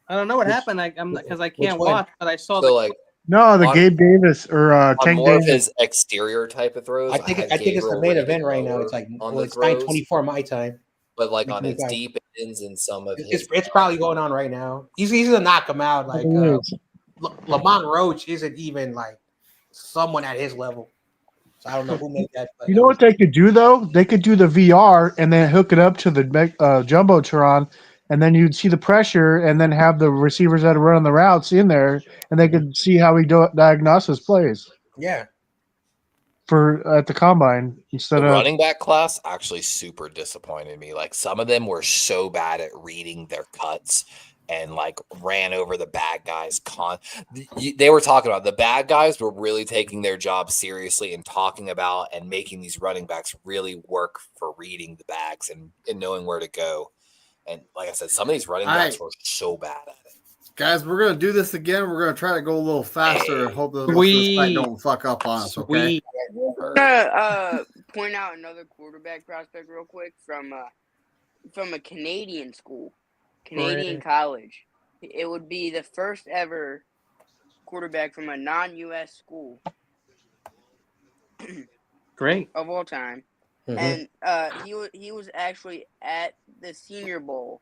I don't know what happened. Because I can't watch, but I saw the Gabe Davis or Tank more Davis. of his exterior type of throws. I think it's the main event right now. It's like it's 9:24 my time. But like on its deep ends and some of it's probably going on right now. He's gonna knock him out. Like Lamont Roach isn't even like someone at his level. So I don't know who made that. But You know what they could do though? They could do the VR and then hook it up to the jumbotron, and then you'd see the pressure, and then have the receivers that are running the routes in there, and they could see how he diagnoses plays Yeah. for at the combine instead The of running back class actually super disappointed me. Like some of them were so bad at reading their cuts and like ran over the bad guys. They were talking about the bad guys were really taking their job seriously and talking about and making these running backs really work for reading the bags and knowing where to go. And like I said, some of these running backs were so bad at it. Guys, we're gonna do this again. We're gonna try to go a little faster and hope the rest of this fight don't fuck up on us. Okay. Point out another quarterback prospect real quick from a Canadian school, Canadian college. It would be the first ever quarterback from a non-U.S. school. Great. Of all time. And he was actually at the Senior Bowl,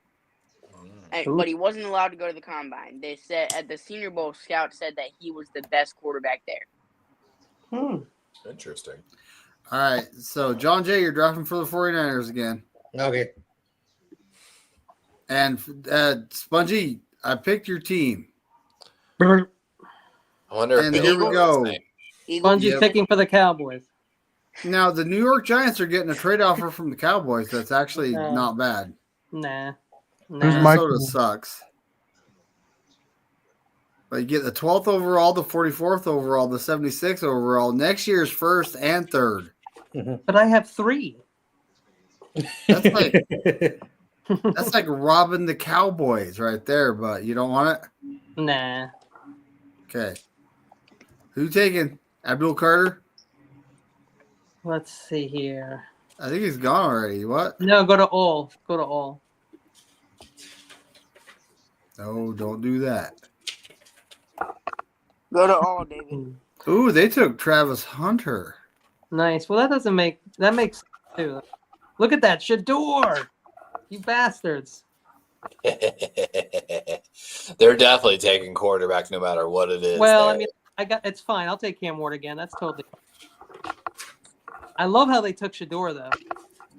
but he wasn't allowed to go to the combine. They said at the Senior Bowl, scouts said that he was the best quarterback there. Interesting. All right. So, John Jay, you're drafting for the 49ers again. Okay. And Spongy, I picked your team. I wonder if and here we go. Spongy's picking for the Cowboys. Now, the New York Giants are getting a trade offer from the Cowboys that's actually not bad. Nah. Minnesota sucks. But you get the 12th overall, the 44th overall, the 76th overall, next year's first and third. But I have 3. That's like robbing the Cowboys right there, but you don't want it? Nah. Okay. Who taking? Abdul Carter? Let's see here. I think he's gone already. What? No, go to all. Go to all. No, don't do that. Go to all, David. Ooh, they took Travis Hunter. Nice. Well, that makes sense too. Look at that Shador. You bastards. They're definitely taking quarterback no matter what it is. Well, I mean, it's fine. I'll take Cam Ward again. That's totally. I love how they took Shador though.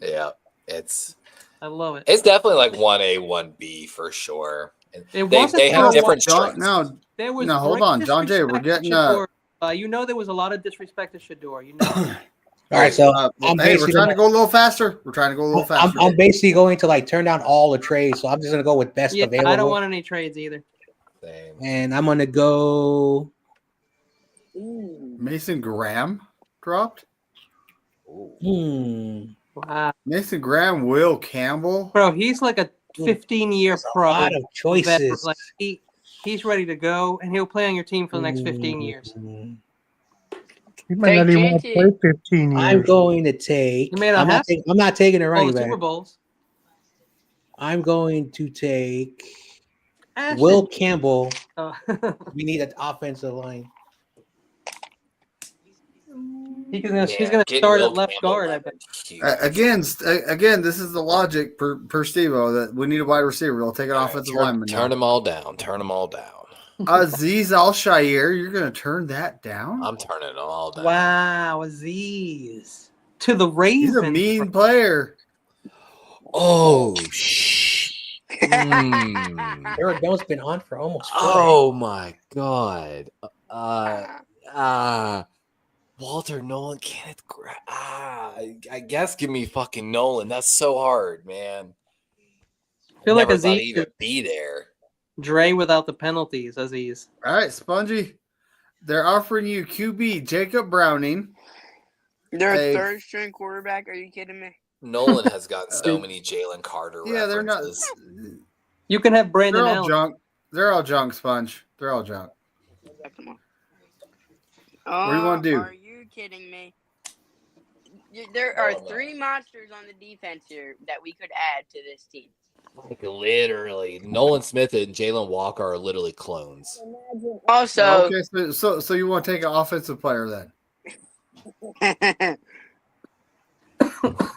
Yeah, I love it. It's definitely like 1A, 1B for sure. They have different strengths. No, hold on, John Jay. We're getting there was a lot of disrespect to Shador. You know. All right, so we're trying to go a little faster. I'm basically going to like turn down all the trades, so I'm just gonna go with best available. I don't want any trades either. Same. And I'm gonna go. Mason Graham dropped. Wow. Mason Graham, Will Campbell. Bro, he's like a 15-year pro. A lot of choices. Like he's ready to go, and he'll play on your team for the next 15 years. He might not even want to play 15 years. I'm going to take. I'm not taking a running back. Super Bowls. I'm going to take Will Campbell. We need an offensive line. He's going to start at left guard, I bet. Again, this is the logic per Steve-O that we need a wide receiver. They'll take an offensive lineman. Turn them all down. Aziz Al-Shaair, you're going to turn that down? I'm turning them all down. Wow, Aziz. To the Ravens. He's a mean player. Oh, shit. Eric Bell's been on for almost 4 Oh, my God. Walter Nolan, Kenneth I guess give me fucking Nolan. That's so hard, man. I feel like Aziz he'd even be there. Dre without the penalties, Aziz. All right, Spongy. They're offering you QB Jacob Browning. They're a third-string quarterback. Are you kidding me? Nolan has gotten so many Jalen Carter references. They're not. You can have Brandon Allen. Allen. They're all junk, Sponge. They're all junk. Come on. What do you want to do? Are you kidding me? There are 3 monsters on the defense here that we could add to this team. Like literally, Nolan Smith and Jalen Walker are literally clones. Also, okay, so you want to take an offensive player then?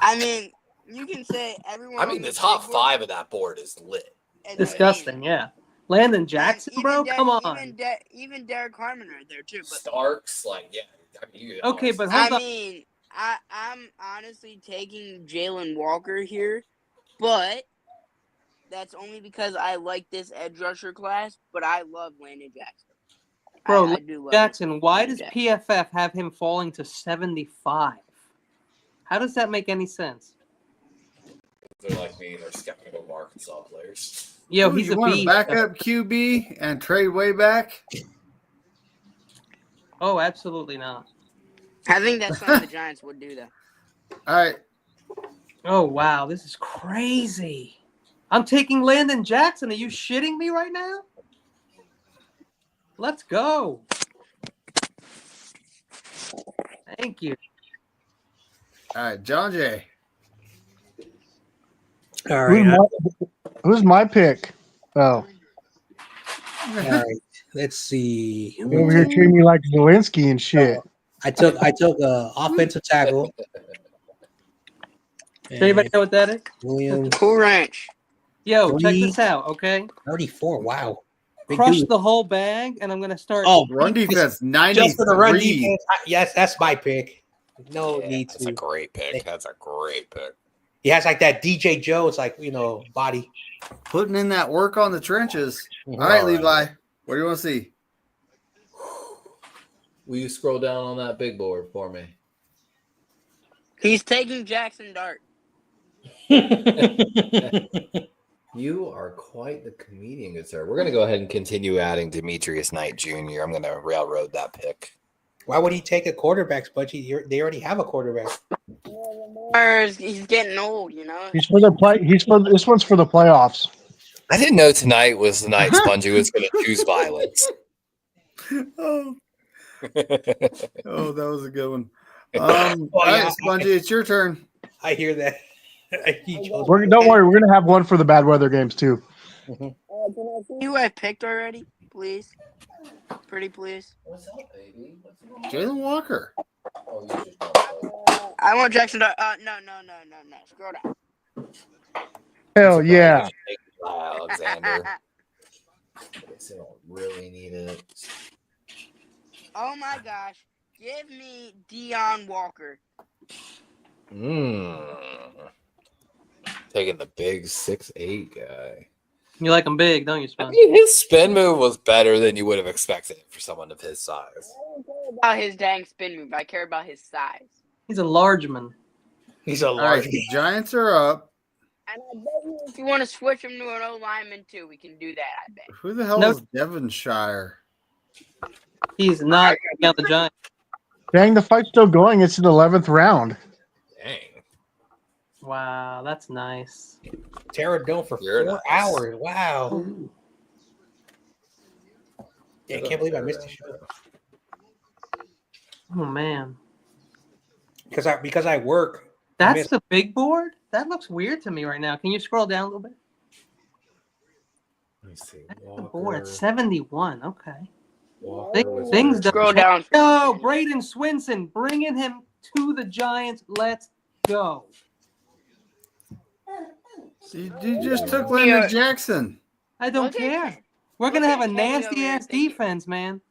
I mean, you can say everyone. I mean, the top 5 of that board is lit. Disgusting, yeah. Landon Jackson, bro, come on. Even Derek Harmon right there too. But Starks, like, yeah, Okay, but I hold on. mean, I'm honestly taking Jalen Walker here, but that's only because I like this edge rusher class. But I love Landon Jackson. Bro, I do love Jackson, why Landon does Jackson. PFF have him falling to 75? How does that make any sense? They're like me. They're skeptical of Arkansas players. Yo, Ooh, he's you a want beast. a backup QB and trade way back? Oh, absolutely not. I think that's something the Giants would do, though. All right. Oh, wow. This is crazy. I'm taking Landon Jackson. Are you shitting me right now? Let's go. Thank you. All right, John Jay. All right. Who's my pick? Oh, All right. Let's see. you're over here treating me like Zelensky and shit. I took offensive tackle. Does anybody know what that is? Williams, Cool Ranch. Yo, check 3, this out, okay? 34. Wow. Big Crush dude. the whole bag, and I'm going to start. Oh, Run defense, 93. just for the run defense. Yes, that's my pick. No need That's to. a great pick. That's a great pick. He has like that DJ Jones, like, body. Putting in that work on the trenches. Mhm. All right, All right. Levi. What do you want to see? Will you scroll down on that big board for me? He's taking Jackson Dart. You are quite the comedian, good sir. We're going to go ahead and continue adding Demetrius Knight Jr. I'm going to railroad that pick. Why would he take a quarterback, Spudgy? They already have a quarterback. He's getting old, you know. He's for the play. This one's for the playoffs. I didn't know tonight was the night Spongy was going to choose violence. Oh. Oh, that was a good one. All right, Spongy, it's your turn. I hear that. Don't worry, we're gonna have one for the bad weather games too. Can I see who I picked already, please? Pretty please. What's up, baby? Jalen Walker. I want Jackson Dart. No. Scroll down. Hell yeah! Alexander. They don't really need it. Oh my gosh. Give me Deion Walker. Taking the big 6'8" guy. You like him big, don't you, I Spud? mean, his spin move was better than you would have expected for someone of his size. I don't care about his dang spin move. I care about his size. He's a large man. He's a All right, large. the Giants are up. And I bet you if you want to switch him to an O lineman too, we can do that, I bet. Who the hell No. is Devonshire? He's not on the Giants. Dang, the fight's still going. It's in the 11th round. Dang. Wow, that's nice. Terra Dome for You're 4 nice. hours. Wow. Yeah, I can't believe I missed the show. Oh man, Because I work. that's the big board. That looks weird to me right now. Can you scroll down a little bit? Let me see. That's the board. It's 71. Okay. Walker was Things there. Scroll don't down. No, Braden Swinson, bringing him to the Giants. Let's go. You just took Landon Jackson. I don't Look at care. him. We're gonna Look have a at Kenny over nasty there ass thinking. defense, man.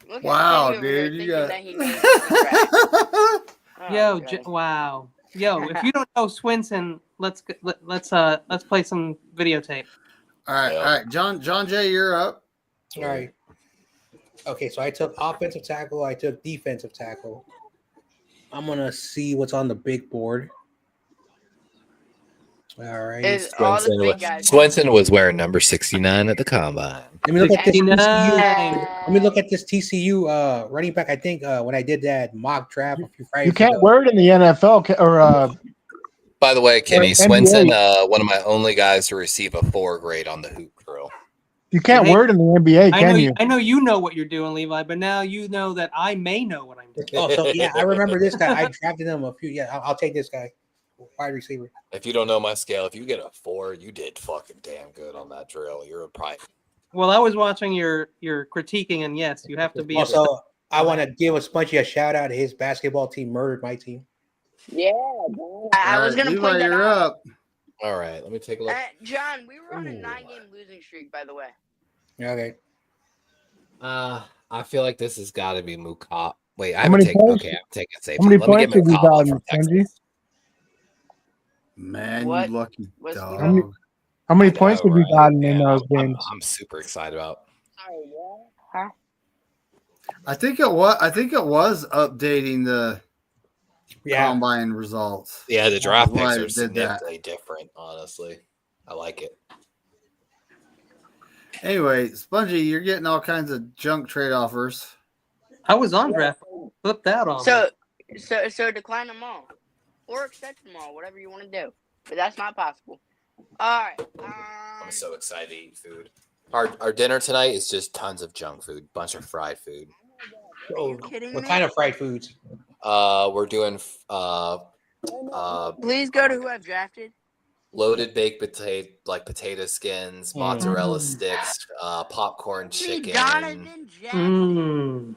Look at Wow, Kenny over there dude, you thinking got. that he knows the crap. Oh, Yo, God. wow. Yo, if you don't know Swinson, let's play some videotape. All right, John Jay, you're up. All right. Okay, so I took offensive tackle. I took defensive tackle. I'm gonna see what's on the big board. All right. It's all the big guys. Swenson was wearing number 69 at the combine. Let me look at this 69. TCU. Let me look at this TCU running back. I think when I did that mock draft a few Fridays You can't ago. wear it in the NFL or By the way, Kenny, NBA. Swenson, one of my only guys to receive a 4 grade on the hoop drill. you can't Hey, wear it in the NBA, can you? I know you know what you're doing, Levi, but now you know that I may know what I'm doing. Oh, so yeah, I remember this guy. I drafted him a few. Yeah, I'll take this guy, wide receiver. If you don't know my scale, if you get a 4, you did fucking damn good on that drill. You're a private. Well, I was watching your critiquing, and yes, you have to be. Also, I want to give a Spongy a shout out. His basketball team murdered my team. Yeah, I was gonna Levi, point that you're out. up. All right, let me take a look. John, we were on a Ooh. 9-game losing streak, by the way. Okay. I feel like this has got to be Mukop. Wait, I How haven't many taken. points? Okay, I'm taking How safety. many Let me get points have you McCall gotten, from Benji? Texas. Man, What? you lucky What's dog. the go? How many I know, points have you right? gotten in Man, those I'm games? super excited about. Sorry, what? Huh? I think it was updating the combine results. Yeah, the draft Why picks it are did that. significantly different. Honestly, I like it. Anyway, Spongy, you're getting all kinds of junk trade offers. I was on draft. Flipped out on me. So decline them all, or accept them all, whatever you want to do. But that's not possible. All right. I'm so excited to eat food. Our dinner tonight is just tons of junk food, bunch of fried food. Are you kidding What me? kind of fried foods? We're doing Please go to who I've drafted. loaded baked potato, like potato skins, mozzarella sticks, popcorn See, chicken, Donovan Jackson.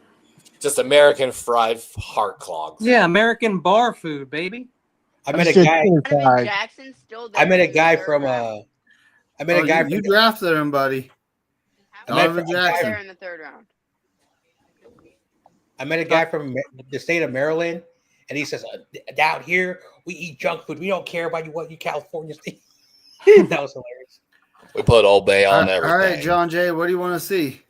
just American fried heart clogs. Yeah, American bar food, baby. I met a just guy. chicken Donovan fried. Jackson's still there. I met a in the guy third from round. I met a guy you from drafted him, buddy. How I met Donovan is he still Jackson. there in the third round? I met a guy from the state of Maryland, and he says, "Down here, we eat junk food. We don't care about what you California state." That was hilarious. We put Old Bay on everything. All right, John Jay, what do you want to see?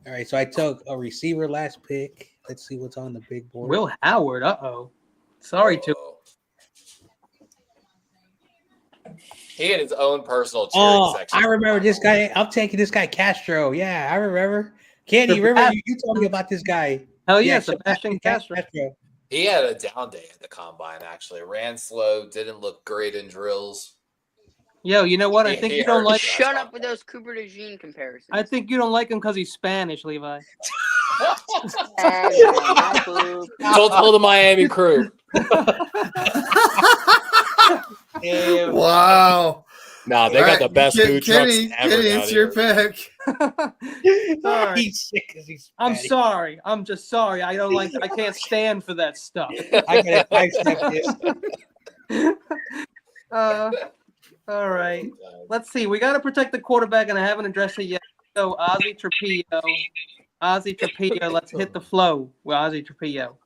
All right, so I took a receiver last pick. Let's see what's on the big board. Will Howard. Sorry to. He had his own personal cheering section. I remember this guy. I'm taking this guy Castro. Yeah, I remember. Candy, remember you told me about this guy. Hell yeah, Sebastian Castro. He had a down day at the combine, actually. Ran slow, didn't look great in drills. Yo, you know what? I think you don't like. Shut up with those Cooper DeJean comparisons. I think you don't like him because he's Spanish, Levi. Told the Miami crew. Wow. Nah, they got the best food trucks ever. Kenny, it's your pick. Sorry. He's sick because he's I'm Spanish. sorry. I'm just sorry. I don't like. I can't stand for that stuff. I gotta accept this. All right. Let's see. We got to protect the quarterback, and I haven't addressed it yet. So Ozzie Trapillo. Let's hit the flow with Ozzie Trapillo.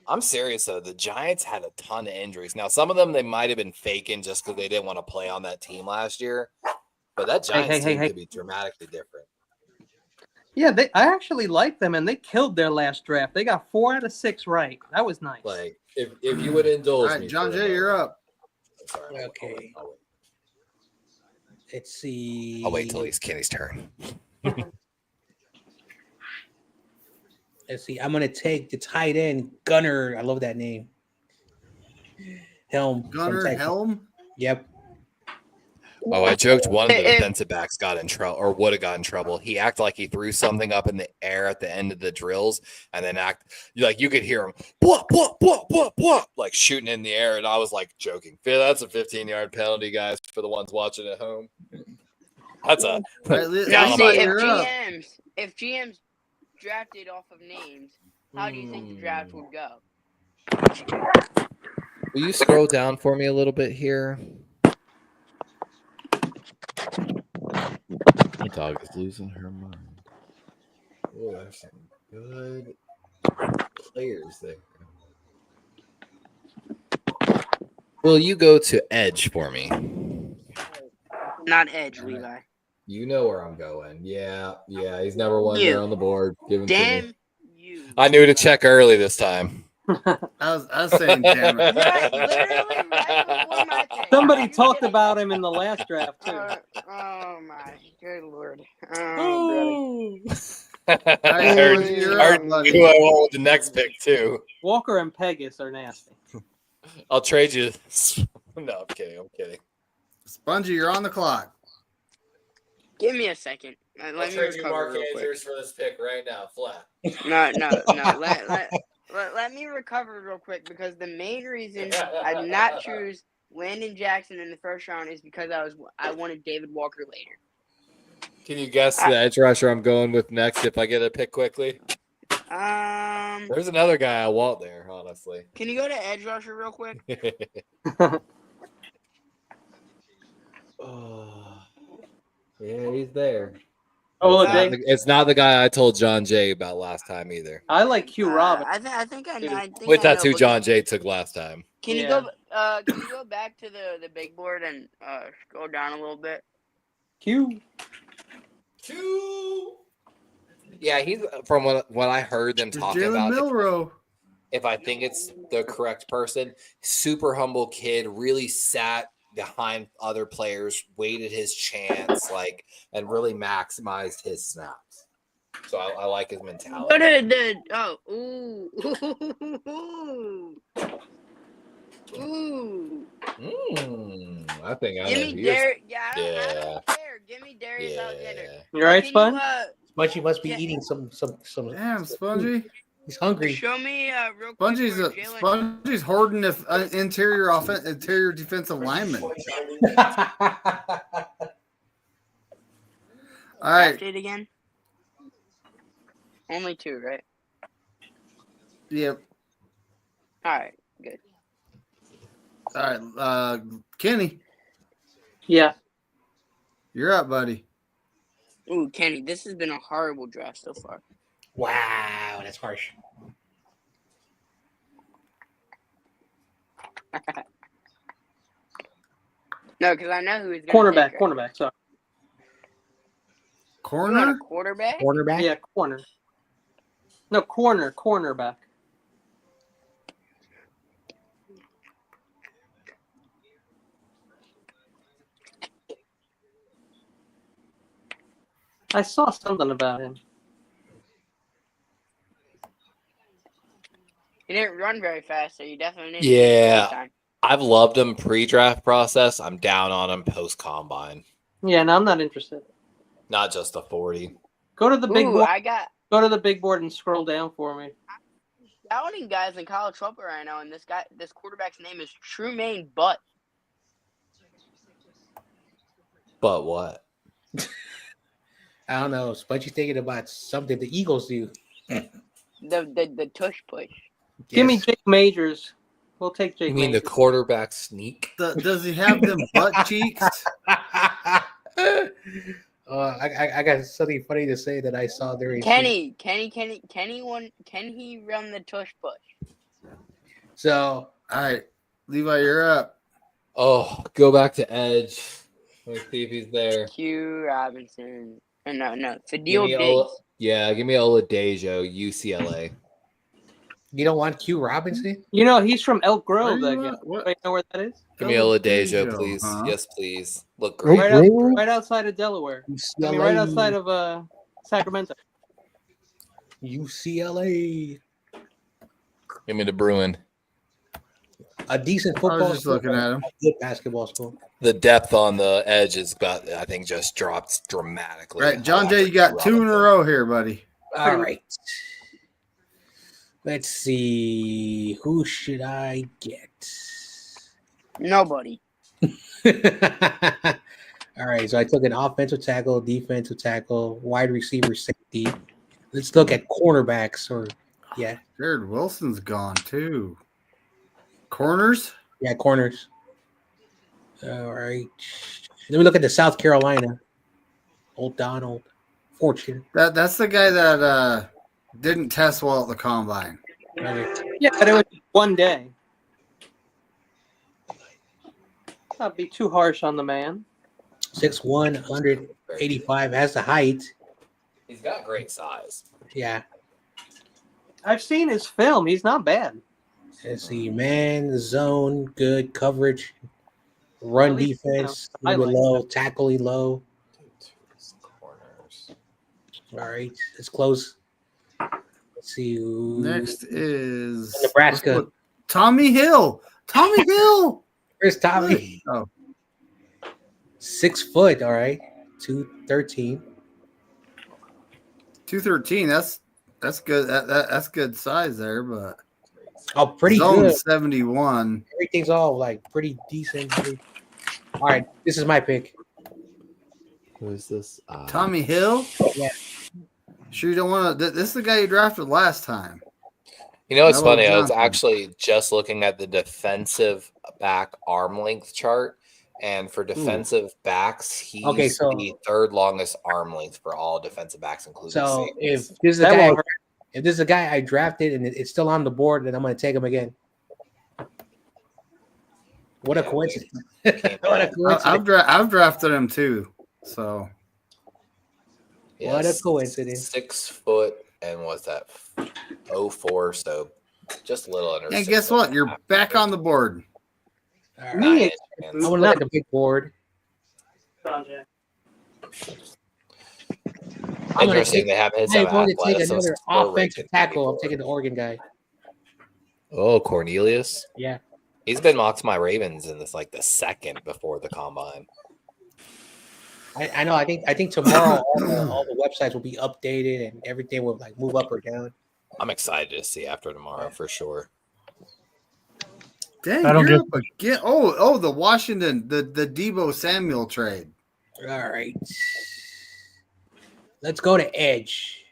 I'm serious though. The Giants had a ton of injuries. Now, some of them they might have been faking just because they didn't want to play on that team last year. But that Giants team could be dramatically different. Yeah, I actually like them, and they killed their last draft. They got 4 out of 6 right. That was nice. Like if you would indulge All right, me, John Jay, you're up. Sorry, Okay. Let's see. I'll wait till it's Kenny's turn. Let's see. I'm gonna take the tight end Gunner. I love that name. Helm. Gunner Helm. Yep. Oh, I joked one of the defensive backs got in trouble or would have got in trouble. He acted like he threw something up in the air at the end of the drills and then you could hear him like shooting in the air. And I was like joking. That's a 15-yard penalty, guys, for the ones watching at home. That's a if GMs drafted off of names, how do you think the draft would go? Will you scroll down for me a little bit here? My dog is losing her mind. Oh, there's some good players there. Will you go to edge for me? Not edge, Levi. You know where I'm going. Yeah. He's number one there on the board. Give him to me. You. I knew to check early this time. I was saying, damn it. Literally right before my pick. Somebody talked about him in the last draft too. Oh my good lord! Oh, I heard who I want with the next pick too. Walker and Pegas are nasty. I'll trade you. No, I'm kidding. Spongy, you're on the clock. give me a second. I'll trade you Mark Andrews for this pick right now, flat. No. Let me recover real quick because the main reason I did not choose Landon Jackson in the first round is because I wanted David Walker later. Can you guess the edge rusher I'm going with next if I get a pick quickly? There's another guy I want there, honestly. Can you go to edge rusher real quick? Yeah, he's there. Oladipo. It's not the guy I told John Jay about last time either. I like Q Robin. I think I think Wait, I that's know, who but John Jay took last time. Can Yeah. you go back to the big board and scroll down a little bit? Q. Yeah, he's from what I heard them There's talking Jalen about. Milroe. If I think it's the correct person, super humble kid, really sat behind other players, waited his chance, and really maximized his snaps. So I like his mentality. I think I Give know me who Darius. you're- I don't care. Give me Darius Alexander. Yeah. You right, Spud? Spongy must be Yeah. eating some. Damn, Spongy. He's hungry. Show me real quick. Spongy's hoarding interior defensive lineman. All right. It again. Only 2, right? Yep. All right. Good. All right. Kenny, Yeah. you're up, buddy. Ooh, Kenny, this has been a horrible draft so far. Wow, that's harsh. No, because I know who he's going to take. Cornerback. Sorry. You want Corner? a quarterback? Quarterback. Yeah, corner. No, cornerback. I saw something about him. He didn't run very fast, so you definitely need Yeah. to time. I've loved him pre-draft process. I'm down on him post-combine. Yeah, no, I'm not interested. Not just the 40. Go to the big Ooh, board. go to the big board and scroll down for me. scouting guys in college football right now, and this quarterback's name is Trumaine Butt. But what? I don't know. Spongy's thinking about something the Eagles do. The tush push. Give me Jake Majors. We'll take Jake You mean Majors. the quarterback sneak? Does he have them butt cheeks? I got something funny to say that I saw during. Can he run the tush push? So, all right, Levi, you're up. Oh, go back to Edge. Let me see if he's there. Q Robinson. No. Give Fadil me Diggs. give me Oladejo, UCLA. you don't want Q Robinson? You know, he's from Elk Grove. Where you That at? What? guy. You know where that is? Give me Oladejo, Oladejo, please. huh? Yes, please. Look great. Right outside of Delaware. I mean, right outside of Sacramento. UCLA. Give me the Bruin. A decent I football was just school, looking at him. a good basketball school. The depth on the edge has got, I think, just dropped dramatically. Right, John Jay, you got two in a row here, buddy. All right. Let's see. Who should I get? Nobody. All right. So I took an offensive tackle, defensive tackle, wide receiver, safety. Let's look at cornerbacks yeah. Jared Wilson's gone too. Corners? Yeah, corners. All right. Let me look at the South Carolina. Old Donald. Fortune. That's the guy that didn't test well at the combine. Right. Yeah, but it was one day. Not be too harsh on the man. 6'1", 185, has the height. He's got great size. Yeah. I've seen his film. He's not bad. Let's see. Man, zone, good coverage. Run At least, defense, you know, a little bit highlights. low. Tackle low. Corners. All right. Let's close. Let's see. Next is Nebraska. Tommy Hill. Tommy Hill. Where's Tommy? Oh. 6 foot. All right. 213. 213. That's good. That's good size there, but Oh, pretty zone good. 71. Everything's all like pretty decent. All right. This is my pick. Who is this? Tommy Hill? Yeah. Sure you don't want to. This is the guy you drafted last time. You know, it's Mello funny. I was Johnson. actually just looking at the defensive back arm length chart, And for defensive backs, he's Okay, so- the third longest arm length for all defensive backs, including So safeties. if this is a That guy, won't hurt. if this is a guy I drafted and it's still on the board, then I'm going to take him again. What a Yeah, coincidence! Can't What a bad. coincidence! I've drafted him too. So What a coincidence. 6 foot and what's that? 04, so just a little under. and 6 guess foot what? and a You're half. back on the board. All right. Me, I want to look at the big board. I'm going to Interesting. take, They have his I'm going to take athleticism another score offensive rated tackle. I'm 94. taking the Oregon guy. Oh, Cornelius. Yeah. He's been mocked to my Ravens in this like the second before the combine. I know. I think tomorrow all the websites will be updated and everything will like move up or down. I'm excited to see after tomorrow for sure. Dang, I don't you're get- up again. Oh, the Washington, the Debo Samuel trade. All right. Let's go to Edge.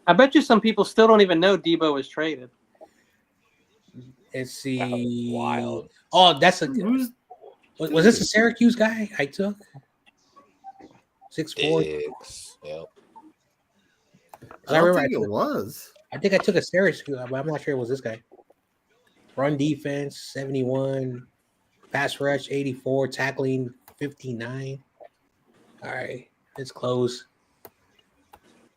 I bet you some people still don't even know Debo was traded. Let's see. Wild. Oh, that's a. Who's Was this a Syracuse guy I took? 6'4". Diggs. Yep. I don't remember think it was. I think I took a Syracuse, but I'm not sure it was this guy. Run defense 71, pass rush 84, tackling 59. All right, let's close.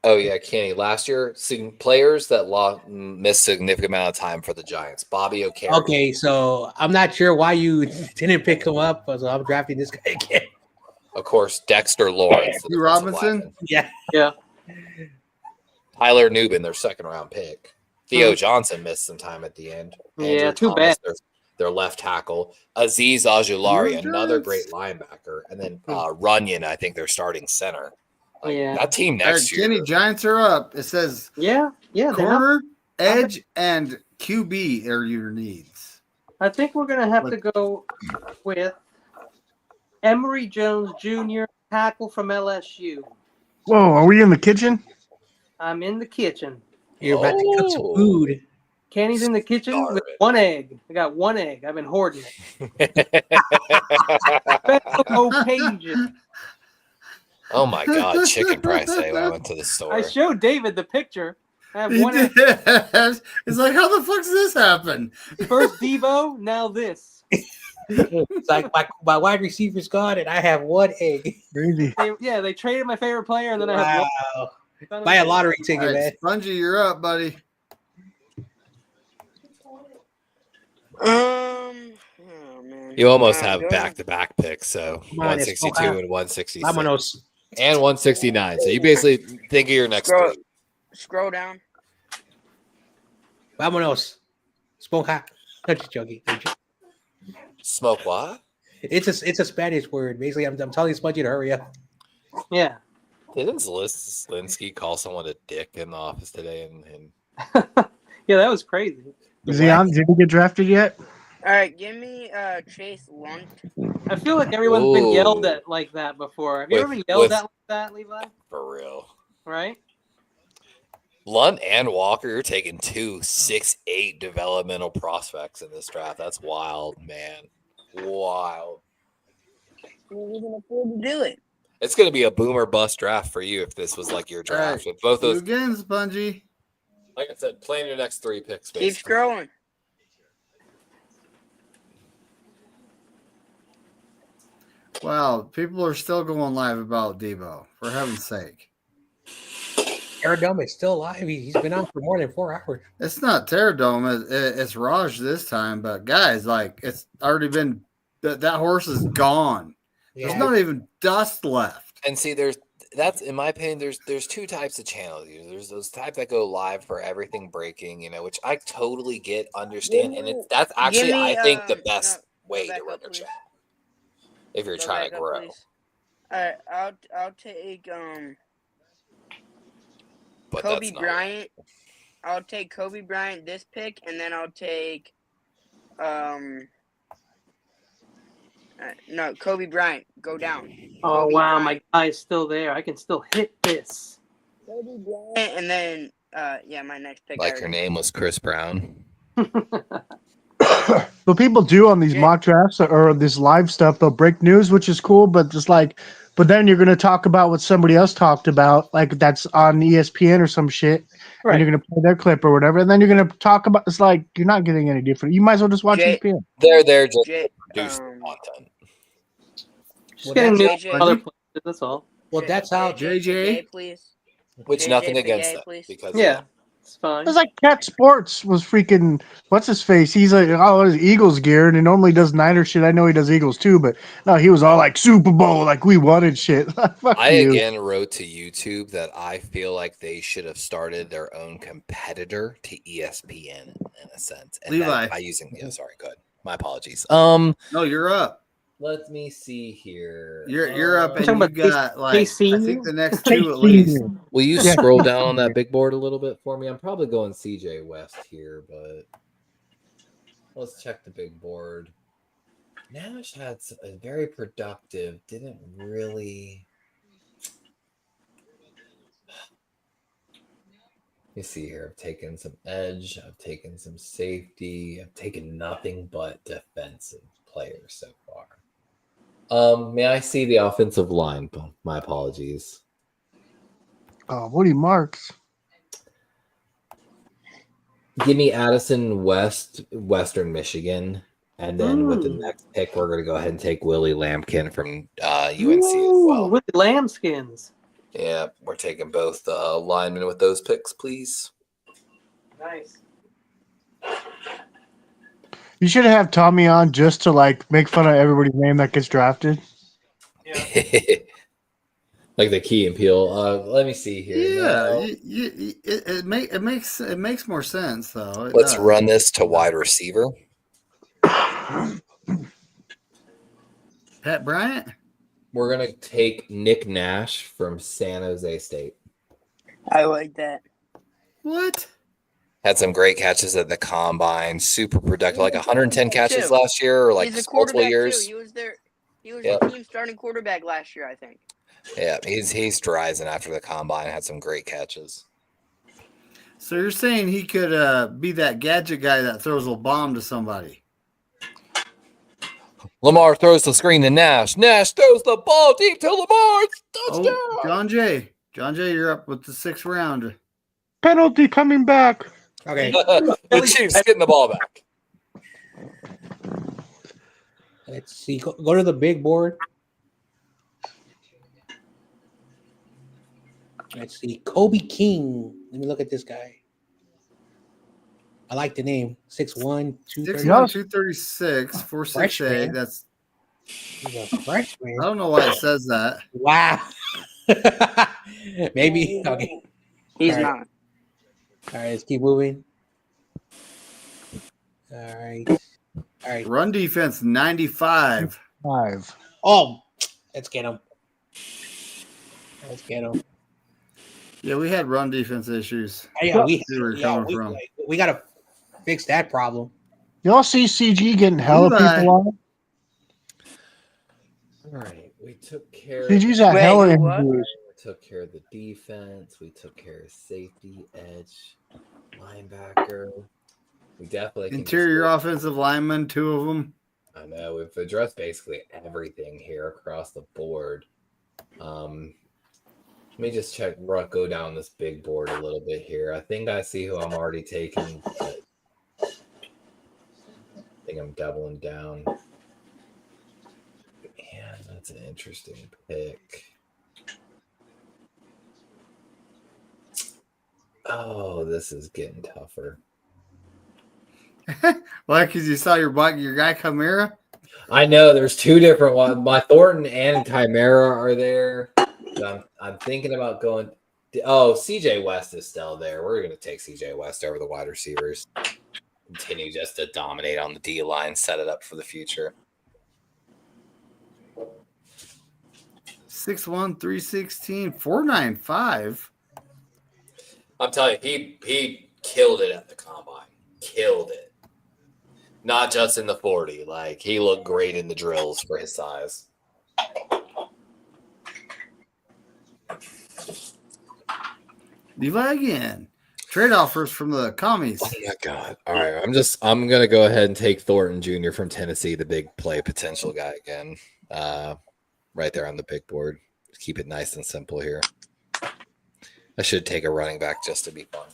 Oh yeah, Kenny. Last year, seeing players that missed significant amount of time for the Giants. Bobby O'Carroll. Okay, so I'm not sure why you didn't pick him up, so I'm drafting this guy again. Of course, Dexter Lawrence. the Hugh defensive Robinson? lineman. Yeah. Tyler Nubin, their second round pick. Theo Johnson missed some time at the end. Yeah, too bad. Their left tackle. Aziz Ajulari, You're another just- great linebacker. And then Runyon, I think their starting center. Like, Yeah. That team All right, next year. Kenny, Giants are up. It says Yeah, they're not- corner, edge, and QB are your needs. I think we're gonna have to go with Emory Jones Jr., tackle from LSU. Whoa, are we in the kitchen? I'm in the kitchen. You're about to cook some Oh. food. Kenny's in the kitchen with Starving. one egg. I got one egg. I've been hoarding it. Special occasion. Oh my God, chicken price day when I went to the store. I showed David the picture. I have He one egg. did. It's like, how the fuck does this happen? First Debo, now this. It's like my wide receiver's gone, and I have one egg. Crazy. They traded my favorite player, and then I have Wow. one. Buy a lottery All ticket, right, man. Spongy, you're up, buddy. Oh man. You almost have Go back-to-back picks, so Come on, it's 162 Ohio. and 166. Vámonos. And 169. So you basically think of your next Scroll, three. scroll down. Vámonos. Sponja. I'm just joking. Smoke what? It's a Spanish word. Basically, I'm telling Spongy to hurry up. Yeah. Didn't Zelensky call someone a dick in the office today? And Yeah, that was crazy. Is he on? Did he get drafted yet? All right, give me Chase Lunt. I feel like everyone's been yelled Ooh. at like that before. Have you ever With- been yelled with- at like that, Levi? for real. Right? Lunt and Walker, you're taking 2 6'8" developmental prospects in this draft. That's wild, man. Wild. We can afford to do it. It's going to be a boomer bust draft for you if this was like your All right. draft. With both You those, again, Spongy. like I said, plan your next 3 picks. Keep basically. scrolling. Wow, people are still going live about Debo. For heaven's sake. Aerodome is still alive. He's been on for more than 4 hours. It's not Terradome. It's Raj this time. But guys, like, it's already been that horse is gone. There's Yeah. not even dust left. And see, that's in my opinion. There's 2 types of channels. There's those type that go live for everything breaking, which I totally get, understand, and that's actually me, I think the no, best go way back to run up, your please. channel if you're Go trying back to up, grow. please. All right, I'll take But Kobe that's not Bryant. I'll take Kobe Bryant this pick, and then I'll take no, Kobe Bryant. Go down. Oh Kobe wow, Bryant. my guy's still there. I can still hit this. Kobe Bryant, and then my next pick. I like your already- name was Chris Brown. But people do on these mock drafts or this live stuff, they'll break news, which is cool, but just like, but then you're going to talk about what somebody else talked about, like that's on ESPN or some shit, and you're going to play their clip or whatever, and then you're going to talk about, it's like, you're not getting any different. You might as well just watch ESPN. They're there just to produce content. Just getting news JJ, from other places, that's all. Well, that's how JJ. Please. Which JJ nothing for against gay, that. please. Because Yeah, it's fine. It's like Cat Sports was freaking, what's his face? He's like, oh, his Eagles gear, and he normally does Niner shit. I know he does Eagles too, but no, he was all like Super Bowl, like we wanted shit. Fuck I you. again wrote to YouTube that I feel like they should have started their own competitor to ESPN in a sense. And Levi. by using, sorry, go ahead. My apologies. No, you're up. Let me see here. You're up, and Talking you about got like KC? I think the next two at least. Will you Yeah. scroll down on that big board a little bit for me? I'm probably going CJ West here, but let's check the big board. Nash had a very productive, didn't really. Let me see here. I've taken some edge. I've taken some safety. I've taken nothing but defensive players so far. May I see the offensive line? My apologies. Oh, Woody Marks. Give me Addison West, Western Michigan. And then with the next pick, we're going to go ahead and take Willie Lampkin from UNC as well. With lambskins. Yeah, we're taking both linemen with those picks, please. Nice. You should have Tommy on just to like make fun of everybody's name that gets drafted. Yeah. Like the Key and Peele. Let me see here. Yeah, it makes more sense though. Let's run this to wide receiver. Pat Bryant. We're going to take Nick Nash from San Jose State. I like that. What? Had some great catches at the combine. Super productive, like 110 catches last year, or like He's a multiple quarterback years. too. He was the team starting quarterback last year, I think. Yeah, he's rising after the combine. Had some great catches. So you're saying he could be that gadget guy that throws a bomb to somebody? Lamar throws the screen to Nash. Nash throws the ball deep to Lamar. Touchdown. Oh, John Jay, you're up with the 6th round. Penalty coming back. Okay. The Chiefs getting the ball back. Let's see. Go to the big board. Let's see. Kobe King. Let me look at this guy. I like the name. 6'1", 230. 6'1", 236, 4'6", Freshman. That's. He's a freshman. I don't know why it says that. Wow. Maybe. Okay. He's All right. not. All right. Let's keep moving. All right. Run defense 95. 5. Oh, let's get him. Yeah, we had run defense issues. Yeah, See where you're coming from. we got to fix that problem. Y'all see CG getting hella Levi. people on? All right. We took care CG's a Wait, hella what? injuries. We took care of the defense. We took care of safety, edge, linebacker. We definitely can Interior just- offensive lineman, 2 of them. I know we've addressed basically everything here across the board. Let me just go down this big board a little bit here. I think I see who I'm already taking. But I think I'm doubling down. Man, that's an interesting pick. Oh, this is getting tougher. Why? Because you saw your guy Chimera? I know there's 2 different ones. My Thornton and Chimera are there. So I'm thinking about going. Oh, CJ West is still there. We're going to take CJ West over the wide receivers. Continue just to dominate on the D line, set it up for the future. 6'1", 316, 495. I'm telling you, he killed it at the combine. Killed it. Not just in the 40. Like, he looked great in the drills for his size. Levi again. Trade offers from the commies. Oh my god! All right, I'm gonna go ahead and take Thornton Jr. from Tennessee, the big play potential guy again. Right there on the big board. Keep it nice and simple here. I should take a running back just to be fun.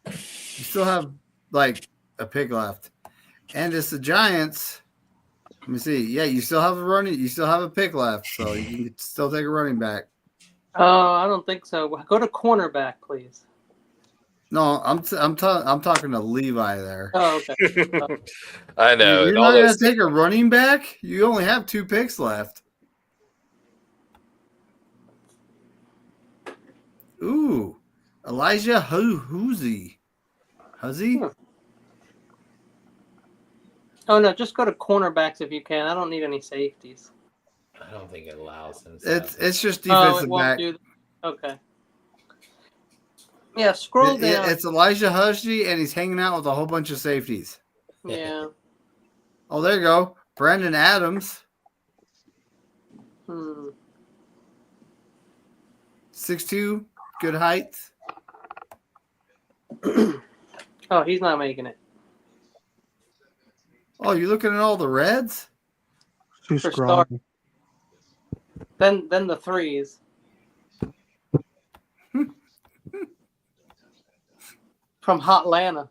You still have like a pick left, and it's the Giants. Let me see. Yeah, you still have a pick left, so you can still take a running back. I don't think so. Go to cornerback, please. No, I'm talking to Levi there. Oh, okay. I know. You're not going to take a running back? You only have 2 picks left. Ooh, Elijah Huzzy. Oh no, just go to cornerbacks if you can. I don't need any safeties. I don't think it allows him. It's just It defensive won't back. do. Okay. Yeah, scroll down. It's Elijah Huzzy, and he's hanging out with a whole bunch of safeties. Yeah. Oh, there you go. Brandon Adams. 6'2", good height. Oh, he's not making it. Oh, you looking at all the reds? Too For strong. start. Then the threes. From Hotlanta.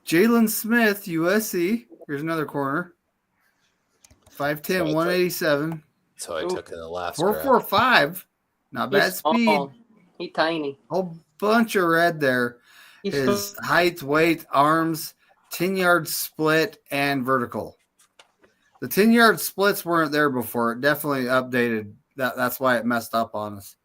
Jalen Smith, USC. Here's another corner. 5'10", 187. So I took in the last 4.45. Not bad He's speed. small. He's tiny. Whole bunch of red there. He's His height, weight, arms, 10-yard split, and vertical. The 10-yard splits weren't there before. It definitely updated. That's why it messed up on us.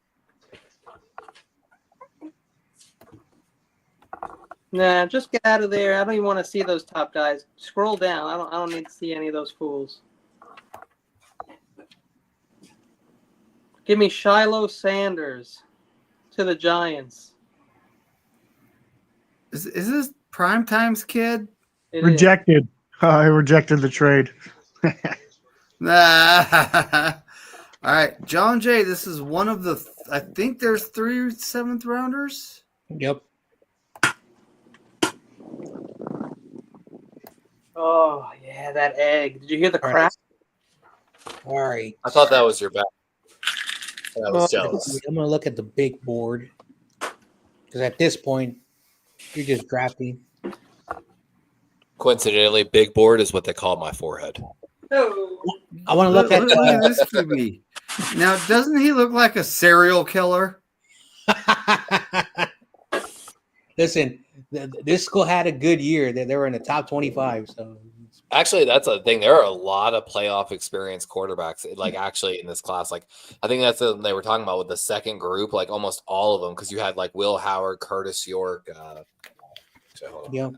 Nah, just get out of there. I don't even want to see those top guys. Scroll down. I don't need to see any of those fools. Give me Shiloh Sanders to the Giants. Is this Primetime's kid? It is. Rejected. I rejected the trade. Nah. All right, John Jay. This is one of the. I think there's 3 7th rounders. Yep. Oh yeah, that egg. Did you hear the All right. crack? All right. I thought that was your bet. I was jealous. I'm gonna look at the big board because at this point, you're just drafting. Coincidentally, big board is what they call my forehead. No. I want to look at. Look at this QB. Now, doesn't he look like a serial killer? Listen, this school had a good year. They were in the top 25. So Actually, that's a thing. There are a lot of playoff experience quarterbacks, like actually in this class. Like I think that's what they were talking about with the second group, like almost all of them, because you had like Will Howard, Curtis York. yeah.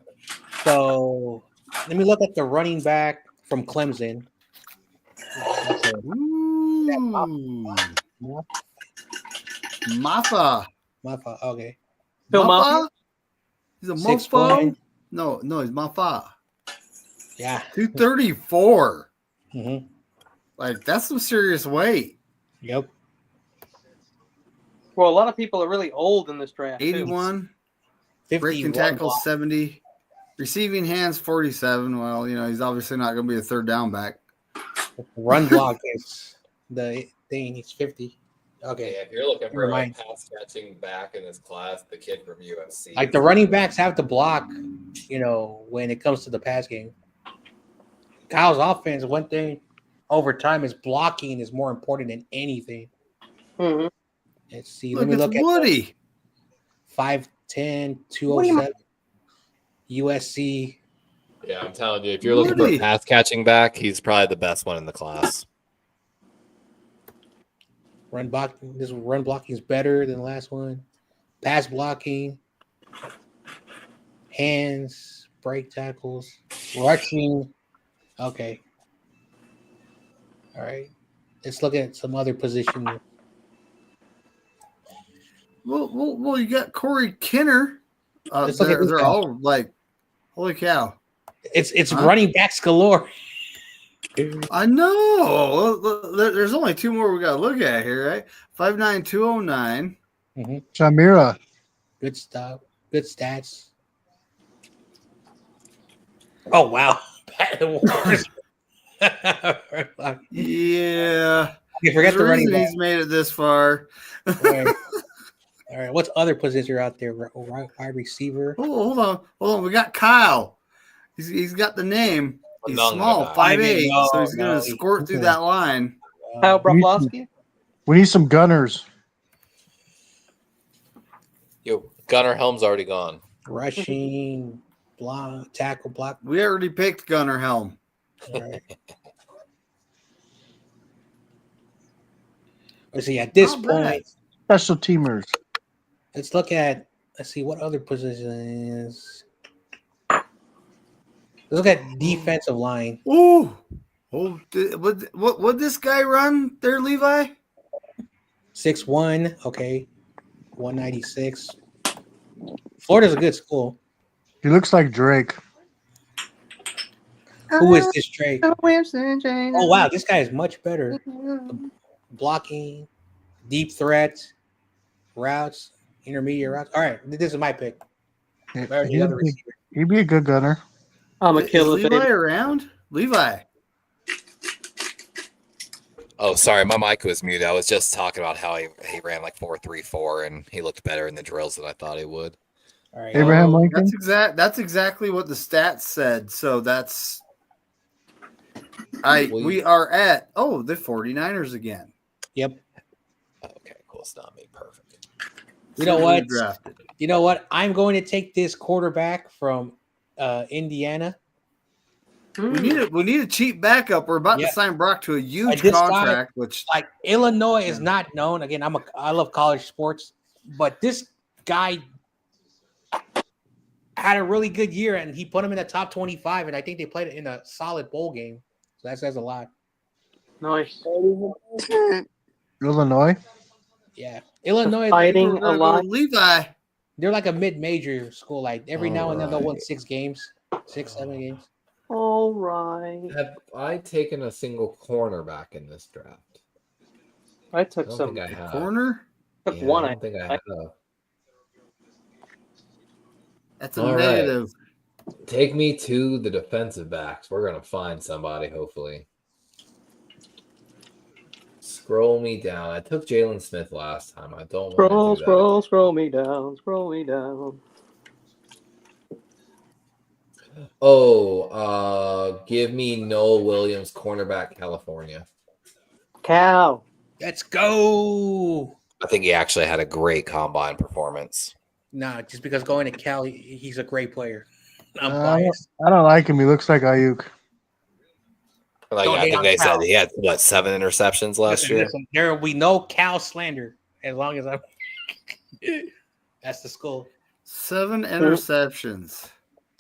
So let me look at the running back from Clemson. Ooh. Maffa. Okay. Phil Maffa? Mafia? He's a 6'1". mofo? No, he's Maffa. Yeah. 234. Mm-hmm. Like, that's some serious weight. Yep. Well, a lot of people are really old in this draft. too. 81. 50 Breaking run tackles, block. 70. Receiving hands, 47. Well, he's obviously not going to be a third down back. Run block is the thing. He's 50. Okay. Yeah, if you're looking for Never a mind. pass catching back in this class, the kid from UFC. Like the running backs have to block, when it comes to the pass game. Kyle's offense, one thing over time is blocking is more important than anything. Mhm. Let's see. Look, Let me look it's at Woody. 5'10", 207, USC. Yeah, I'm telling you, if you're looking for Woody. a pass catching back, he's probably the best one in the class. Run blocking. This run blocking is better than the last one. Pass blocking, hands, break tackles, rushing. Okay. All right. Let's look at some other positions. Well, you got Corey Kinner. Let's look at this They're guy. all like, holy cow. It's Huh? running backs galore. I know. There's only 2 more we got to look at here, right? 5'9", 209. Shamira. Good stuff. Good stats. Oh wow. Yeah. You forget There's a the running reason back. he's made it this far. All right. What's other positions are out there? Wide receiver. Oh, hold on. We got Kyle. He's got the name. He's Among small, the 5'8", No, so he's gonna squirt through that line. Kyle Broflovsky. We need some gunners. Yo, Gunnar Helm's already gone. Rushing, tackle, block. We already picked Gunnar Helm. All right. Let's see. At this Not bad. point, Special teamers. let's look at. Let's see what other positions. Let's look at defensive line. Ooh. Oh, what this guy run there, Levi? 6'1", okay, 196. Florida's a good school. He looks like Drake. Who is this Drake? Oh wow, this guy is much better. Blocking, deep threats, routes, intermediate routes. All right, this is my pick. Where's the other receiver? He'd be a good gunner. I'm a Is killer, Levi baby. around? Levi. Oh, sorry, my mic was muted. I was just talking about how he ran like 4.34 and he looked better in the drills than I thought he would. All right, Abraham Lincoln. That's exactly what the stats said. So that's we are at the 49ers again. Yep. Okay, cool. It's not me. Perfect. You know what? Drafted. You know what? I'm going to take this quarterback from Indiana. We need a cheap backup. We're about Yeah. to sign Brock to a huge This contract, guy, which like Illinois is not known. Again, I love college sports, but this guy had a really good year, and he put him in the top 25, and I think they played it in a solid bowl game. So that says a lot. Nice. Illinois. Yeah, Illinois. Fighting we're gonna go alive. Levi. They're like a mid-major school. Like every now and then they'll win Alright. 6 games, 7 games. All right. Have I taken a single cornerback in this draft? I I took don't some. think I have. Corner. Took Yeah, one. I don't think I have. That's a All right. negative. Take me to the defensive backs. We're gonna find somebody, hopefully. Scroll me down. I took Jalen Smith last time. I don't want to do that. Scroll me down. Scroll me down. Give me Noel Williams, cornerback, California. Cow. Let's go. I think he actually had a great combine performance. Nah, just because going to Cal, he's a great player. I'm I biased. don't like him. He looks like Ayuk. Like Don't I hate think on they Cal. said he had 7 interceptions last year. Listen, there will be no Cal slander as long as I'm. That's the school. 7 interceptions.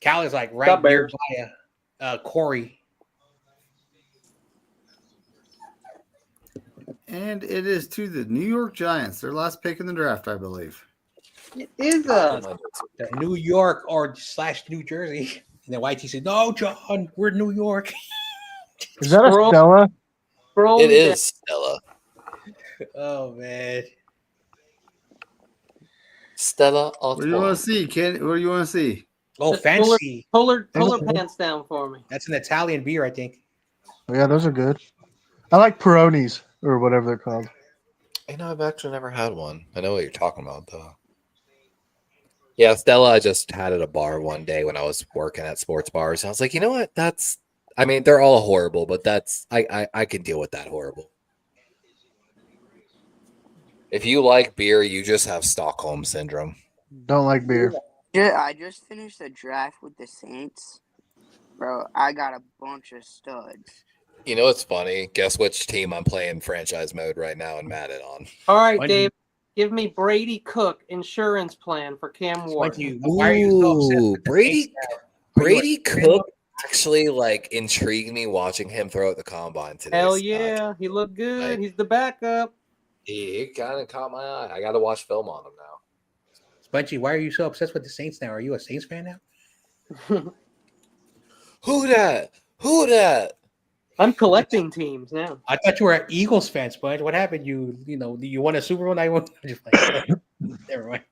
Cal is like right Got Bears. nearby Corey. And it is to the New York Giants, their last pick in the draft, I believe. It is The New York or / New Jersey. And then YT said, "No, John, we're New York." Is that a Scroll- Stella? scroll It me down. is Stella. Oh man. Stella What do you want to see, Ken? What do you want to see? Oh, Just fancy. Pull her pants down for me. That's an Italian beer, I think. Oh, yeah, those are good. I like Peronis or whatever they're called. I've actually never had one. I know what you're talking about, though. Yeah, Stella, I just had at a bar one day when I was working at sports bars. I was like, you know what? They're all horrible, but I can deal with that horrible. If you like beer, you just have Stockholm syndrome. Don't like beer. Yeah, I just finished a draft with the Saints. Bro, I got a bunch of studs. You know what's funny? Guess which team I'm playing franchise mode right now and Madden on. All right, Why do Dave. Give me Brady Cook insurance plan for Cam Ward. Why are you so obsessed Ooh, with the Saints now? Brady Cook actually intrigued me watching him throw at the combine today. Hell Scott. yeah, he looked good. Like- He's the backup. He kind of caught my eye. I got to watch film on him now. Spunchy, why are you so obsessed with the Saints now? Are you a Saints fan now? Who that? I'm collecting teams now. I thought you were an Eagles fan, Sponge. What happened? You won a Super Bowl. Now you won. Just like, never mind.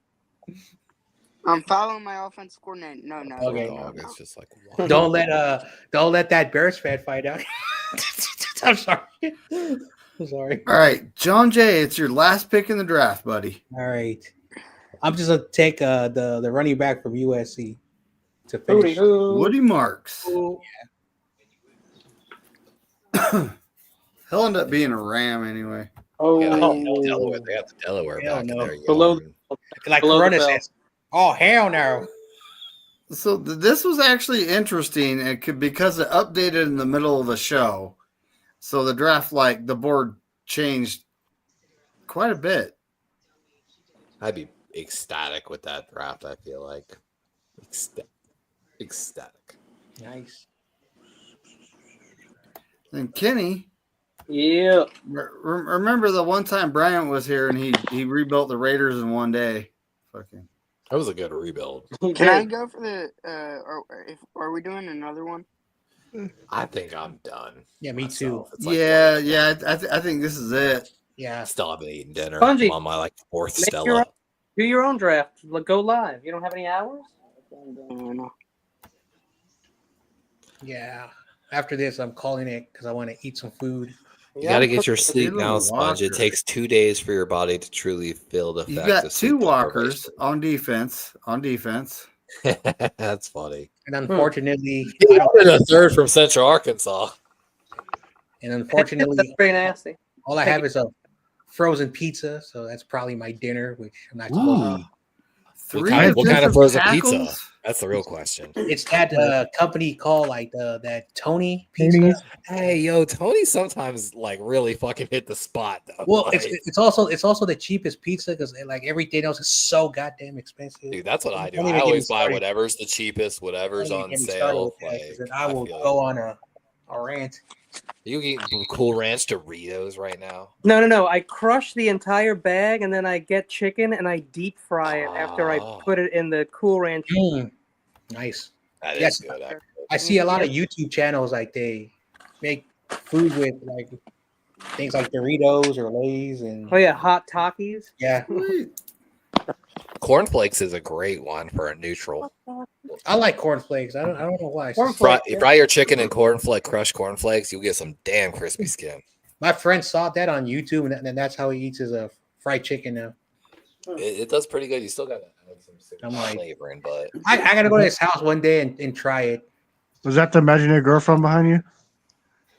I'm following my offense coordinator. No. Okay. Dog is just like, what? Don't let that Bears fan find out. I'm sorry. I'm sorry. All right, John Jay, it's your last pick in the draft, buddy. All right. I'm just gonna take the running back from USC to finish. Woody Marks. He'll end up being a Ram anyway. Yeah, Delaware. They have the Delaware Hell back no. in there. Below- Like Below the Corona belt. says. Oh hell no. So this was actually interesting because it updated in the middle of the show. So the draft, like the board changed quite a bit. I'd be ecstatic with that draft. I feel like ecstatic. Nice. And Kenny, Yeah. remember the one time Bryant was here and he rebuilt the Raiders in one day. Fucking. That was a good rebuild. Can I go for the? Are we doing another one? I think I'm done. Yeah, me myself. too. It's like Yeah. I think this is it. I Yeah. still haven't eaten dinner. Bungie, I'm on my fourth make Stella. your Do your own draft. Go live. You don't have any hours? No. Yeah. After this, I'm calling it because I want to eat some food. You got to get your Get sleep a now, little Sponge. It walker. takes 2 days for your body to truly feel the effect. You got of two sleep walkers on defense. deprivation. That's funny. And unfortunately, He wanted a third from Central Arkansas. Unfortunately, That's very nasty. all I have is a frozen pizza, so that's probably my dinner, which I'm not supposed to. What kind of defensive frozen tackles? pizza? That's the real question. It's that company called that Tony Pizza. Tony's. Hey, yo, Tony sometimes really fucking hit the spot though. Well, Like, it's also the cheapest pizza because everything else is so goddamn expensive. dude, that's what I do. Don't I even get me always buy started. whatever's the cheapest, whatever's Don't even on get me started sale. with that, 'cause then I will feel go it. on a rant. You eating Cool Ranch Doritos right now? No. I crush the entire bag and then I get chicken and I deep fry it after I Oh. put it in the Cool Ranch. Nice. That is Yes. good. Actually. I see a lot of YouTube channels they make food with things like Doritos or Lay's and Oh yeah, hot Takis. yeah. Cornflakes is a great one for a neutral. I like cornflakes. I don't know why. Fry your chicken in crushed cornflakes. You'll get some damn crispy skin. My friend saw that on YouTube, and that's how he eats his fried chicken now. It does pretty good. You still got to add some I'm like- flavoring, but I gotta go to his house one day and try it. Was that the imaginary girlfriend behind you?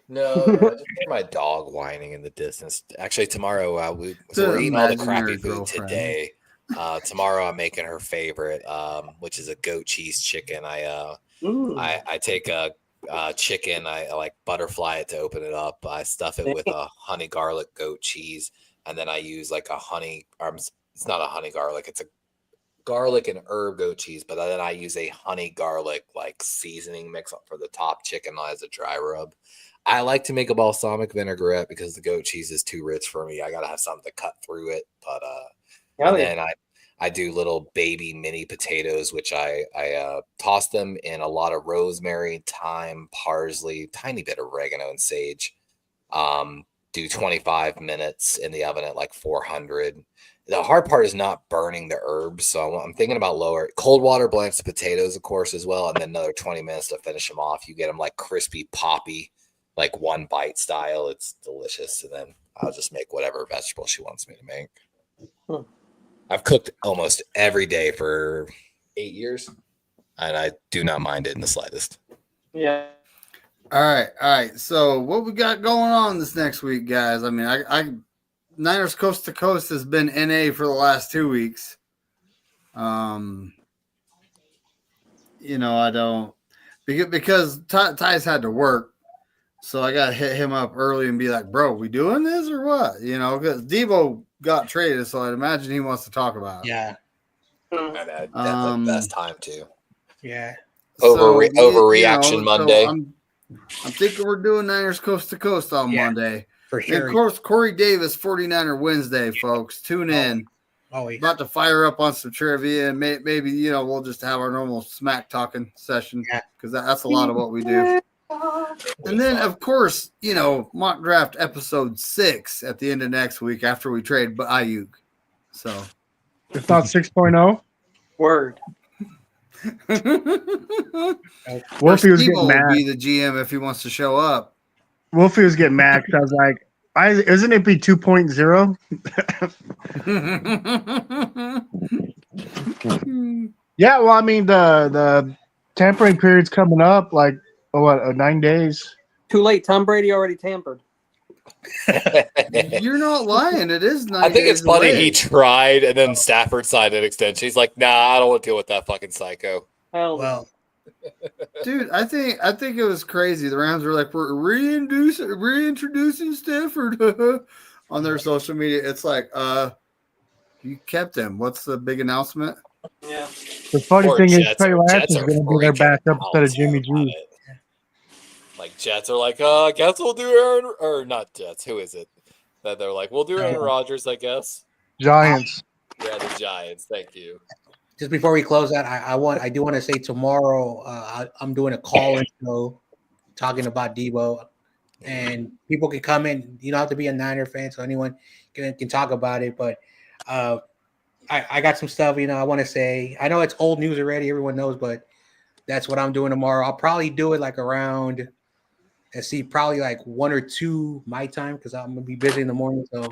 no, I just hear my dog whining in the distance. Actually, tomorrow we're eating all the crappy imaginary food girlfriend. today. Tomorrow I'm making her favorite, which is a goat cheese chicken. I take a chicken, I butterfly it to open it up. I stuff it with a honey garlic goat cheese, and then I use a honey. It's not a honey garlic. It's a garlic and herb goat cheese, but then I use a honey garlic seasoning mix up for the top chicken as a dry rub. I like to make a balsamic vinaigrette because the goat cheese is too rich for me. I gotta have something to cut through it, but and then I do little baby mini potatoes, which I toss them in a lot of rosemary, thyme, parsley, tiny bit of oregano and sage. Do 25 minutes in the oven at 400. The hard part is not burning the herbs, so I'm thinking about cold water blanks the potatoes, of course, as well, and then another 20 minutes to finish them off. You get them crispy, poppy, one bite style. It's delicious, and then I'll just make whatever vegetable she wants me to make. I've cooked almost every day for 8 years, and I do not mind it in the slightest. Yeah. All right. So what we got going on this next week, guys? I mean, I Niners Coast to Coast has been NA for the last 2 weeks. I don't because Ty's had to work, so I got to hit him up early and be like, "Bro, we doing this or what?" Because Debo got traded, so I'd imagine he wants to talk about it. Yeah. And that's the best time too. Yeah. Overreaction Monday. I'm thinking we're doing Niners Coast to Coast on Monday. For And sure. of course, Corey Davis, 49er Wednesday, folks. Tune in. Always. About to fire up on some trivia, and maybe we'll just have our normal smack talking session because that's a lot of what we do. And then, of course, mock draft episode 6 at the end of next week after we trade Ayuk. So If not 6.0. Word. Wolfie was Steve getting will mad. be the GM if he wants to show up. Wolfie was getting mad because I was like, isn't it be 2.0? Yeah, well, I mean the tampering period's coming up, like 9 days. Too late. Tom Brady already tampered. You're not lying. It is 9 I think it's days funny away. he tried and then Stafford signed an extension. He's like, nah, I don't want to deal with that fucking psycho. Hell, Well, Dude, I think it was crazy. The Rams were like, we're reintroducing Stafford on their social media. It's like, you kept him. What's the big announcement? yeah. The funny Or thing is, Jets Trey are- Lance Jets is are going to be their freaking backup out instead of Jimmy about G. it. Like Jets are like, I guess we'll do Aaron, or not Jets. Who is it? That they're like, we'll do Aaron Rodgers, I guess. Giants. Yeah, the Giants. Thank you. just before we close out, I do want to say tomorrow I'm doing a call-in show talking about Debo, and people can come in. You don't have to be a Niner fan, so anyone can talk about it. But I got some stuff, I want to say. I know it's old news already, everyone knows, but that's what I'm doing tomorrow. I'll probably do it like around, probably like 1 or 2 my time because I'm gonna be busy in the morning. So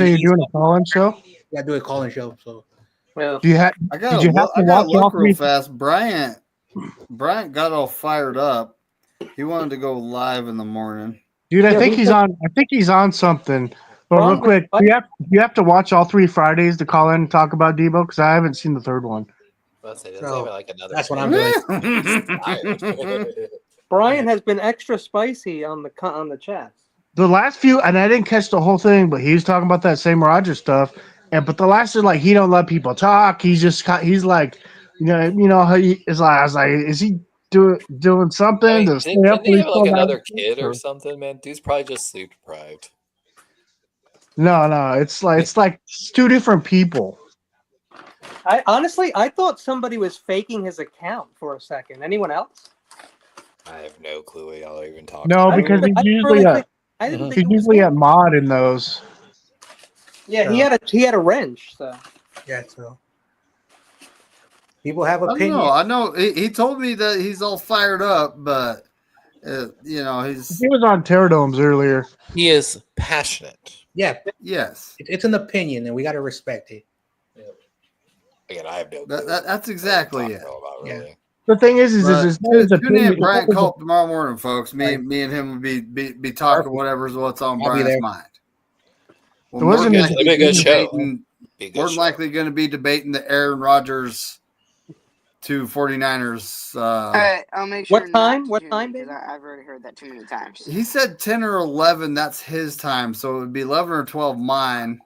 you're doing a call-in show? Yeah, do a call-in show. So Well, Do you have? I Did gotta you have look, to I gotta watch all look real three? fast. Bryant got all fired up. He wanted to go live in the morning. Dude, I Yeah, think we he's could- on. I think he's on something. But real Wrong, quick, what? you have to watch all 3 Fridays to call in and talk about Debo because I haven't seen the third one. Let's say, So, like another that's what I'm doing. Brian has been extra spicy on the chat. The last few, and I didn't catch the whole thing, but he was talking about that same Rogers stuff. But the last is like he don't let people talk. He's like, how he is like. I was like, is he doing something I mean, to stay didn't up? he have like another kid or something, man? Dude's probably just sleep deprived. No, it's like 2 different people. I honestly thought somebody was faking his account for a second. Anyone else? I have no clue what y'all are even talking No, about. because he's I usually didn't think he's it was usually him. at mod in those. Yeah, he had a wrench. So Yeah, so people have I don't opinions. know. I know he told me that he's all fired up, but he's He was on Terradomes earlier. He is passionate. Yeah, yes. it's an opinion, and we got to respect it. Again, I have no clue. That's exactly it. About, really. The thing is But it's not his tune in, opinion. Brian Culp tomorrow morning, folks. Me Right. and him will be talking whatever's what's on I'll be Brian's there. mind. Well, It wasn't more his- than It'll be a good show. debating- Be a good More than show. likely going to be debating the Aaron Rodgers to 49ers. All right, I'll make sure. What time? not to What tune time, in, 'cause David? I've already heard that too many times. He said 10 or 11. That's his time. So it would be 11 or 12 mine.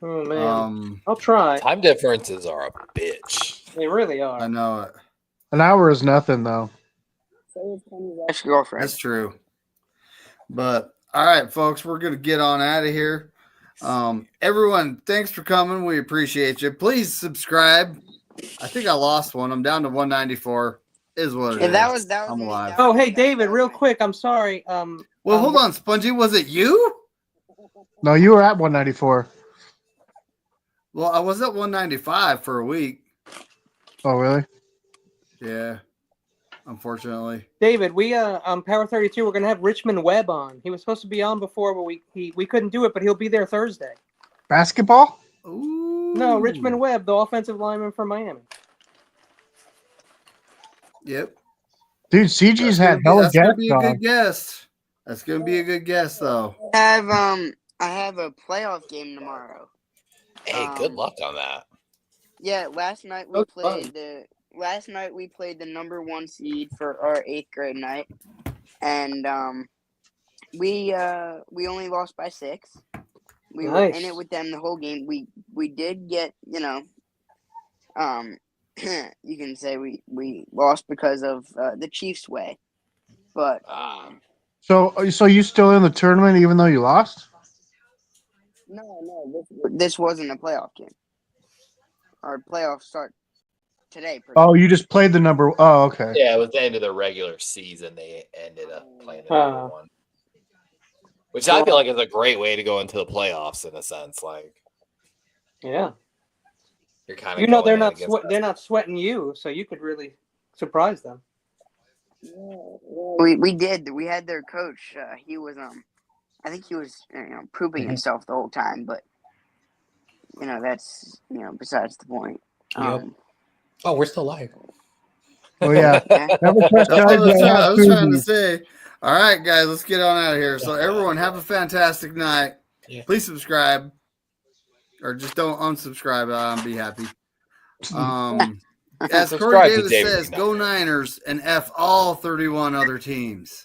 Oh man, Um, I'll try. Time differences are a bitch. They really I are. know it. An hour is nothing though. Ex-girlfriend. That's true. But all right, folks, we're going to get on out of here. Everyone, thanks for coming. We appreciate you. Please subscribe. I think I lost one. I'm down to 194. Is what it Yeah, is. that was I'm me. alive. Oh, hey David, real quick. I'm sorry. Well, hold on, Spongy. Was it you? No, you were at 194. Well, I was at 195 for a week. Oh, really? Yeah. Unfortunately. David, we on Power 32, we're gonna have Richmond Webb on. He was supposed to be on before, but we couldn't do it. But he'll be there Thursday. Basketball? Ooh. No, Richmond Webb, the offensive lineman from Miami. Yep. Dude, CG's had hella That's gonna guests be a on. good guess. That's gonna be a good guess, though. I have a playoff game tomorrow. Hey, good luck on that. Yeah, last night we played the number 1 seed for our 8th grade night, and we only lost by 6. We were in it with them the whole game. We did get, you can say we lost because of the Chiefs' way, but So you still in the tournament even though you lost? no, this wasn't a playoff game. Our playoffs start today. Oh, you just played the number. Oh, okay. Yeah, it was the end of the regular season. They ended up playing the number 1. Which I feel like is a great way to go into the playoffs in a sense. Like, yeah. You're kind of You know they're not sweating you, so you could really surprise them. We did. We had their coach. He was I think he was proving himself the whole time, but that's besides the point. Yep. Oh, we're still live. Oh yeah. Never trust That's guys what that I have was trying to koozies. say. All right, guys, let's get on out of here. So everyone, have a fantastic night. Yeah. Please subscribe, or just don't unsubscribe. I'll be happy. As Subscribe Corey to Davis David says, McNiner. go Niners and F all 31 other teams.